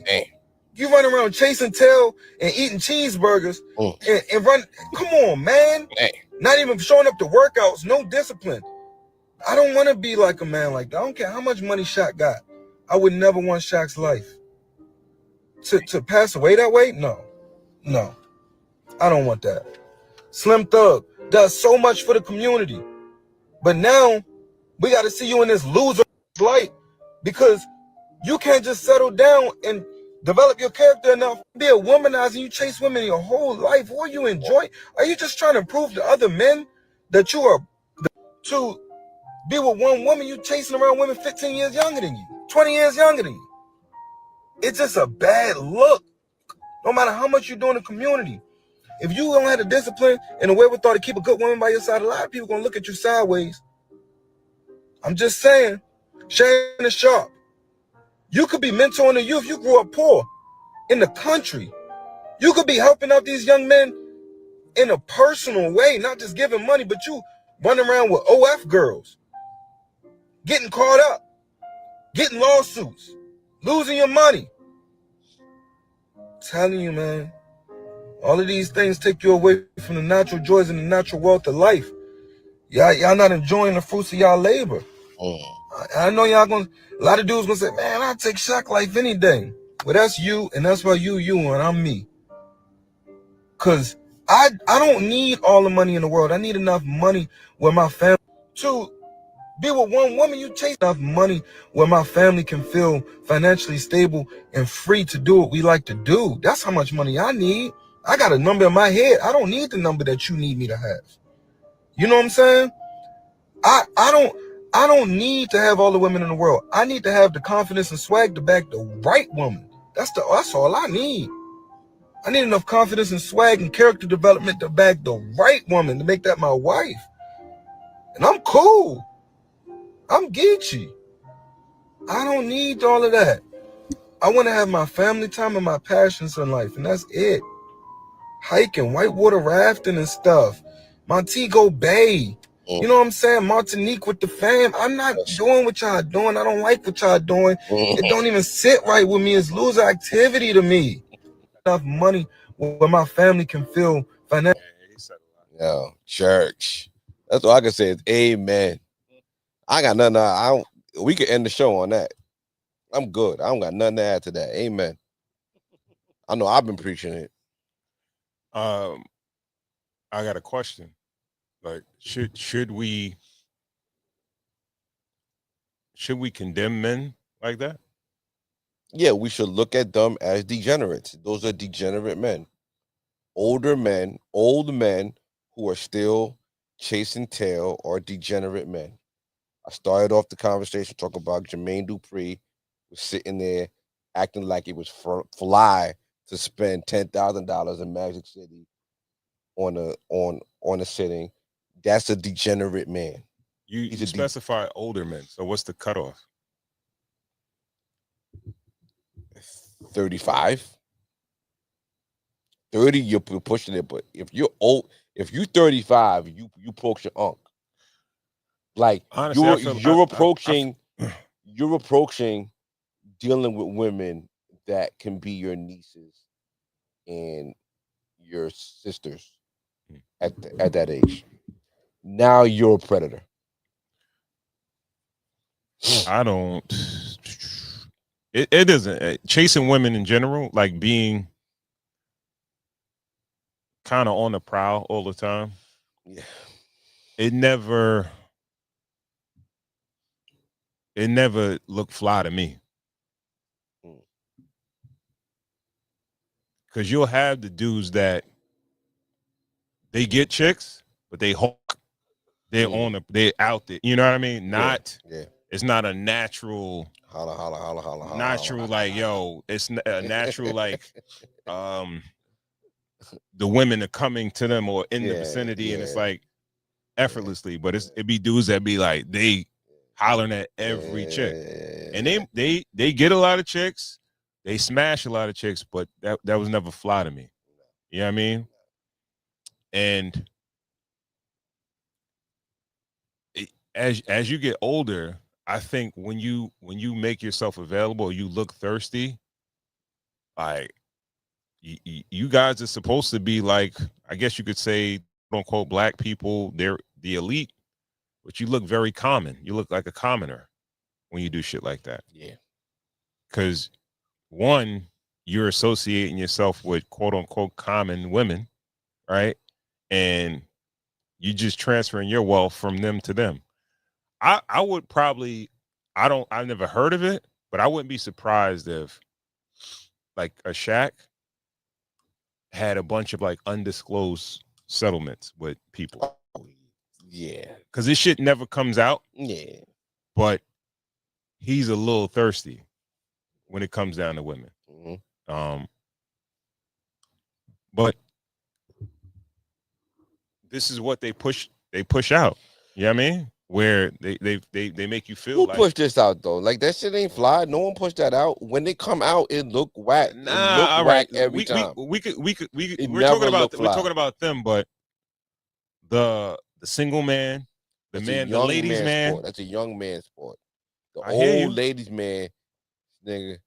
Dang. You run around chasing tail and eating cheeseburgers and run. Come on, man. Dang. Not even showing up to workouts, no discipline. I don't want to be like a man like that. I don't care how much money Shaq got. I would never want Shaq's life. To pass away that way? No. I don't want that. Slim Thug does so much for the community. But now we got to see you in this loser light, because you can't just settle down and develop your character enough. Be a womanizer, you chase women your whole life. What you enjoy? Are you just trying to prove to other men that you are to be with one woman? You chasing around women 15 years younger than you, 20 years younger than you. It's just a bad look. No matter how much you do in the community. If you don't have the discipline and the wherewithal to keep a good woman by your side, a lot of people gonna look at you sideways. I'm just saying, Shannon Sharp, you could be mentoring the youth. You grew up poor in the country. You could be helping out these young men in a personal way, not just giving money, but you running around with OF girls, getting caught up, getting lawsuits, losing your money. I'm telling you, man. All of these things take you away from the natural joys and the natural wealth of life. Y'all not enjoying the fruits of y'all labor. I know a lot of dudes gonna say, man, I'll take Shaq life any day. Well, that's you, and that's why you, and I'm me. Cause I don't need all the money in the world. I need enough money where my family to be with one woman. You chase enough money where my family can feel financially stable and free to do what we like to do. That's how much money I need. I got a number in my head. I don't need the number that you need me to have. You know what I'm saying? I don't need to have all the women in the world. I need to have the confidence and swag to back the right woman. That's all I need. I need enough confidence and swag and character development to back the right woman, to make that my wife. And I'm cool. I'm Geechee. I don't need all of that. I want to have my family time and my passions in life, and that's it. Hiking, whitewater rafting and stuff. Montego Bay. You know what I'm saying? Martinique with the fam. I'm not doing what y'all doing. I don't like what y'all doing. It don't even sit right with me. It's loser activity to me. Enough money where my family can feel financial. Yo, church. That's all I can say is amen. I got nothing. We could end the show on that. I'm good. I don't got nothing to add to that. Amen. I know I've been preaching it. I got a question. Like, should we condemn men like that? Yeah, we should look at them as degenerates. Those are degenerate men. Old men who are still chasing tail are degenerate men. I started off the conversation talking about Jermaine Dupri was sitting there acting like it was fly to spend $10,000 in Magic City on a sitting, that's a degenerate man. You specify older men. So what's the cutoff? 35. 30, you're pushing it, but if you're old, if you're 35, you approach your unk. Like honestly, you're approaching dealing with women that can be your nieces and your sisters at that age. Now you're a predator. I don't. It isn't chasing women in general, like being kind of on the prowl all the time. Yeah. It never looked fly to me. Because you'll have the dudes that they get chicks, but they hawk. They're they're out there. You know what I mean? Not. Yeah. It's not a natural. Holla. Natural, like, yo, it's a natural, like, the women are coming to them or in the vicinity, and it's like effortlessly. But it be dudes that be like they hollering at every chick, and they get a lot of chicks, they smash a lot of chicks, but that was never fly to me. You know what I mean? And as you get older, I think when you make yourself available, you look thirsty. Like you guys are supposed to be like, I guess you could say, quote unquote, black people. They're the elite, but you look very common. You look like a commoner when you do shit like that. Yeah. Because one, you're associating yourself with quote unquote common women, right? And you just transferring your wealth from them to them. I would probably, I've never heard of it, but I wouldn't be surprised if like a Shaq had a bunch of like undisclosed settlements with people. Yeah. Because this shit never comes out. Yeah. But he's a little thirsty when it comes down to women. Mm-hmm. But this is what they push out. You know what I mean? Where they make you feel Who like, pushed this out though? Like that shit ain't fly. No one pushed that out. When they come out, it look whack. all right. Every time. We're talking about them, but the single man, the ladies man. Sport. That's a young man sport. The I hear you. old ladies man, nigga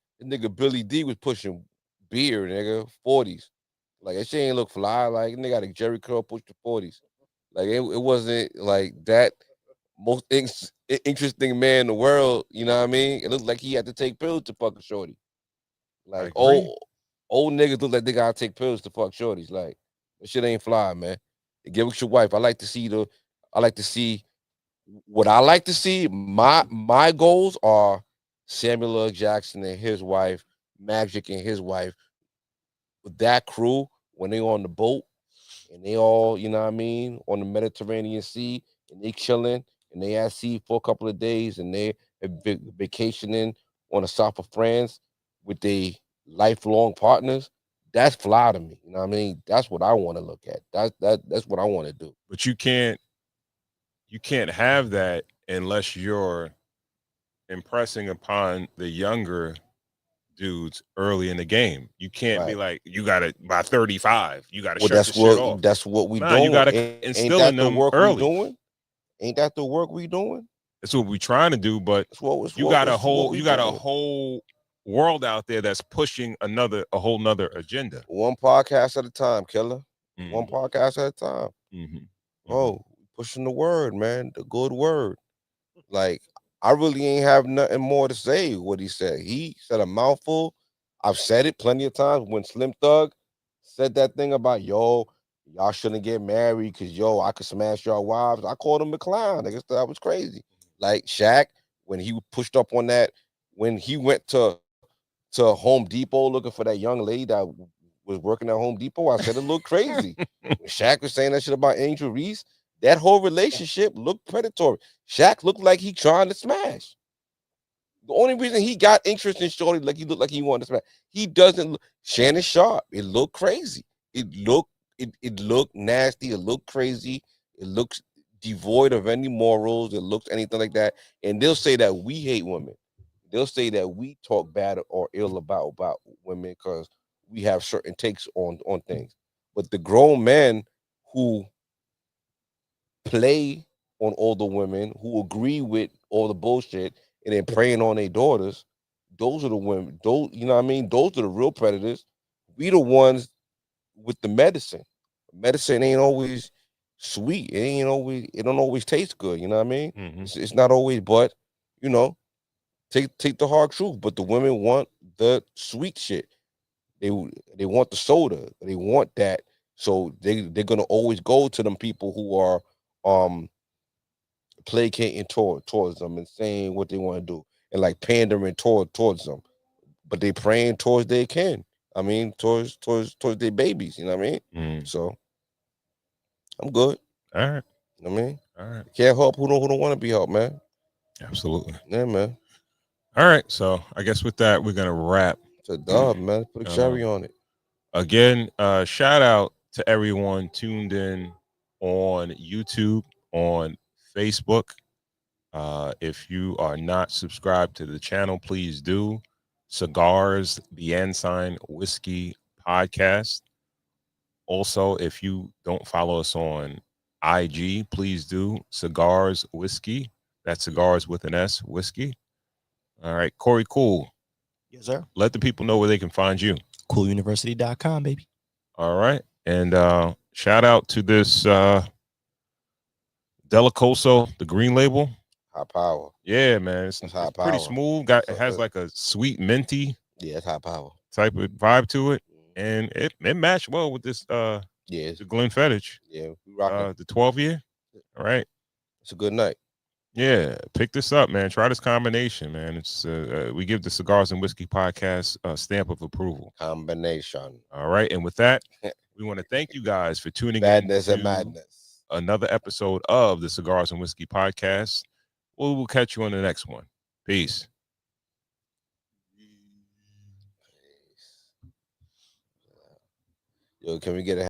Billy D was pushing beer, nigga, 40s. Like that shit ain't look fly. Like nigga got a Jerry curl push to 40s. Like it wasn't like that most interesting man in the world. You know what I mean? It looked like he had to take pills to fuck a shorty. Like old niggas look like they gotta take pills to fuck shorties. Like that shit ain't fly, man. Give it your wife. I like to see what I like to see. My goals are Samuel L. Jackson and his wife, Magic and his wife, with that crew when they on the boat and they all, you know what I mean, on the Mediterranean Sea, and they chilling and they at sea for a couple of days and they vacationing on the south of France with their lifelong partners. That's fly to me. You know what I mean? That's what I want to look at. That's what I want to do. But you can't have that unless you're impressing upon the younger dudes early in the game. You can't be like, you gotta by 35, you gotta shut this shit off. That's what we doing. You gotta instill in them early. Ain't that the work we doing? That's what we trying to do, but you got a whole world out there that's pushing a whole nother agenda. One podcast at a time, killer. Mm-hmm. One podcast at a time. Mm-hmm. Oh, pushing the word, man, the good word. Like I really ain't have nothing more to say. What he said, he said a mouthful. I've said it plenty of times. When Slim Thug said that thing about y'all shouldn't get married because I could smash y'all wives. I called him a clown. I guess that was crazy. Like Shaq, when he pushed up on that, when he went to Home Depot looking for that young lady that was working at Home Depot, I said it looked crazy. When Shaq was saying that shit about Angel Reese, that whole relationship looked predatory. Shaq looked like he trying to smash. The only reason he got interest in shorty, like he looked like he wanted to smash. He doesn't look Shannon Sharp. It looked crazy. It looked it looked nasty. It looked crazy. It looks devoid of any morals. It looks anything like that. And they'll say that we hate women. They'll say that we talk bad or ill about women because we have certain takes on things. But the grown men who play on all the women, who agree with all the bullshit, and then preying on their daughters, those are the women. Those, you know what I mean? Those are the real predators. We the ones with the medicine. Medicine ain't always sweet. It don't always taste good. You know what I mean? Mm-hmm. It's not always, but you know, take the hard truth. But the women want the sweet shit. They want the soda. They want that. So they're gonna always go to them people who are placating towards them and saying what they want to do and like pandering towards them. But they praying towards they can. I mean, towards their babies. You know what I mean? So I'm good. All right. You know what I mean? All right. Can't help who don't want to be helped, man. Absolutely. Yeah, man. All right. So I guess with that, we're gonna wrap. It's a dub, man. Put a cherry on it. Again, shout out to everyone tuned in on YouTube, on Facebook. If you are not subscribed to the channel, please do. Cigars, the Ensign Whiskey Podcast. Also, if you don't follow us on IG, please do. Cigars Whiskey. That's Cigars with an S, Whiskey. All right, Corey Cool. Yes, sir. Let the people know where they can find you. CoolUniversity.com, baby. All right. And shout out to this Delicoso, the green label. High power. Yeah, man. It's high pretty power. smooth. It has like a sweet minty. Yeah, it's high power type of vibe to it. And it matched well with this the Glenfiddich. Yeah, we rocking. The 12-year. All right. It's a good night. Yeah, pick this up, man. Try this combination, man. It's we give the Cigars and Whiskey Podcast a stamp of approval. Combination. All right, and with that, we want to thank you guys for tuning Madness in. And madness. Another episode of the Cigars and Whiskey Podcast. We will catch you on the next one. Peace. Yo, can we get a